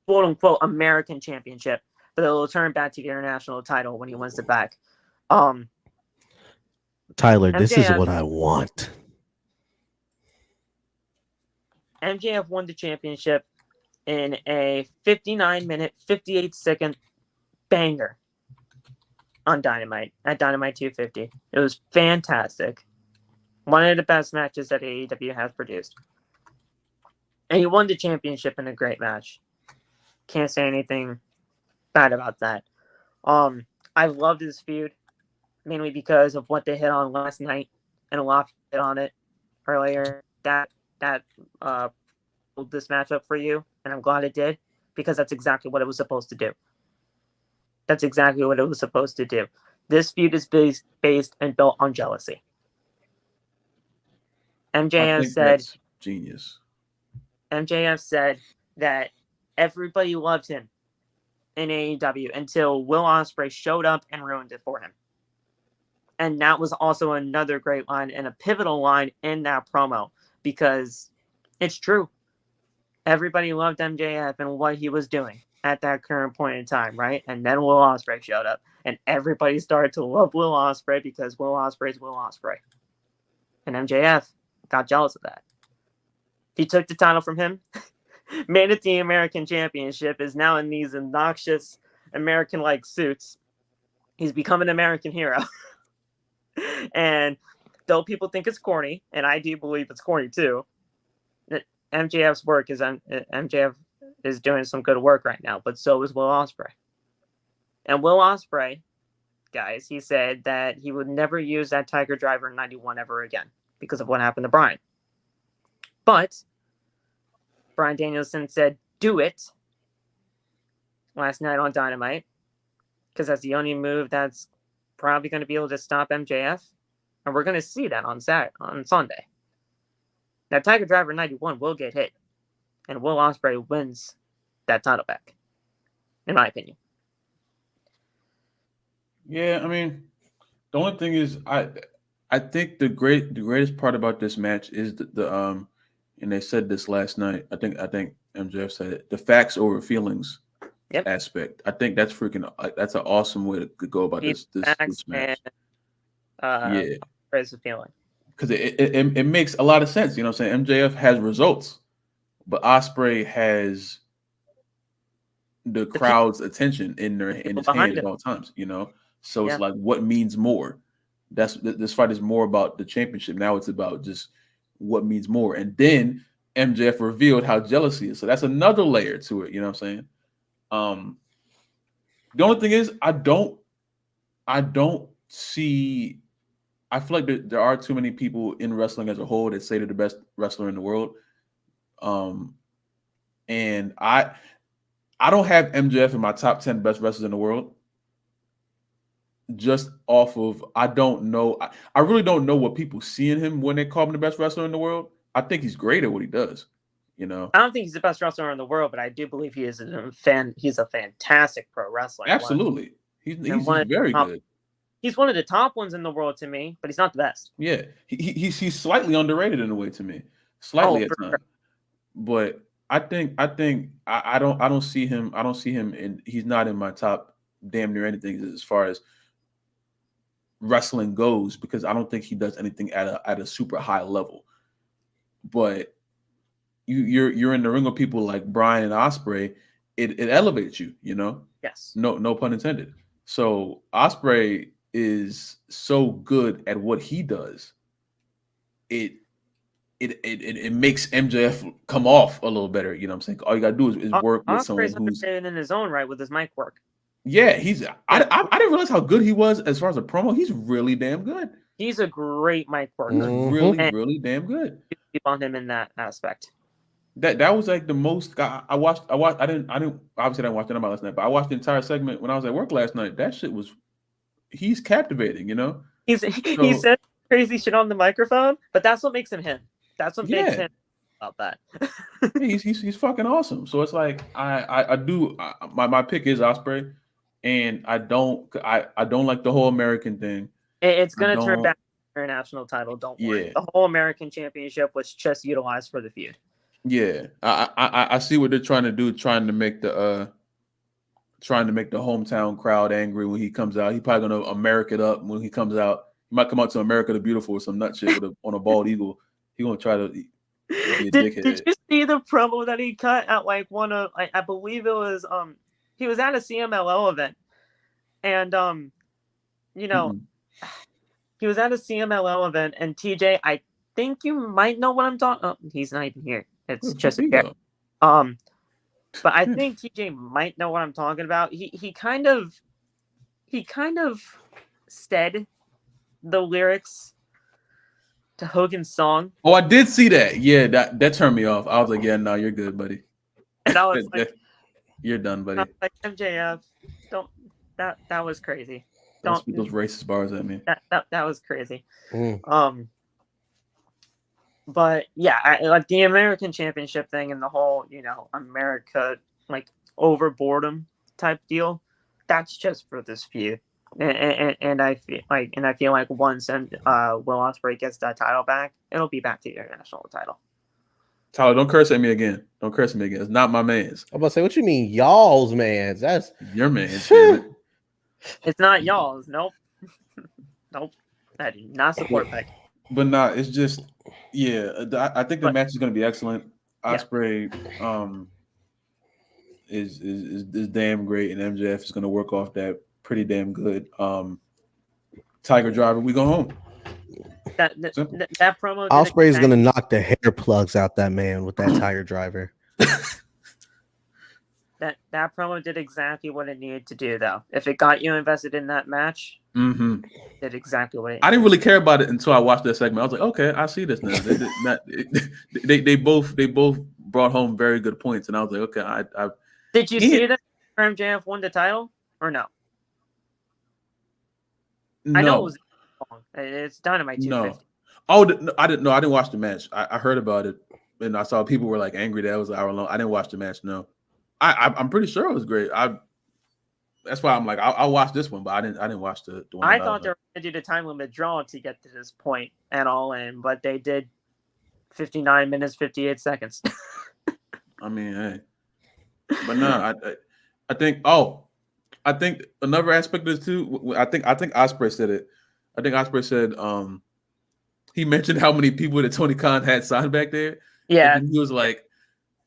Speaker 1: quote unquote American championship, but it'll turn back to the international title when he wins it back.
Speaker 2: Tyler,
Speaker 1: MJF,
Speaker 2: this is what I want.
Speaker 1: MJF won the championship in a 59-minute, 58-second banger on Dynamite at Dynamite 250. It was fantastic. One of the best matches that AEW has produced. And he won the championship in a great match. Can't say anything bad about that. I loved this feud, mainly because of what they hit on last night, and a lot hit on it earlier. That pulled this matchup for you, and I'm glad it did, because that's exactly what it was supposed to do. That's exactly what it was supposed to do. This feud is based and built on jealousy. MJF said,
Speaker 3: that's genius.
Speaker 1: MJF said that everybody loved him in AEW until Will Ospreay showed up and ruined it for him. And that was also another great line and a pivotal line in that promo, because it's true. Everybody loved MJF and what he was doing at that current point in time, right? And then Will Ospreay showed up, and everybody started to love Will Ospreay because Will Ospreay is Will Ospreay. And MJF got jealous of that. He took the title from him, made it the American Championship, is now in these obnoxious American-like suits. He's become an American hero. And though people think it's corny, and I do believe it's corny too, MJF's work is MJF is doing some good work right now, but so is Will Ospreay. And Will Ospreay, guys, he said that he would never use that Tiger Driver in 91 ever again because of what happened to Brian. But Bryan Danielson said, do it last night on Dynamite, because that's the only move that's probably going to be able to stop MJF. And we're going to see that on Sunday. Now, Tiger Driver 91 will get hit, and Will Ospreay wins that title back, in my opinion.
Speaker 3: Yeah, I mean, the only thing is, I think the greatest part about this match is the and they said this last night. I think MJF said it, the facts over feelings aspect. I think that's that's an awesome way to go about this match. Yeah,
Speaker 1: Is a feeling.
Speaker 3: Because it makes a lot of sense. You know what I'm saying? MJF has results, but Ospreay has the crowd's attention in his hand at all times, you know? So it's like, what means more? This fight is more about the championship. Now it's about just what means more. And then MJF revealed how jealous he is. So that's another layer to it, you know what I'm saying? The only thing is, I don't see, I feel like there are too many people in wrestling as a whole that say they're the best wrestler in the world. And I don't have MJF in my top 10 best wrestlers in the world. Just off of, I don't know. I really don't know what people see in him when they call him the best wrestler in the world. I think he's great at what he does. You know,
Speaker 1: I don't think he's the best wrestler in the world, but I do believe he is he's a fantastic pro wrestler.
Speaker 3: Absolutely. He's very good.
Speaker 1: He's one of the top ones in the world to me, but he's not the best.
Speaker 3: Yeah, he's slightly underrated in a way to me, slightly at times. Sure. But I don't see him. I don't see him, and he's not in my top damn near anything as far as wrestling goes, because I don't think he does anything at a super high level. But you're in the ring with people like Brian and Ospreay, it elevates you, you know?
Speaker 1: Yes.
Speaker 3: No pun intended. So Ospreay is so good at what he does. It makes MJF come off a little better, you know what I'm saying? All you gotta do is work with someone who's
Speaker 1: in his own right with his mic work.
Speaker 3: Yeah, I didn't realize how good he was as far as a promo. He's really damn good.
Speaker 1: He's a great mic worker.
Speaker 3: He's really damn good.
Speaker 1: Keep on him in that aspect.
Speaker 3: That was like the most I watched. I didn't obviously I didn't watch Dynamite last night, but I watched the entire segment when I was at work last night. That shit he's captivating, you know?
Speaker 1: He said crazy shit on the microphone, but that's what makes him him. That's what makes him about that.
Speaker 3: he's fucking awesome. So it's like I do my pick is Ospreay, and I don't like the whole American thing.
Speaker 1: It's
Speaker 3: I
Speaker 1: going to turn
Speaker 3: don't.
Speaker 1: back to the international title. Don't worry.
Speaker 3: Yeah,
Speaker 1: The whole American Championship was just utilized for the feud.
Speaker 3: yeah. I see what they're trying to do, trying to make the hometown crowd angry when he comes out. He probably gonna America it up when he comes out. He might come out to America the Beautiful with some nut shit on a bald eagle. He gonna try to be a
Speaker 1: Did
Speaker 3: dickhead.
Speaker 1: you see the promo that he cut at like one of I believe it was he was at a CMLL event and you know
Speaker 3: Mm-mm.
Speaker 1: he was at a CMLL event and TJ, I think you might know what I'm talking. Oh, he's not even here.
Speaker 3: Where
Speaker 1: It's
Speaker 3: the fuck
Speaker 1: just a
Speaker 3: he
Speaker 1: chair.
Speaker 3: go?
Speaker 1: But I think TJ might know what I'm talking about. He kind of said the lyrics to Hogan's song,
Speaker 3: Oh, I did see that. Yeah, that turned me off. I was like, yeah, no, you're good, buddy.
Speaker 1: and I was like,
Speaker 3: You're done, buddy.
Speaker 1: MJF, don't that was crazy.
Speaker 3: Don't
Speaker 1: Don't
Speaker 3: spit those racist bars at me.
Speaker 1: that was crazy.
Speaker 2: Mm.
Speaker 1: But yeah, like the American Championship thing and the whole, America like over boredom type deal. That's just for this feud, and I feel like once Will Ospreay gets that title back, it'll be back to the international title.
Speaker 3: Tyler, don't curse at me again. Don't curse at me again. It's not my man's.
Speaker 2: I'm about to say, what you mean, y'all's man's? That's
Speaker 3: Your man's, damn it.
Speaker 1: It's not y'all's. Nope. Nope. I do not support that.
Speaker 3: But nah, it's just I think the match is going to be excellent. Ospreay is damn great, and MJF is going to work off that pretty damn good. Tiger Driver, we go home.
Speaker 1: That promo.
Speaker 2: Ospreay's gonna knock the hair plugs out that man with that Tiger Driver.
Speaker 1: That promo did exactly what it needed to do, though. If it got you invested in that match, did exactly what it.
Speaker 3: I didn't really care about it until I watched that segment. I was like, okay, I see this now. They both brought home very good points, and I was like, okay, I
Speaker 1: did you see that MJF won the title or no?
Speaker 3: No.
Speaker 1: I know it was long. It's Dynamite 250.
Speaker 3: No. Oh, no, I didn't know. I didn't watch the match. I heard about it, and I saw people were like angry that it was an hour long. I didn't watch the match. No, I'm pretty sure it was great. That's why I'm like I'll watch this one, but I didn't watch the one.
Speaker 1: I thought they were going to do the time limit draw to get to this point and all in, but they did 59 minutes 58 seconds.
Speaker 3: I mean, hey, but no, I think another aspect of this too. I think Ospreay said it. I think Ospreay said he mentioned how many people that Tony Khan had signed back there.
Speaker 1: Yeah,
Speaker 3: he was like,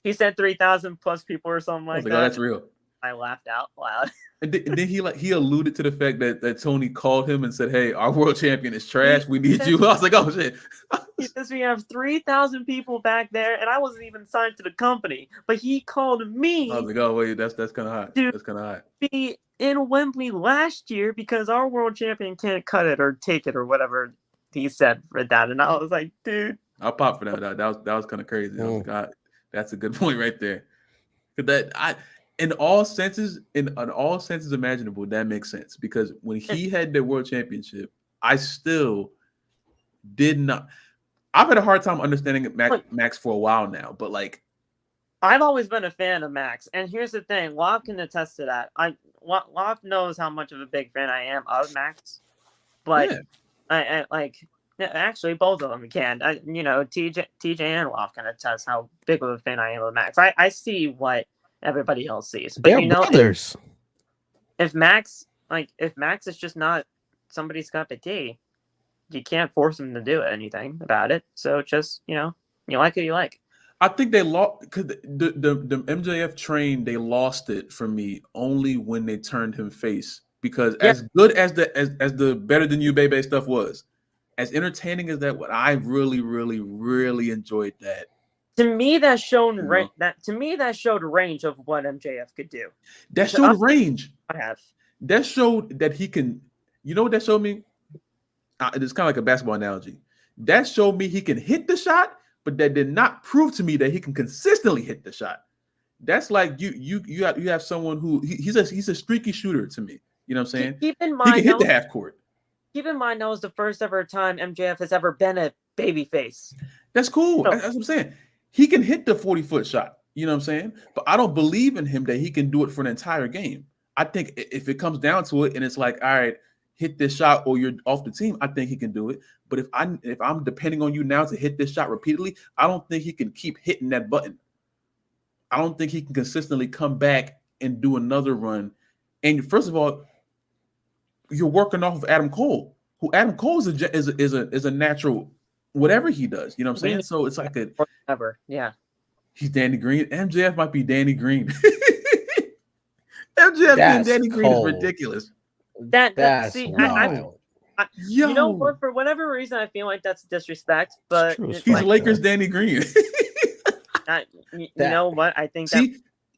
Speaker 1: he said 3,000 plus people or something like that.
Speaker 3: Oh, that's real.
Speaker 1: I laughed out loud.
Speaker 3: And then he alluded to the fact that Tony called him and said, "Hey, our world champion is trash. We need you." I was like, "Oh shit!"
Speaker 1: He says we have 3,000 people back there, and I wasn't even signed to the company, but he called me.
Speaker 3: I was like, "Oh wait, that's kind of hot. That's kind of hot."
Speaker 1: Be in Wembley last year because our world champion can't cut it or take it or whatever he said for that, and I was like, "Dude,
Speaker 3: I'll pop for that. That was kind of crazy." I was like, God, that's a good point right there. In all senses imaginable, that makes sense because when he had the world championship, I still did not. I've had a hard time understanding Max for a while now, but like,
Speaker 1: I've always been a fan of Max, and here's the thing: Locke can attest to that. Locke knows how much of a big fan I am of Max, but I like. Actually, both of them can. TJ and Locke can attest how big of a fan I am of Max. I see what everybody else sees, but
Speaker 2: they're brothers.
Speaker 1: If Max is just not somebody's cup of tea, you can't force him to do anything about it. So just you like who you like.
Speaker 3: I think they lost because the MJF train. They lost it for me only when they turned him face. Because as good as the better than you baby stuff was, as entertaining as that, what I really, really, really enjoyed that.
Speaker 1: To me, that showed range of what MJF could do.
Speaker 3: That showed range.
Speaker 1: I have.
Speaker 3: That showed that he can. You know what that showed me? It's kind of like a basketball analogy. That showed me he can hit the shot, but that did not prove to me that he can consistently hit the shot. That's like you have someone who he's a streaky shooter to me. You know what I'm saying?
Speaker 1: Keep in mind,
Speaker 3: he can hit the half court.
Speaker 1: Keep in mind, that was the first ever time MJF has ever been a babyface.
Speaker 3: That's cool. That's what I'm saying. He can hit the 40-foot shot. You know what I'm saying? But I don't believe in him that he can do it for an entire game. I think if it comes down to it and it's like, all right, hit this shot or you're off the team, I think he can do it. But if I'm depending on you now to hit this shot repeatedly, I don't think he can keep hitting that button. I don't think he can consistently come back and do another run. And first of all, you're working off of Adam Cole, who Adam Cole is a natural whatever he does. You know what I'm saying? So it's like
Speaker 1: forever. Yeah.
Speaker 3: He's Danny Green. MJF might be Danny Green. MJF being Danny Green is ridiculous.
Speaker 2: That's
Speaker 1: see,
Speaker 2: wild.
Speaker 1: You know what? For whatever reason, I feel like that's disrespect. But
Speaker 3: he's like, Lakers Danny Green.
Speaker 1: You know what? I think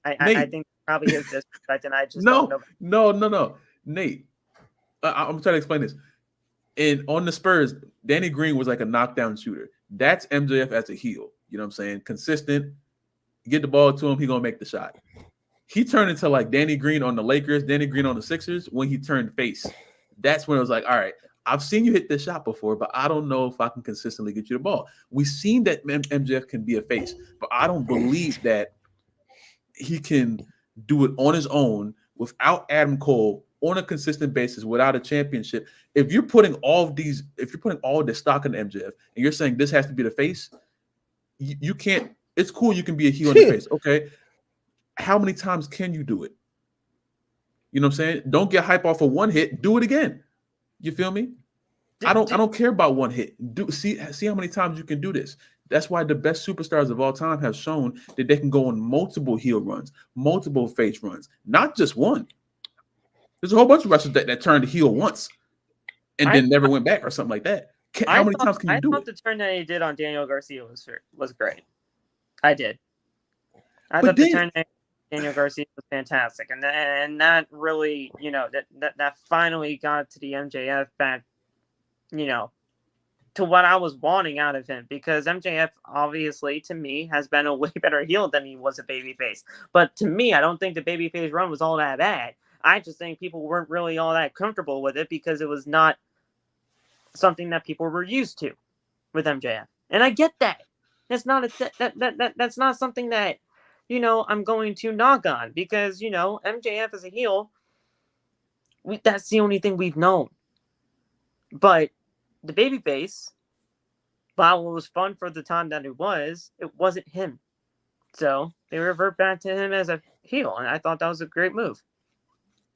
Speaker 1: I think probably is disrespect, and I just don't know.
Speaker 3: No. Nate, I'm trying to explain this. And on the Spurs, Danny Green was like a knockdown shooter. That's MJF as a heel. You know what I'm saying? Consistent. Get the ball to him, he's gonna make the shot. He turned into like Danny Green on the Lakers, Danny Green on the Sixers when he turned face. That's when it was like, all right, I've seen you hit this shot before, but I don't know if I can consistently get you the ball. We've seen that MJF can be a face, but I don't believe that he can do it on his own without Adam Cole on a consistent basis without a championship. If you're putting all this stock in MJF and you're saying this has to be the face, you can't. It's cool. You can be a heel in the face. Okay. How many times can you do it? You know what I'm saying? Don't get hype off of one hit. Do it again. You feel me? I don't care about one hit. See how many times you can do this. That's why the best superstars of all time have shown that they can go on multiple heel runs, multiple face runs, not just one. There's a whole bunch of wrestlers that turned heel once and then never went back or something like that. How many times can you do it?
Speaker 1: I thought the turn that he did on Daniel Garcia was great. I did. I thought the turn that Daniel Garcia was fantastic, and that really, that finally got to the MJF back, to what I was wanting out of him, because MJF obviously to me has been a way better heel than he was a babyface. But to me, I don't think the babyface run was all that bad. I just think people weren't really all that comfortable with it because it was not something that people were used to with MJF, and I get that. That's not that's not something that I'm going to knock on, because MJF as a heel, that's the only thing we've known. But the babyface, while it was fun for the time that it wasn't him. So they revert back to him as a heel, and I thought that was a great move.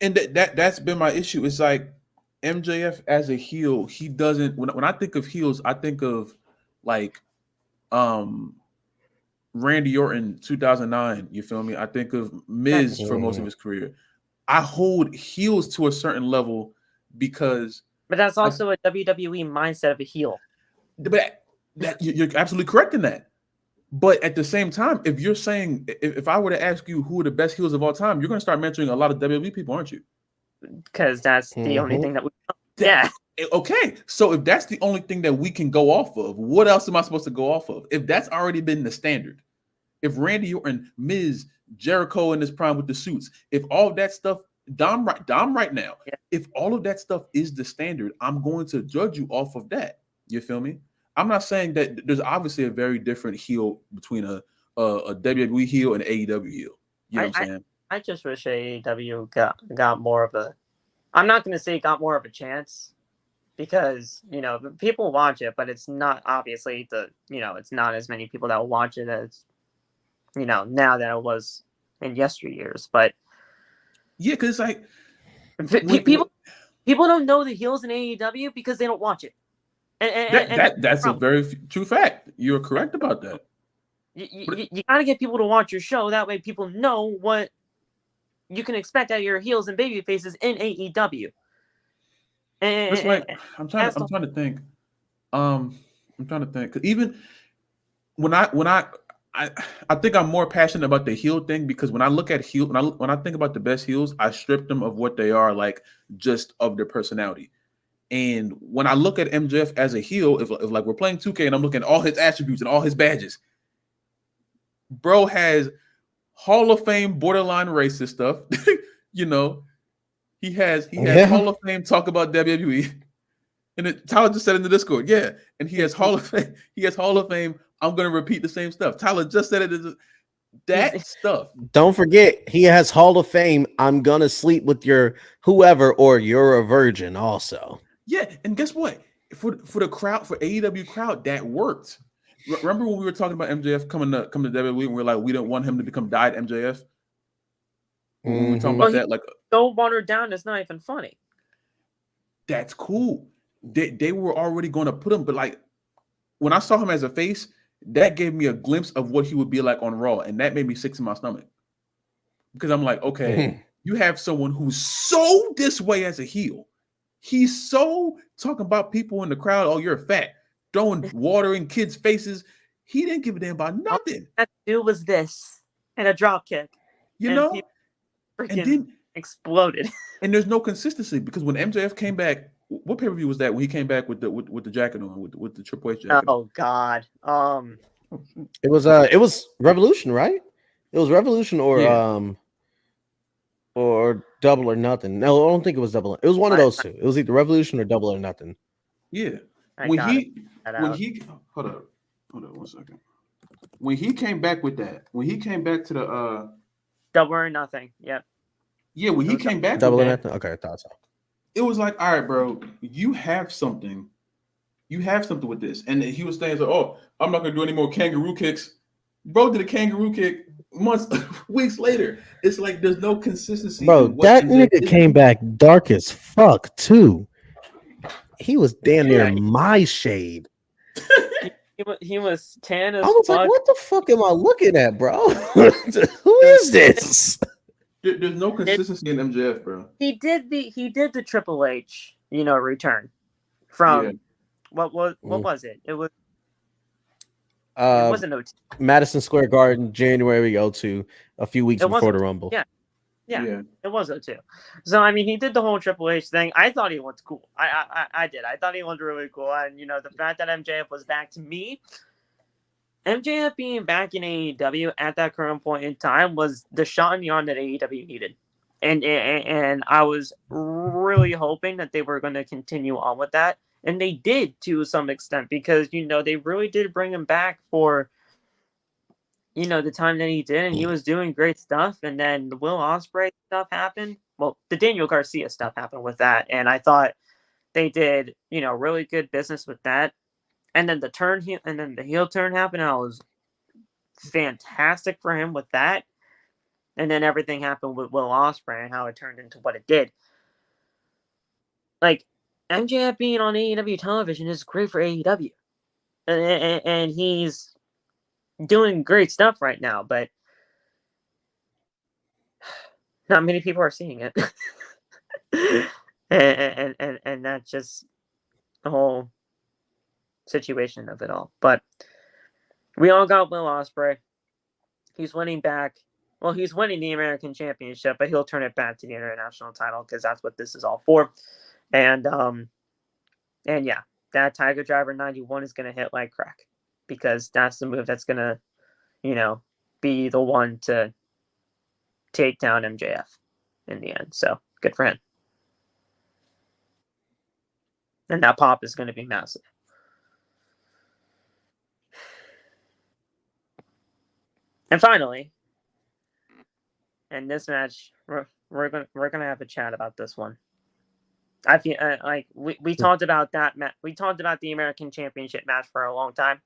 Speaker 3: And that's been my issue. It's like MJF as a heel, he doesn't. When I think of heels, I think of like Randy Orton 2009. You feel me? I think of Miz for most of his career. I hold heels to a certain level because.
Speaker 1: But that's also a WWE mindset of a heel.
Speaker 3: But you're absolutely correct in that. But at the same time, if you're saying, if I were to ask you who are the best heels of all time, you're going to start mentioning a lot of WWE people, aren't you?
Speaker 1: Because that's the only thing that we know. Yeah.
Speaker 3: Okay. So if that's the only thing that we can go off of, what else am I supposed to go off of? If that's already been the standard, if Randy Orton, Miz, Jericho in his prime with the suits, if all that stuff, Dom right now, if all of that stuff is the standard, I'm going to judge you off of that. You feel me? I'm not saying that there's obviously a very different heel between a WWE heel and an AEW heel. You know what I'm saying?
Speaker 1: I just wish AEW got more of a. I'm not going to say got more of a chance, because people watch it, but it's not obviously it's not as many people that will watch it as now that it was in yesteryears. But
Speaker 3: yeah, because like
Speaker 1: people don't know the heels in AEW because they don't watch it. And
Speaker 3: that's a very true fact. You're correct about that.
Speaker 1: You got to get people to watch your show. That way people know what you can expect out of your heels and baby faces in AEW.
Speaker 3: It's like I'm trying to think. I'm trying to think. 'Cause even when I think I'm more passionate about the heel thing, because when I look at heel, when I think about the best heels, I strip them of what they are, like just of their personality. And when I look at MJF as a heel, if like we're playing 2K and I'm looking at all his attributes and all his badges, bro has Hall of Fame borderline racist stuff. He has Hall of Fame talk about WWE. And Tyler just said in the Discord, yeah. And he has Hall of Fame. He has Hall of Fame. I'm going to repeat the same stuff. Tyler just said it. That stuff.
Speaker 2: Don't forget, he has Hall of Fame. I'm gonna sleep with your whoever, or you're a virgin. Also,
Speaker 3: Yeah, and guess what? For the crowd, for AEW crowd, that worked. Remember when we were talking about MJF coming to WWE, and we were like, we don't want him to become dyed MJF. When we were talking about that, like,
Speaker 1: so watered down, it's not even funny.
Speaker 3: That's cool. They were already going to put him, but like when I saw him as a face, that gave me a glimpse of what he would be like on Raw, and that made me sick to my stomach. Because I'm like, okay, you have someone who's so this way as a heel. He's so talking about people in the crowd. Oh, you're fat, throwing water in kids' faces. He didn't give a damn about nothing.
Speaker 1: All that do was this and a drop kick,
Speaker 3: you know,
Speaker 1: and then exploded.
Speaker 3: And there's no consistency because when MJF came back, what pay per view was that? When he came back with the jacket on, with the Triple H jacket.
Speaker 1: Oh God.
Speaker 2: It was Revolution, right? It was Revolution or Double or Nothing. No, I don't think it was Double. It was one of those two. It was either Revolution or Double or Nothing.
Speaker 3: Yeah. When he hold up 1 second. When he came back with that, when he came back to the
Speaker 1: Double or Nothing. Yep.
Speaker 3: Yeah, when he came back
Speaker 2: Double or
Speaker 3: with that,
Speaker 2: Nothing. Okay, I thought so.
Speaker 3: It was like, all right, bro, you have something. You have something with this. And he was saying, oh, I'm not gonna do any more kangaroo kicks. Bro did a kangaroo kick months, weeks later. It's like there's no consistency.
Speaker 2: Bro, that nigga came back dark as fuck too. He was damn near my shade.
Speaker 1: He was tan as
Speaker 2: I was
Speaker 1: fuck.
Speaker 2: like, what the fuck am I looking at, bro? Who is this?
Speaker 3: There's no consistency in MJF, bro.
Speaker 1: He did the Triple H, return from what was it? It wasn't OT.
Speaker 2: Madison Square Garden, January 2002, a few weeks before the Rumble.
Speaker 1: Yeah, it was OT. So I mean, he did the whole Triple H thing. I thought he looked cool. I did. I thought he looked really cool. And the fact that MJF was back, to me, MJF being back in AEW at that current point in time was the shot in the arm that AEW needed. And I was really hoping that they were going to continue on with that. And they did to some extent because, they really did bring him back for, the time that he did. And he was doing great stuff. And then the Will Ospreay stuff happened. Well, the Daniel Garcia stuff happened with that. And I thought they did, really good business with that. And then the heel turn happened. And I was fantastic for him with that. And then everything happened with Will Ospreay and how it turned into what it did. Like, MJF being on AEW television is great for AEW. And he's doing great stuff right now, but not many people are seeing it. and that's just the whole situation of it all. But we all got Will Ospreay. He's winning back. Well, he's winning the American Championship, but he'll turn it back to the international title because that's what this is all for. And yeah, that Tiger Driver 91 is going to hit like crack because that's the move that's going to, be the one to take down MJF in the end. So good for him. And that pop is going to be massive. And finally, in this match, we're gonna have a chat about this one. I feel like we talked about that match. We talked about the American Championship match for a long time.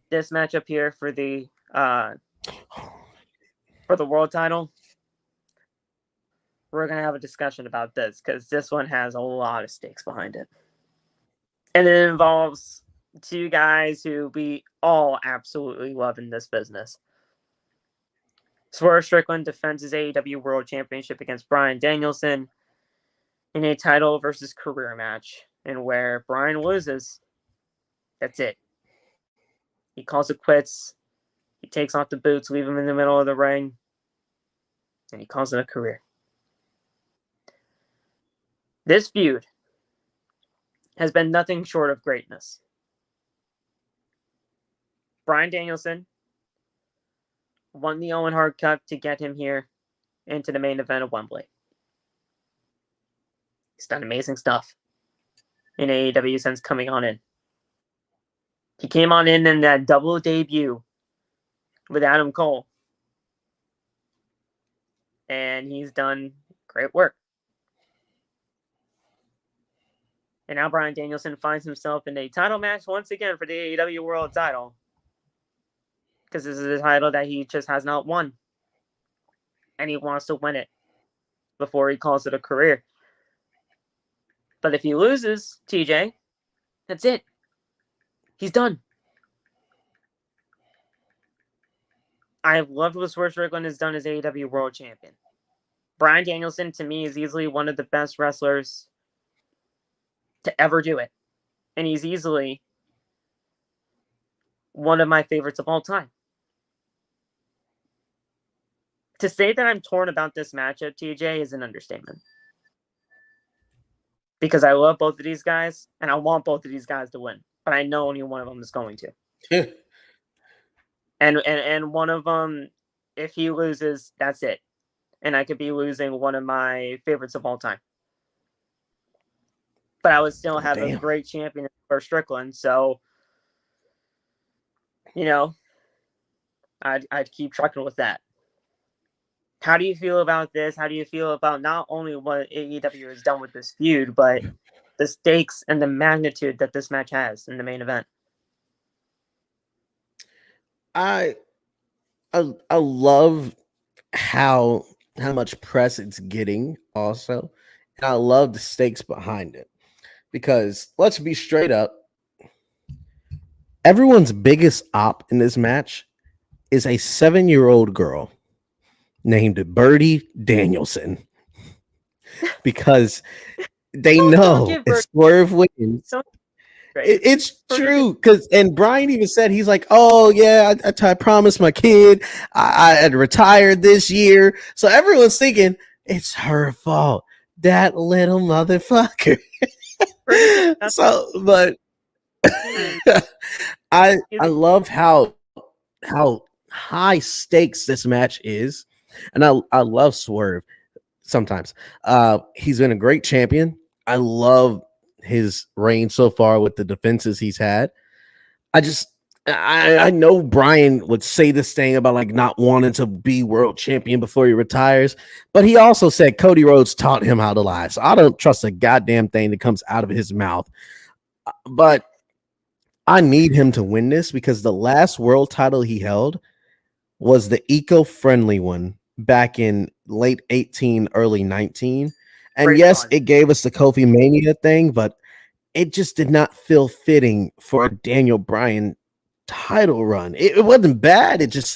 Speaker 1: This matchup here for the world title, we're gonna have a discussion about this because this one has a lot of stakes behind it, and it involves two guys who we all absolutely love in this business. Swerve Strickland defends his AEW World Championship against Bryan Danielson in a title versus career match, and where Bryan loses, that's it. He calls it quits. He takes off the boots, leave him in the middle of the ring, and he calls it a career. This feud has been nothing short of greatness. Bryan Danielson won the Owen Hart Cup to get him here into the main event of Wembley. He's done amazing stuff in AEW since coming on in. He came on in that double debut with Adam Cole. And he's done great work. And now Bryan Danielson finds himself in a title match once again for the AEW World title. Because this is a title that he just has not won. And he wants to win it before he calls it a career. But if he loses, TJ, that's it. He's done. I have loved what Swerve Strickland has done as AEW World Champion. Bryan Danielson, to me, is easily one of the best wrestlers to ever do it. And he's easily one of my favorites of all time. To say that I'm torn about this matchup, TJ, is an understatement. Because I love both of these guys, and I want both of these guys to win. But I know only one of them is going to.
Speaker 2: Yeah.
Speaker 1: And one of them, if he loses, that's it. And I could be losing one of my favorites of all time. But I would still have a great champion for Strickland. So, you know, I'd keep trucking with that. How do you feel about this? How do you feel about not only what AEW has done with this feud, but the stakes and the magnitude that this match has in the main event?
Speaker 2: I love how much press it's getting also. And I love the stakes behind it. Because let's be straight up, everyone's biggest op in this match is a 7-year-old girl named Birdie Danielson. Because they know if Swerve wins, it's true. And Brian even said, he's like, oh yeah, I promised my kid I had retired this year. So everyone's thinking it's her fault. That little motherfucker. So, but I love how high stakes this match is, and I love Swerve. Sometimes he's been a great champion. I love his reign so far with the defenses he's had. I know Brian would say this thing about like not wanting to be world champion before he retires, but he also said Cody Rhodes taught him how to lie. So I don't trust a goddamn thing that comes out of his mouth. But I need him to win this because the last world title he held was the eco-friendly one back in late 18, early 19. And great yes, fun. It gave us the Kofi Mania thing, but it just did not feel fitting for a Daniel Bryan title run. It wasn't bad. It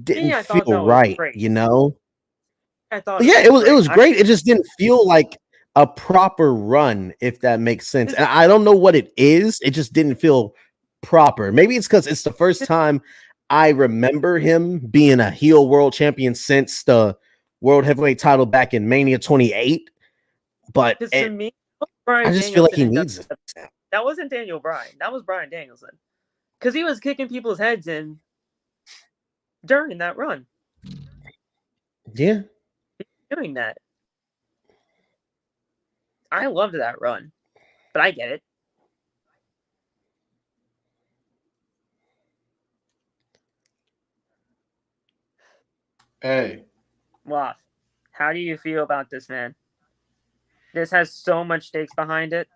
Speaker 2: didn't feel right, you know?
Speaker 1: I thought
Speaker 2: it was great. It just didn't feel like a proper run, if that makes sense. And I don't know what it is. It just didn't feel proper. Maybe it's because it's the first time I remember him being a heel world champion since the world heavyweight title back in Mania 28. But
Speaker 1: to me,
Speaker 2: I just feel like he needs it.
Speaker 1: That wasn't Daniel Bryan. That was Bryan Danielson. Because he was kicking people's heads in during that run.
Speaker 2: Yeah.
Speaker 1: Doing that. I loved that run. But I get it.
Speaker 3: Hey.
Speaker 1: Wow. How do you feel about this, man? This has so much stakes behind it.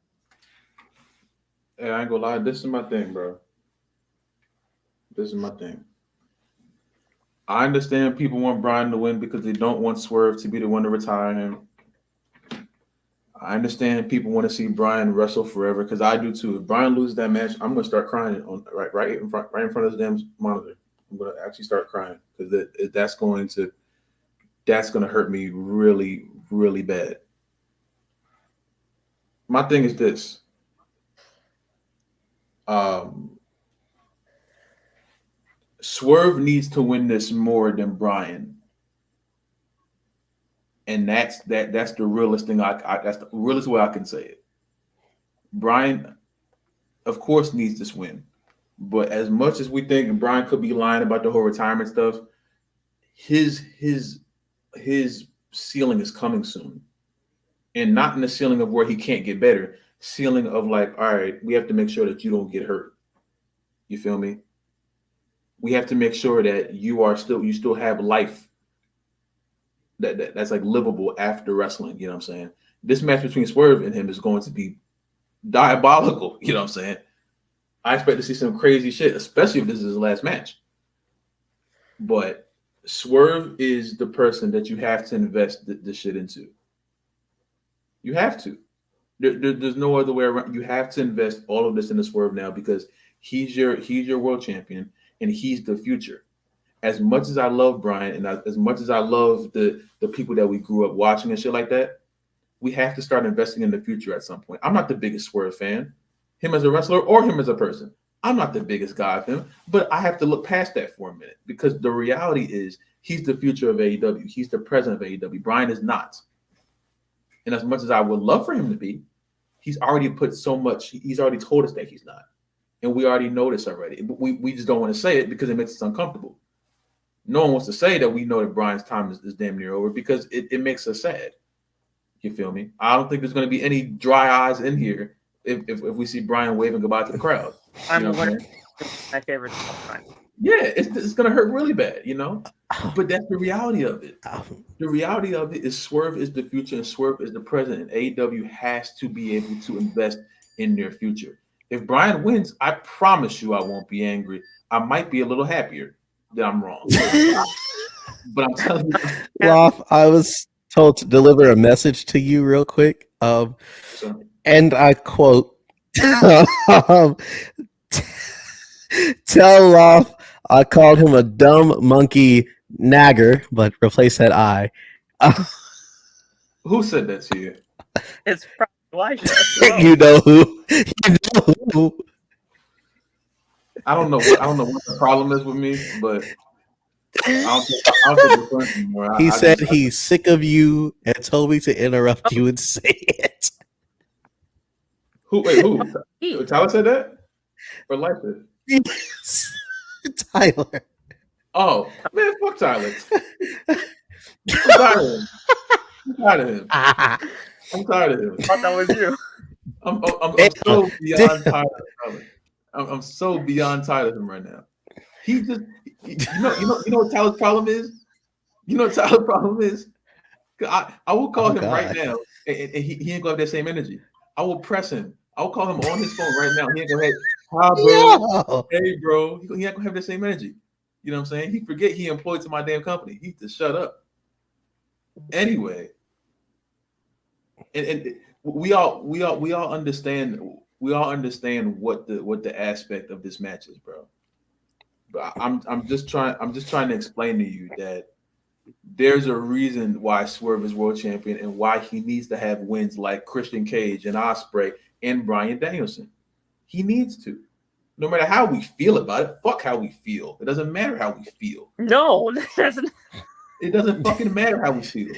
Speaker 3: Hey, I ain't gonna lie. This is my thing, bro. This is my thing. I understand people want Bryan to win because they don't want Swerve to be the one to retire him. I understand people want to see Bryan wrestle forever because I do too. If Bryan loses that match, I'm gonna start crying on right in front of the damn monitor. I'm gonna actually start crying because that's gonna hurt me really, really bad. My thing is this. Swerve needs to win this more than Bryan. And that's the realest thing. That's the realest way I can say it. Bryan, of course, needs this win, but as much as we think Bryan could be lying about the whole retirement stuff, his ceiling is coming soon, and not in the ceiling of where he can't get better. Ceiling of like, all right, we have to make sure that you don't get hurt. You feel me? we have to make sure that you still have life that's like livable after wrestling. You know what I'm saying? This match between Swerve and him is going to be diabolical. You know what I'm saying? I expect to see some crazy shit, especially if this is his last match. But Swerve is the person that you have to invest this shit into. You have to. There's no other way around. You have to invest all of this into Swerve now because he's your world champion and he's the future. As much as I love Brian and as much as I love the people that we grew up watching and shit like that, we have to start investing in the future at some point. I'm not the biggest Swerve fan, him as a wrestler or him as a person. I'm not the biggest guy of him, but I have to look past that for a minute because the reality is he's the future of AEW. He's the president of AEW. Brian is not. And as much as I would love for him to be, he's already put so much, he's already told us that he's not. And we already know this already. We just don't want to say it because it makes us uncomfortable. No one wants to say that we know that Brian's time is damn near over because it makes us sad. You feel me? I don't think there's going to be any dry eyes in here if we see Brian waving goodbye to the crowd.
Speaker 1: I'm my favorite time.
Speaker 3: Yeah, it's going to hurt really bad, you know? But that's the reality of it. The reality of it is Swerve is the future and Swerve is the present, and AEW has to be able to invest in their future. If Brian wins, I promise you I won't be angry. I might be a little happier that I'm wrong. But I'm telling you.
Speaker 2: Loff, I was told to deliver a message to you real quick. And I quote, tell Loff I called him a dumb monkey nagger, but replace that I.
Speaker 3: Who said that to you?
Speaker 1: It's probably Elijah.
Speaker 2: You know who. You know who.
Speaker 3: I don't know what the problem is with me, but I don't think it's fun anymore.
Speaker 2: He said he's sick of you and told me to interrupt you and say it.
Speaker 3: Who? Tyler said that? Or Lifer?
Speaker 2: Yes. Tyler.
Speaker 3: Oh, man, fuck Tyler. I'm tired of him. I'm tired of him.
Speaker 1: I thought that was you.
Speaker 3: I'm so beyond tired of Tyler. I'm so beyond tired of him right now. He just, you know what Tyler's problem is? You know what Tyler's problem is? I will call him right now, and he ain't gonna have that same energy. I will press him. I will call him on his phone right now. He ain't gonna have, hi, bro.
Speaker 2: No.
Speaker 3: Hey, bro. He ain't gonna have the same energy. You know what I'm saying? He forget he employed to my damn company. He just shut up. Anyway, and we all understand. We all understand what the aspect of this match is, bro. But I'm just trying to explain to you that there's a reason why Swerve is world champion and why he needs to have wins like Christian Cage and Ospreay and Bryan Danielson. He needs to. No matter how we feel about it, fuck how we feel. It doesn't matter how we feel.
Speaker 1: No, it doesn't.
Speaker 3: It doesn't fucking matter how we feel.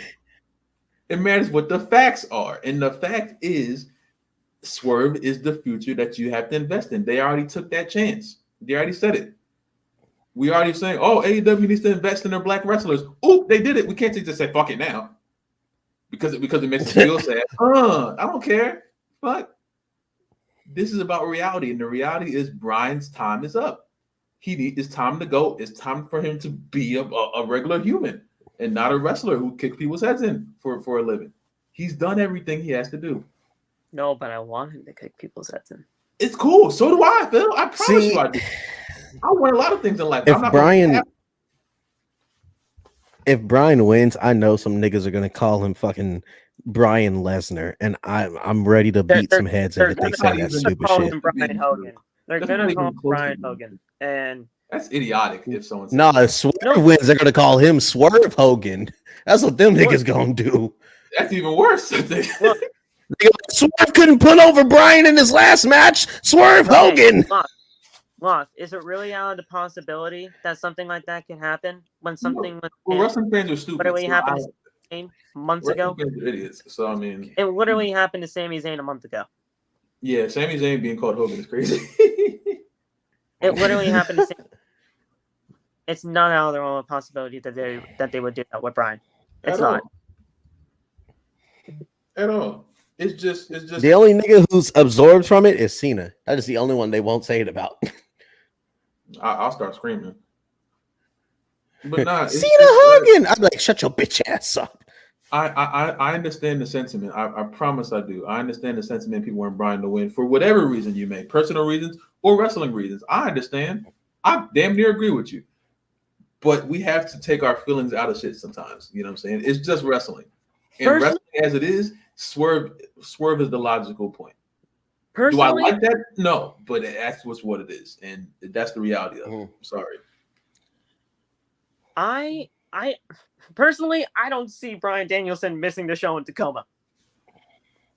Speaker 3: It matters what the facts are. And the fact is, Swerve is the future that you have to invest in. They already took that chance. They already said it. We already saying, oh, AEW needs to invest in their black wrestlers. Oh, they did it. We can't just say fuck it now. Because it makes us feel sad. I don't care. Fuck. This is about reality, and the reality is Brian's time is up. It's time to go. It's time for him to be a regular human and not a wrestler who kicks people's heads in for a living. He's done everything he has to do.
Speaker 1: No, but I want him to kick people's heads in.
Speaker 3: It's cool. So do I, Phil. I promise you I do. I want a lot of things in life.
Speaker 2: If Brian wins, I know some niggas are gonna call him fucking Brian Lesnar, and I'm ready to beat some heads in if they say that stupid shit.
Speaker 1: Brian Hogan. They're gonna call him Brian Hogan, and
Speaker 3: that's idiotic. If someone says
Speaker 2: if Swerve wins, they're gonna call him Swerve Hogan. That's what them niggas gonna do.
Speaker 3: That's even worse.
Speaker 2: Swerve couldn't put over Brian in his last match. Swerve Hogan.
Speaker 1: Look, is it really out of the possibility that something like that can happen when something?
Speaker 3: Well, wrestling fans are stupid.
Speaker 1: Literally happened to Sami Zayn months ago.
Speaker 3: Fans are idiots. So I mean,
Speaker 1: it literally happened to Sami Zayn a month ago.
Speaker 3: Yeah, Sami Zayn being called Hogan is crazy.
Speaker 1: It literally happened to Sami. It's not out of the realm of possibility that they would do that with Brian. It's not
Speaker 3: at all. It's just
Speaker 2: the only nigga who's absorbed from it is Cena. That is the only one they won't say it about.
Speaker 3: I'll start screaming. But nah,
Speaker 2: Cena hugging. I'm like, shut your bitch ass up.
Speaker 3: I understand the sentiment. I promise I do. I understand the sentiment people want Bryan to win for whatever reason you may, personal reasons or wrestling reasons. I understand. I damn near agree with you. But we have to take our feelings out of shit sometimes. You know what I'm saying? It's just wrestling. And wrestling as it is, Swerve is the logical point. Do I like that? No, but that's what it is. And that's the reality of it. I'm sorry.
Speaker 1: I personally, I don't see Bryan Danielson missing the show in Tacoma.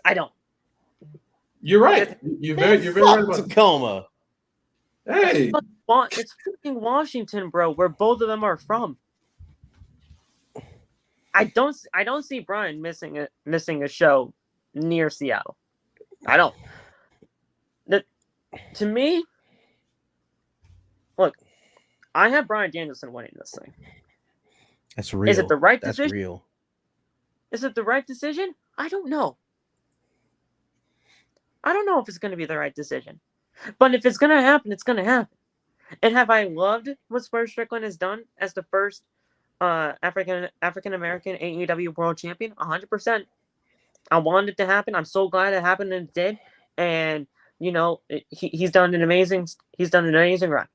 Speaker 1: I don't.
Speaker 3: You're right. You're very right about
Speaker 2: Tacoma.
Speaker 3: Hey,
Speaker 1: it's fucking Washington, bro, where both of them are from. I don't see Bryan missing a show near Seattle. I don't. To me, look, I have Bryan Danielson winning this thing.
Speaker 2: That's real.
Speaker 1: Is it the right
Speaker 2: decision?
Speaker 1: That's
Speaker 2: real.
Speaker 1: Is it the right decision? I don't know. I don't know if it's going to be the right decision. But if it's going to happen, it's going to happen. And have I loved what Swerve Strickland has done as the first African American AEW World Champion? 100%. I wanted it to happen. I'm so glad it happened and it did. And he's done an amazing run.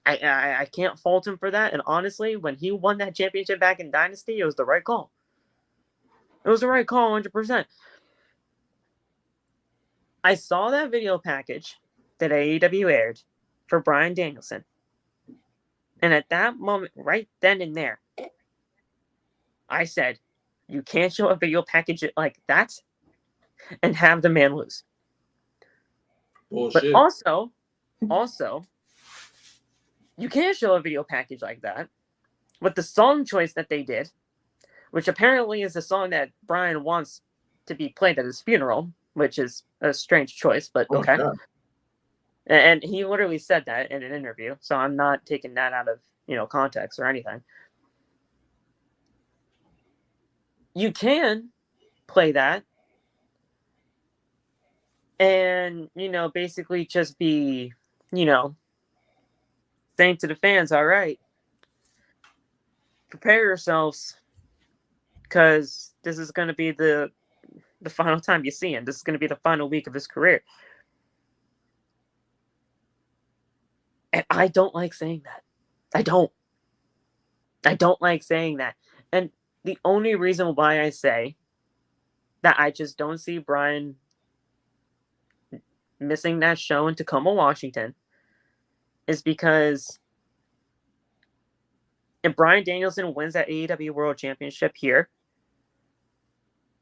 Speaker 1: I can't fault him for that. And honestly, when he won that championship back in Dynasty, it was the right call. It was the right call, 100%. I saw that video package that AEW aired for Bryan Danielson. And at that moment, right then and there, I said, you can't show a video package like that and have the man lose.
Speaker 3: Bullshit.
Speaker 1: But also, you can't show a video package like that with the song choice that they did, which apparently is a song that Bryan wants to be played at his funeral, which is a strange choice, but okay. And he literally said that in an interview, so I'm not taking that out of context or anything. You can play that and basically just be saying to the fans, all right, prepare yourselves, because this is going to be the final time you see him. This is going to be the final week of his career. And I don't like saying that. I don't like saying that. And the only reason why I say that I just don't see Bryan missing that show in Tacoma, Washington, is because if Bryan Danielson wins that AEW World Championship here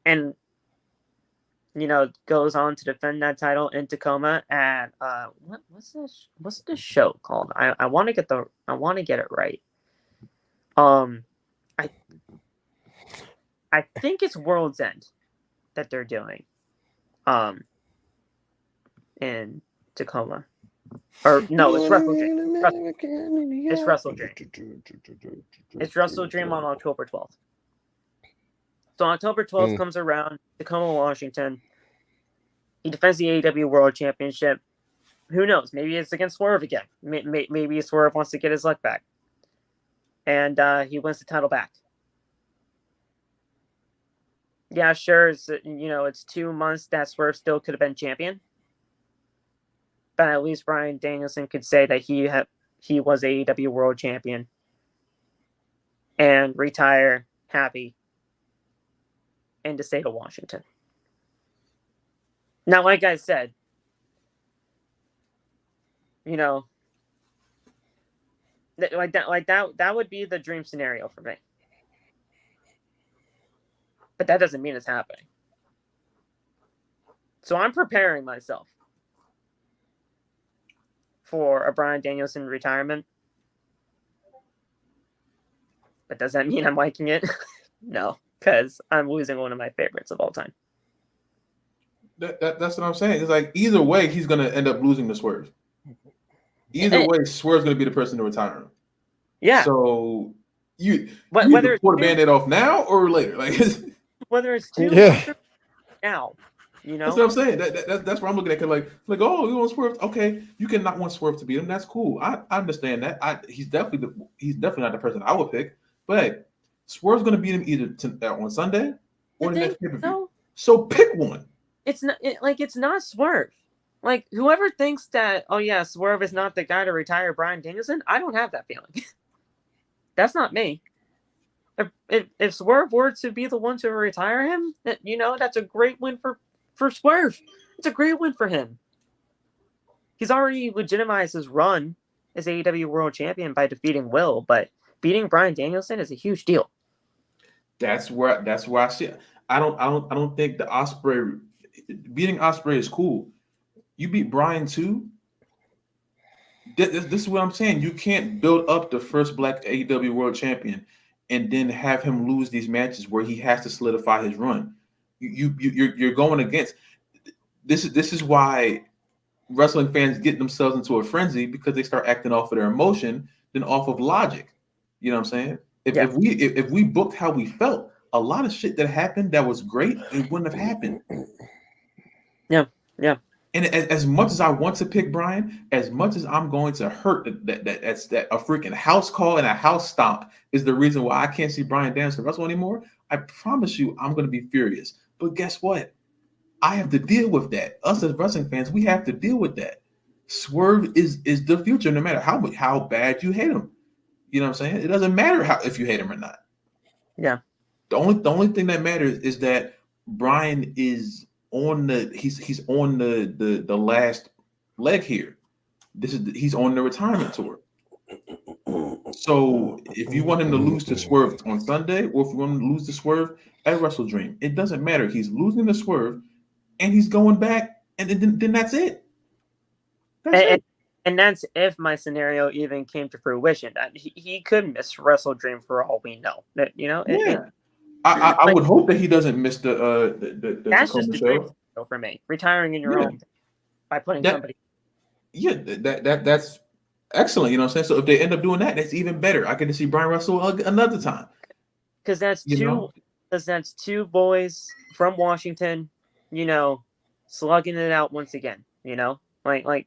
Speaker 1: and goes on to defend that title in Tacoma at what's this show called? I want to get it right. I think it's World's End that they're doing in Tacoma. Or no, it's Wrestle Dream. It's Wrestle Dream. It's Wrestle Dream on October 12th. So October 12th comes around, Tacoma, Washington. He defends the AEW World Championship. Who knows? Maybe it's against Swerve again. Maybe Swerve wants to get his luck back. And he wins the title back. Yeah, sure. It's 2 months that Swerve still could have been champion. But at least Bryan Danielson could say that he was AEW World Champion and retire happy in the state of Washington. Now, like I said, that would be the dream scenario for me. But that doesn't mean it's happening. So I'm preparing myself for a Bryan Danielson retirement. But does that mean I'm liking it? No, because I'm losing one of my favorites of all time.
Speaker 3: That's what I'm saying. It's like either way, he's going to end up losing to Swerve. Either way, Swerve's going to be the person to retire him.
Speaker 1: Yeah.
Speaker 3: So you
Speaker 1: whether
Speaker 3: pull the Band-Aid off now or later, like
Speaker 1: whether it's 2 months or now, You
Speaker 3: That's
Speaker 1: know,
Speaker 3: what I'm saying. That's where I'm looking at. Like, oh, you want Swerve? Okay, you cannot want Swerve to beat him. That's cool. I understand that. He's definitely not the person I would pick. But hey, Swerve's going to beat him either on Sunday
Speaker 1: the
Speaker 3: or the
Speaker 1: thing,
Speaker 3: next pay per view.
Speaker 1: no,
Speaker 3: So pick one.
Speaker 1: it's not it's not Swerve. Like whoever thinks that, oh yeah, Swerve is not the guy to retire Bryan Danielson, I don't have that feeling. That's not me. If Swerve were to be the one to retire him, that's a great win for Swerve. It's a great win for him. He's already legitimized his run as AEW World Champion by defeating Will, but beating Bryan Danielson is a huge deal.
Speaker 3: That's where I see it. I don't think the Ospreay beating Ospreay is cool. You beat Bryan too. This is what I'm saying. You can't build up the first Black AEW World Champion and then have him lose these matches where he has to solidify his run. You're going against this. This is why wrestling fans get themselves into a frenzy because they start acting off of their emotion than off of logic. You know what I'm saying? If we booked how we felt, a lot of shit that happened that was great, it wouldn't have happened.
Speaker 1: Yeah.
Speaker 3: And as much as I want to pick Bryan, as much as I'm going to hurt that a freaking house call and a house stomp is the reason why I can't see Bryan Danielson wrestle anymore. I promise you, I'm going to be furious. But guess what? I have to deal with that. Us as wrestling fans, we have to deal with that. Swerve is the future, no matter how bad you hate him. You know what I'm saying? It doesn't matter if you hate him or not.
Speaker 1: Yeah.
Speaker 3: The only thing that matters is that Bryan is on he's on the last leg here. He's on the retirement tour. So if you want him to lose to Swerve on Sunday, or if you want him to lose to Swerve at Wrestle Dream, it doesn't matter. He's losing to Swerve, and he's going back, and then that's it.
Speaker 1: And that's if my scenario even came to fruition. That he could miss Wrestle Dream for all we know.
Speaker 3: I would hope that he doesn't miss the
Speaker 1: that's
Speaker 3: Tacoma
Speaker 1: just a dream
Speaker 3: show
Speaker 1: for me. Retiring in your own by putting somebody.
Speaker 3: Yeah, that's excellent. You know what I'm saying? So if they end up doing that, that's even better. I get to see Bryan wrestle another time.
Speaker 1: Because that's two boys from Washington, slugging it out once again. Like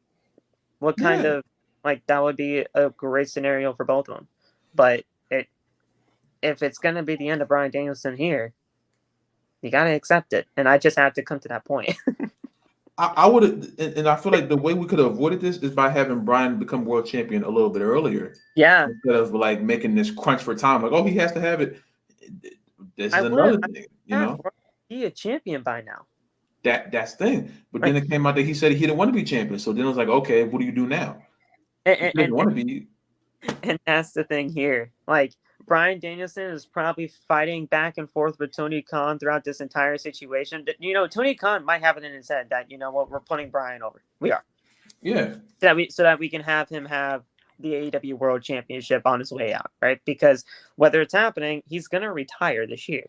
Speaker 1: what kind of that would be a great scenario for both of them. But if it's gonna be the end of Bryan Danielson here, you gotta accept it, and I just have to come to that point.
Speaker 3: I would, and I feel like the way we could have avoided this is by having Bryan become world champion a little bit earlier.
Speaker 1: Yeah.
Speaker 3: Instead of like making this crunch for time, like, oh, he has to have it. This is another thing,
Speaker 1: Be a champion by now.
Speaker 3: That's the thing. But then it came out that he said he didn't want to be champion. So then I was like, okay, what do you do now?
Speaker 1: And want to be. And that's the thing here. Like Bryan Danielson is probably fighting back and forth with Tony Khan throughout this entire situation. Tony Khan might have it in his head that we're putting Bryan over. We are.
Speaker 3: Yeah.
Speaker 1: So that we can have him have the AEW World Championship on his way out, right? Because whether it's happening, he's gonna retire this year.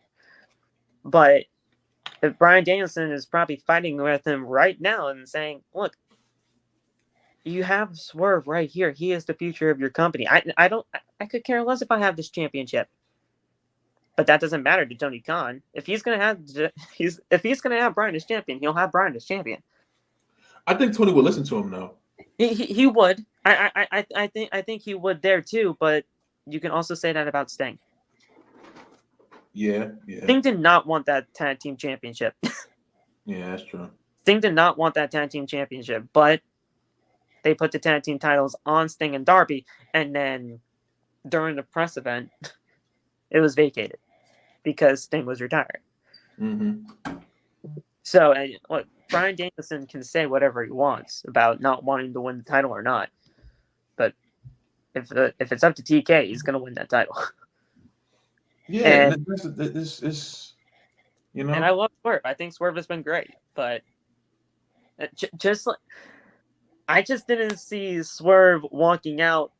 Speaker 1: But if Bryan Danielson is probably fighting with him right now and saying, look, you have Swerve right here. He is the future of your company. I could care less if I have this championship. But that doesn't matter to Tony Khan. If he's gonna have Bryan as champion, he'll have Bryan as champion.
Speaker 3: I think Tony would listen to him though.
Speaker 1: He would. I think he would there too, but you can also say that about Sting.
Speaker 3: Yeah.
Speaker 1: Sting did not want that tag team championship.
Speaker 3: Yeah, that's true.
Speaker 1: Sting did not want that tag team championship, but they put the tag team titles on Sting and Darby, and then during the press event, it was vacated because Sting was retired.
Speaker 3: Mm-hmm.
Speaker 1: So, look, Bryan Danielson can say whatever he wants about not wanting to win the title or not, but if it's up to TK, he's going to win that title.
Speaker 3: Yeah, and this is,
Speaker 1: And I love Swerve. I think Swerve has been great, but I just didn't see Swerve walking out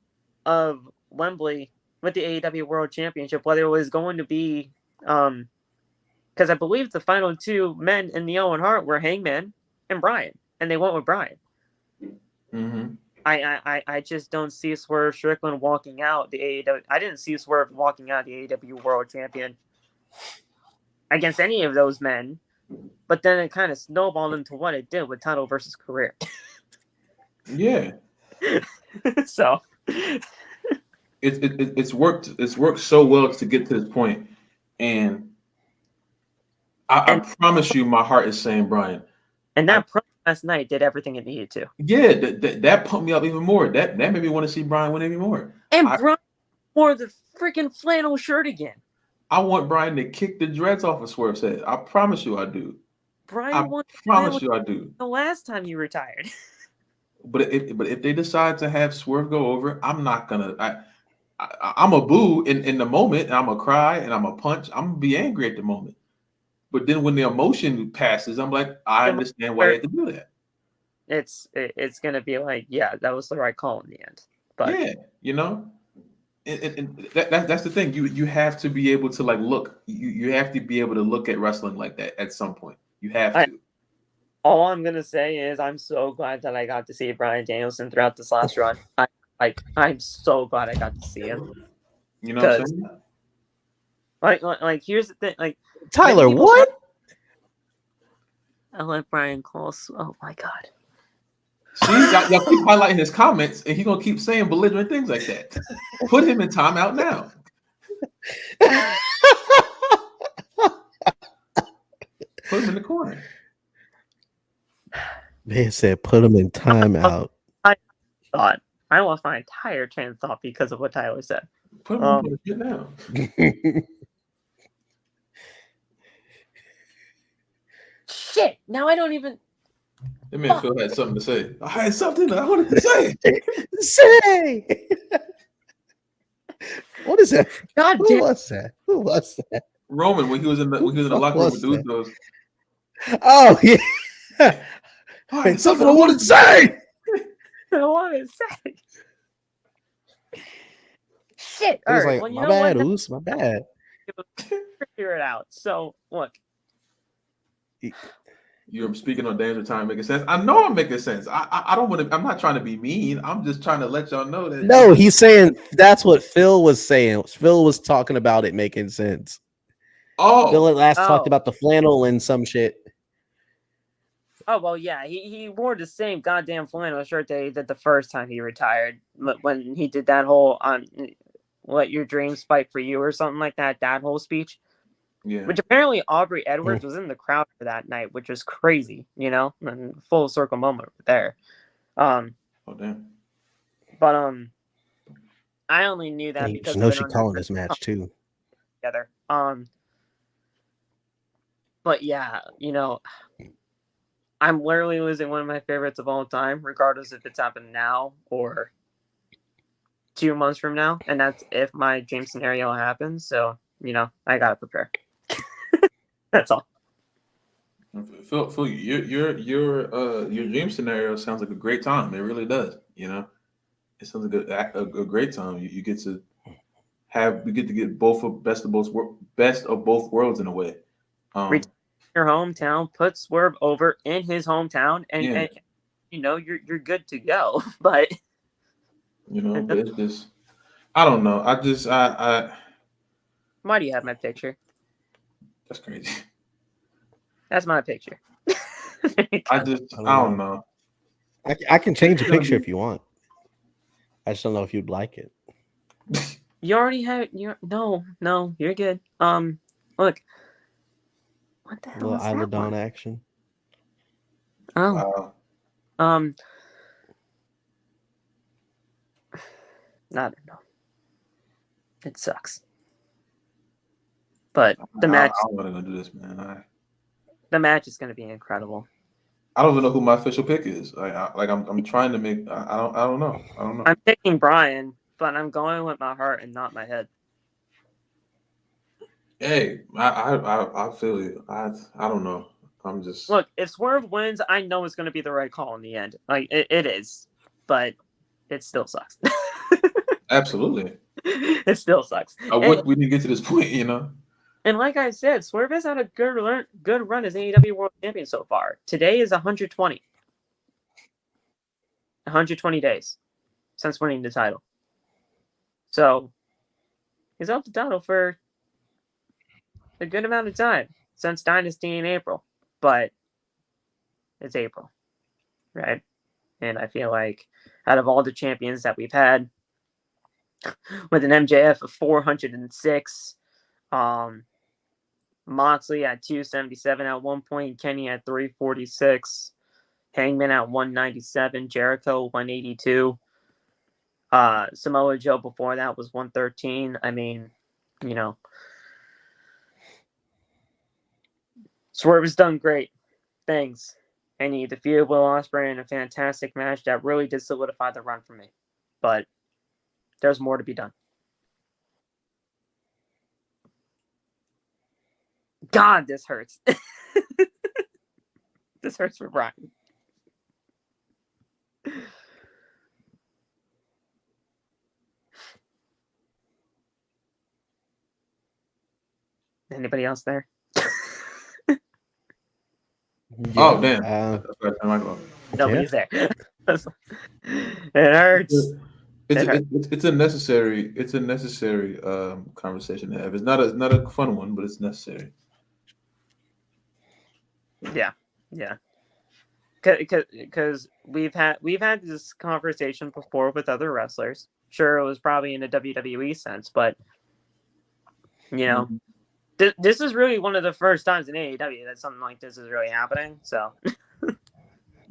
Speaker 1: of Wembley with the AEW World Championship, whether it was going to be, because I believe the final two men in the Owen Hart were Hangman and Bryan, and they went with Bryan.
Speaker 3: Mm-hmm.
Speaker 1: I just don't see Swerve Strickland walking out the AEW. I didn't see Swerve walking out the AEW World Champion against any of those men but then it kind of snowballed into what it did with title versus career.
Speaker 3: Yeah.
Speaker 1: So
Speaker 3: it's worked. It's worked so well to get to this point, and I promise you, my heart is saying, Brian.
Speaker 1: And that pro last night did everything it needed to.
Speaker 3: Yeah, that pumped me up even more. That made me want to see Brian win even more.
Speaker 1: And Brian wore the freaking flannel shirt again.
Speaker 3: I want Brian to kick the dreads off of Swerve's head. I promise you, I do.
Speaker 1: Brian won.
Speaker 3: Promise you, I do.
Speaker 1: The last time you retired.
Speaker 3: But if they decide to have Swerve go over, I'm not gonna. I'm a boo in the moment, and I'm a cry, and I'm a punch. I'm gonna be angry at the moment. But then when the emotion passes, I'm like, I understand why you had to do that.
Speaker 1: It's gonna be like, yeah, that was the right call in the end. But
Speaker 3: yeah, you know, and that's the thing. You have to be able to like look. You have to be able to look at wrestling like that at some point. You have to.
Speaker 1: All I'm gonna say is I'm so glad that I got to see Bryan Danielson throughout this last run. I'm so glad I got to see him.
Speaker 3: You know what I'm saying?
Speaker 1: Like here's the thing, like
Speaker 2: Tyler, what?
Speaker 1: I let Brian Close. Oh my god.
Speaker 3: See, y'all keep highlighting his comments, and he's gonna keep saying belligerent things like that. Put him in timeout now. Put him in the corner.
Speaker 2: Man said, "Put him in timeout."
Speaker 1: I thought I lost my entire train of thought because of what Tyler said.
Speaker 3: Put him in the now.
Speaker 1: Shit! Now I don't even.
Speaker 3: That man Phil had something to say. I had something I wanted to say.
Speaker 2: Say. What is that?
Speaker 1: God
Speaker 2: Who
Speaker 1: damn.
Speaker 2: was that? Who was that?
Speaker 3: Roman when he was in the locker room with dudes goes.
Speaker 2: Oh yeah. Hey, something I wanted to say.
Speaker 1: I wanted to say. Shit!
Speaker 2: He's
Speaker 1: right,
Speaker 2: like,
Speaker 1: well, you
Speaker 2: my
Speaker 1: know
Speaker 2: bad,
Speaker 1: what?
Speaker 2: Oos, my bad.
Speaker 1: Figure it out. So look.
Speaker 3: You're speaking on Dan's time making sense. I know I'm making sense. I don't want to. I'm not trying to be mean. I'm just trying to let y'all know that.
Speaker 2: No, he's saying that's what Phil was saying. Phil was talking about it making sense.
Speaker 3: Oh,
Speaker 2: Phil at last talked about the flannel and some shit.
Speaker 1: Oh well, yeah, he wore the same goddamn flannel shirt that he did the first time he retired. When he did that whole "Let Your Dreams Fight for You" or something like that. That whole speech.
Speaker 3: Yeah.
Speaker 1: Which apparently Aubrey Edwards was in the crowd for that night, which was crazy, you know, and full circle moment there.
Speaker 3: Oh damn.
Speaker 1: But I only knew that because
Speaker 2: you know she calling this match too.
Speaker 1: Together. But yeah, you know, I'm literally losing one of my favorites of all time, regardless if it's happened now or 2 months from now, and that's if my dream scenario happens. So you know, I gotta prepare. That's all.
Speaker 3: Phil, your dream scenario sounds like a great time. It really does. You know, it sounds like a great time. You get to get both of best of both worlds in a way.
Speaker 1: Your hometown, put Swerve over in his hometown, and you know you're good to go. But
Speaker 3: you know, but it's just I don't know. I
Speaker 1: why do you have my picture?
Speaker 3: That's crazy.
Speaker 1: That's my picture.
Speaker 3: I don't know.
Speaker 2: I can change the picture if you want. I just don't know if you'd like it.
Speaker 1: You already have it. No, you're good. Look. What the hell is
Speaker 2: Isla
Speaker 1: that
Speaker 2: Dawn
Speaker 1: one?
Speaker 2: action.
Speaker 1: Oh.
Speaker 3: Wow.
Speaker 1: I don't know. It sucks. But the match.
Speaker 3: I'm gonna do this, man.
Speaker 1: The match is gonna be incredible.
Speaker 3: I don't even know who my official pick is. I'm trying to make. I don't know.
Speaker 1: I'm picking Brian, but I'm going with my heart and not my head.
Speaker 3: Hey, I feel you. I don't know. I'm just
Speaker 1: look. If Swerve wins, I know it's gonna be the right call in the end. Like it is, but it still sucks.
Speaker 3: absolutely.
Speaker 1: It still sucks.
Speaker 3: We didn't get to this point, you know.
Speaker 1: And like I said, Swerve has had a good run as AEW World Champion so far. Today is 120. 120 days since winning the title. So he's held the title for a good amount of time since Dynasty in April. but it's April, right? And I feel like out of all the champions that we've had, with an MJF of 406, Moxley at 277 at one point, Kenny at 346, Hangman at 197, Jericho 182, Samoa Joe before that was 113. I mean, you know, Swerve has done great things. And he defeated Will Ospreay in a fantastic match that really did solidify the run for me. But there's more to be done. God, this hurts. This hurts for Brian. Anybody else there?
Speaker 3: Oh, damn.
Speaker 1: Nobody's there. It hurts.
Speaker 3: It's a necessary conversation to have. It's not a fun one, but it's necessary.
Speaker 1: Yeah. Because we've had this conversation before with other wrestlers. Sure, it was probably in a WWE sense, but you know, this is really one of the first times in AEW that something like this is really happening. So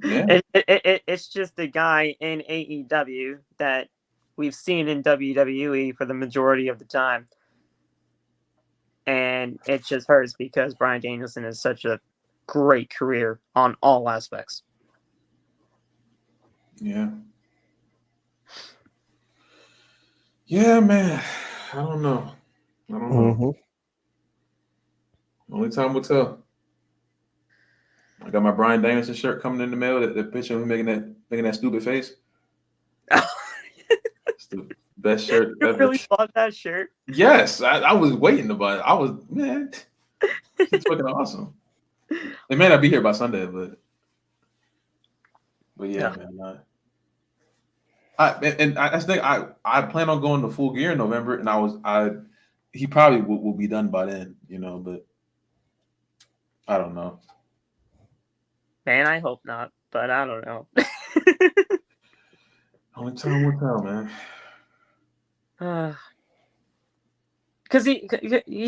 Speaker 3: yeah.
Speaker 1: It's just a guy in AEW that we've seen in WWE for the majority of the time. And it just hurts because Bryan Danielson is such a great career on all aspects.
Speaker 3: Yeah. Yeah, man. I don't know. Only time will tell. I got my Bryan Danielson shirt coming in the mail. That picture of him making that stupid face. It's the best shirt
Speaker 1: You
Speaker 3: ever.
Speaker 1: really bought that shirt?
Speaker 3: Yes, I was waiting to buy it. Man, it's fucking awesome. It may not be here by Sunday, but yeah, man. I think I plan on going to Full Gear in November, and he probably will be done by then, but I don't know.
Speaker 1: Man, I hope not, but I don't know.
Speaker 3: Only time will tell, man.
Speaker 1: Because he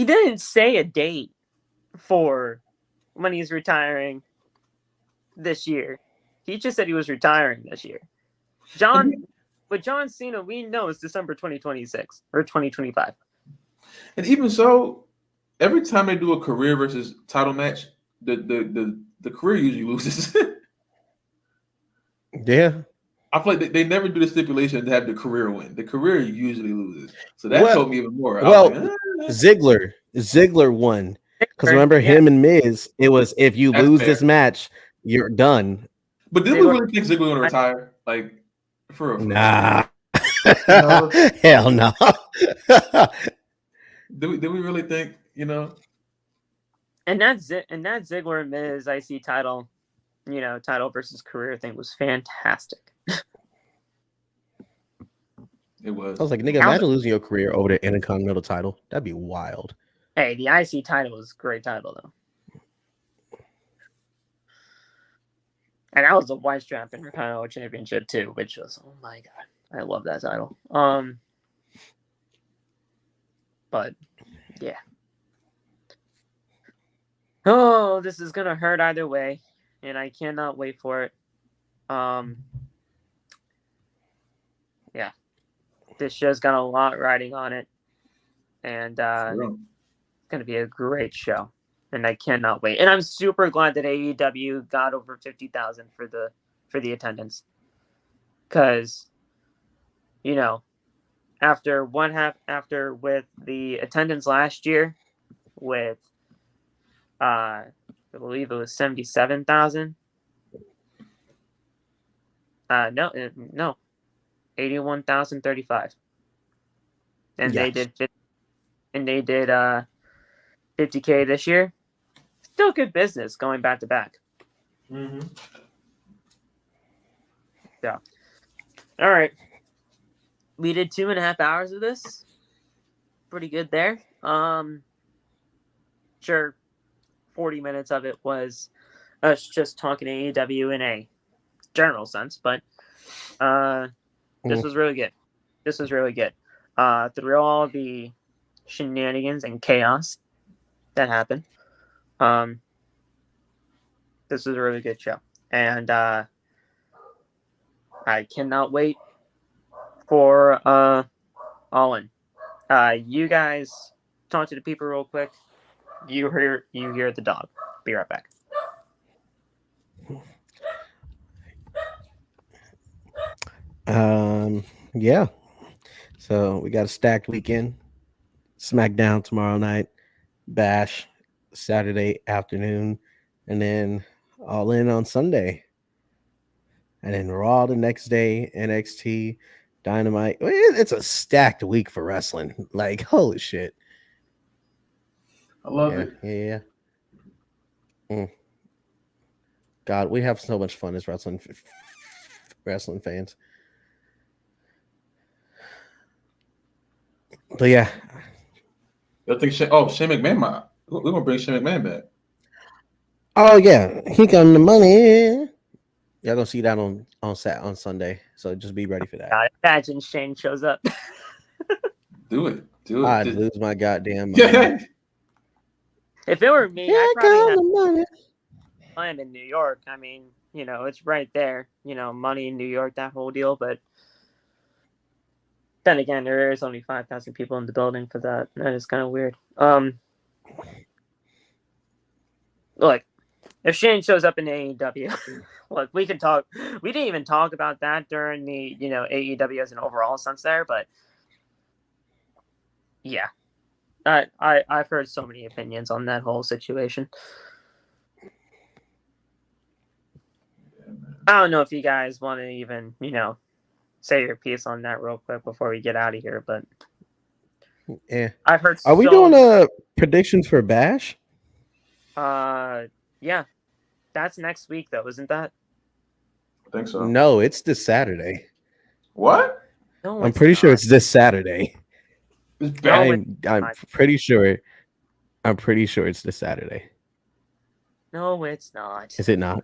Speaker 1: didn't say a date for when he's retiring this year. He just said he was retiring this year. But John Cena, we know it's December 2026 or 2025.
Speaker 3: And even so, every time they do a career versus title match, the career usually loses.
Speaker 2: Yeah.
Speaker 3: I feel like they never do the stipulation to have the career win. The career usually loses. So that told me even more.
Speaker 2: Ziggler won. Because remember him and Miz, it was if you lose this match, you're done.
Speaker 3: But did we really think Ziggler was going to retire? Like, for real?
Speaker 2: Nah. Hell no.
Speaker 3: Did we really think,
Speaker 1: And that Ziggler and Miz IC title, title versus career thing was fantastic.
Speaker 3: It was.
Speaker 2: I was like, nigga, imagine losing your career over the Intercontinental title. That'd be wild.
Speaker 1: Hey, the IC title was a great title, though. And that was the White Strap Intercontinental Championship, too, which was, oh my God, I love that title. But, yeah. Oh, this is going to hurt either way, and I cannot wait for it. Yeah. This show's got a lot riding on it, and it's going to be a great show, and I cannot wait. And I'm super glad that AEW got over 50,000 for the attendance, because after with the attendance last year, with I believe it was 77,000. No. 81,035. And they did 50K this year. Still good business going back to back.
Speaker 3: Mm-hmm.
Speaker 1: Yeah. All right. We did 2.5 hours of this. Pretty good there. Sure, 40 minutes of it was us just talking AEW in a general sense, but this was really good. This was really good. Through all the shenanigans and chaos that happened, this was a really good show, and I cannot wait for All In. You guys talk to the people real quick. You hear the dog. Be right back.
Speaker 2: Yeah. So we got a stacked weekend. SmackDown tomorrow night, Bash Saturday afternoon, and then All In on Sunday. And then Raw the next day, NXT, Dynamite. It's a stacked week for wrestling. Like, holy shit.
Speaker 3: I love it.
Speaker 2: Yeah. God, we have so much fun as wrestling fans. But yeah.
Speaker 3: I think Shane McMahon we're gonna bring Shane McMahon back.
Speaker 2: Oh yeah, he got the money. Y'all gonna see that on Sunday, so just be ready for that.
Speaker 1: God, imagine Shane shows up.
Speaker 3: Do it.
Speaker 2: I'd lose my goddamn mind.
Speaker 1: If it were me, I'd probably have money. I'm in New York. I mean, it's right there. Money in New York, that whole deal. But then again, there is only 5,000 people in the building for that. That is kind of weird. Look, if Shane shows up in AEW, look, we can talk. We didn't even talk about that during the AEW as an overall sense there, but yeah, I've heard so many opinions on that whole situation. I don't know if you guys want to even say your piece on that real quick before we get out of here, but
Speaker 2: yeah,
Speaker 1: I've heard.
Speaker 2: Are we doing predictions for Bash?
Speaker 1: Yeah, that's next week though, isn't that?
Speaker 3: I think so.
Speaker 2: No, it's this Saturday.
Speaker 3: What?
Speaker 1: No,
Speaker 2: I'm pretty sure it's this Saturday. I'm pretty sure. I'm pretty sure it's this Saturday.
Speaker 1: No, it's not.
Speaker 2: Is it not?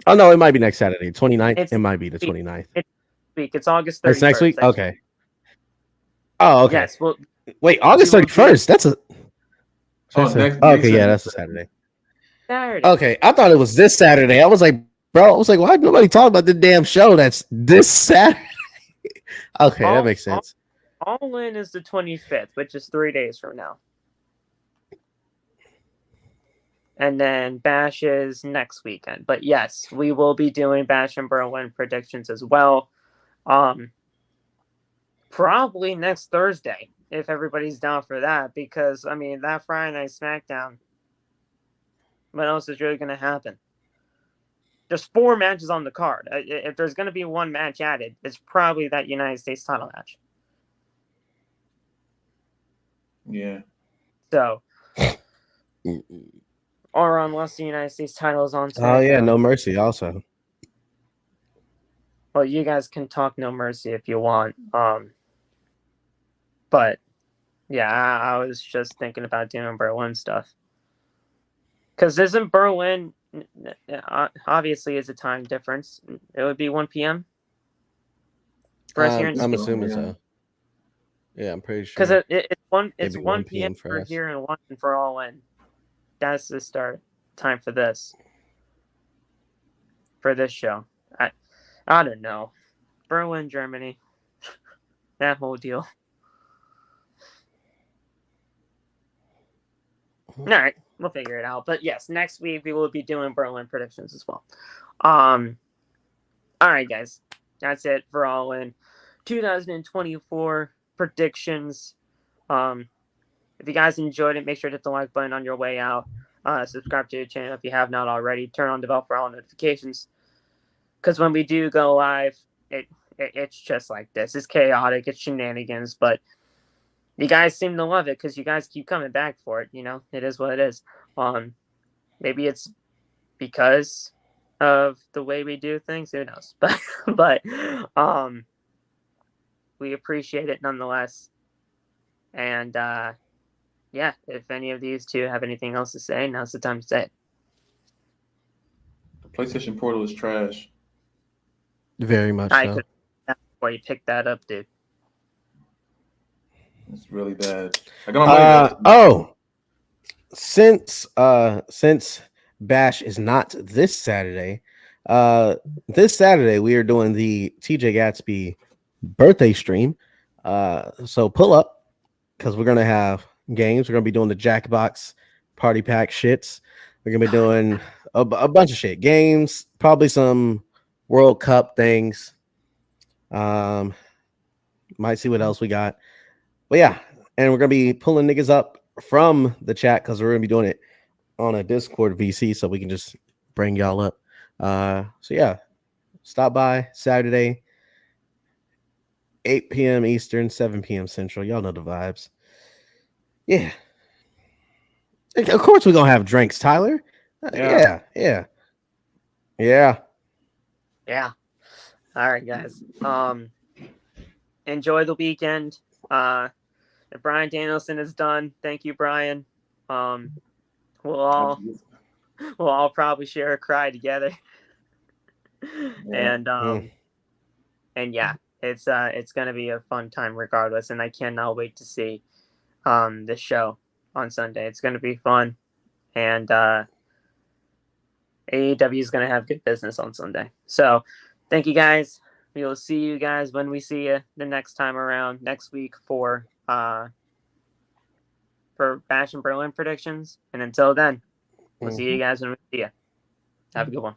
Speaker 2: Oh no, it might be next Saturday, 29th. It might be the 29th.
Speaker 1: It's August 31st.
Speaker 2: It's next week. Okay. Oh, okay.
Speaker 1: Yes. Well,
Speaker 2: wait, August 31st. That's a. Okay, yeah, that's a Saturday.
Speaker 1: Saturday.
Speaker 2: Okay, I thought it was this Saturday. I was like, why did nobody talk about the damn show that's this Saturday? Okay, that makes sense.
Speaker 1: All In is the 25th, which is 3 days from now. And then Bash is next weekend. But yes, we will be doing Bash and Berlin predictions as well. Probably next Thursday, if everybody's down for that. Because, I mean, that Friday Night SmackDown, what else is really going to happen? There's 4 matches on the card. If there's going to be one match added, it's probably that United States title match.
Speaker 3: Yeah.
Speaker 1: So, or unless the United States title is on SmackDown.
Speaker 2: Oh yeah, No Mercy also.
Speaker 1: Well, you guys can talk No Mercy if you want. But yeah, I was just thinking about doing Berlin stuff. Because isn't Berlin, obviously, is a time difference. It would be 1 p.m. for us here in
Speaker 2: I'm assuming so. Yeah, I'm pretty sure.
Speaker 1: Because it's 1 p.m. for here in London for All In. That's the start time for this show. I don't know. Berlin, Germany. That whole deal. All right, we'll figure it out. But yes, next week we will be doing Berlin predictions as well. All right, guys. That's it for All In 2024 predictions. If you guys enjoyed it, make sure to hit the like button on your way out. Subscribe to the channel if you have not already. Turn on the bell for all notifications. Because when we do go live, it's just like this. It's chaotic. It's shenanigans. But you guys seem to love it because you guys keep coming back for it. It is what it is. Maybe it's because of the way we do things. Who knows? But we appreciate it nonetheless. And yeah, if any of these two have anything else to say, now's the time to say it.
Speaker 3: The PlayStation Portal is trash.
Speaker 2: Very much
Speaker 1: I
Speaker 2: so.
Speaker 1: could before you picked that up, dude.
Speaker 3: It's really bad. I got my money back.
Speaker 2: Since Bash is not this Saturday, we are doing the TJ Gatsby birthday stream. So pull up because we're gonna have games. We're gonna be doing the Jackbox party pack shits. We're gonna be doing a bunch of shit, games, probably some World Cup things. Might see what else we got, but yeah, and we're gonna be pulling niggas up from the chat because we're gonna be doing it on a Discord VC, so we can just bring y'all up. So yeah, stop by Saturday, 8 p.m. Eastern, 7 p.m. Central. Y'all know the vibes. Yeah. Of course we're gonna have drinks, Tyler.
Speaker 3: Yeah.
Speaker 2: Yeah.
Speaker 1: All right, guys. Enjoy the weekend. If Brian Danielson is done, thank you, Brian. We'll all probably share a cry together.
Speaker 3: Yeah.
Speaker 1: And yeah, it's gonna be a fun time regardless, and I cannot wait to see this show on Sunday. It's gonna be fun, and AEW is gonna have good business on Sunday. So thank you guys. We will see you guys when we see you the next time around next week for Bash and Berlin predictions. And until then, we'll see you guys when we see you. Have a good one.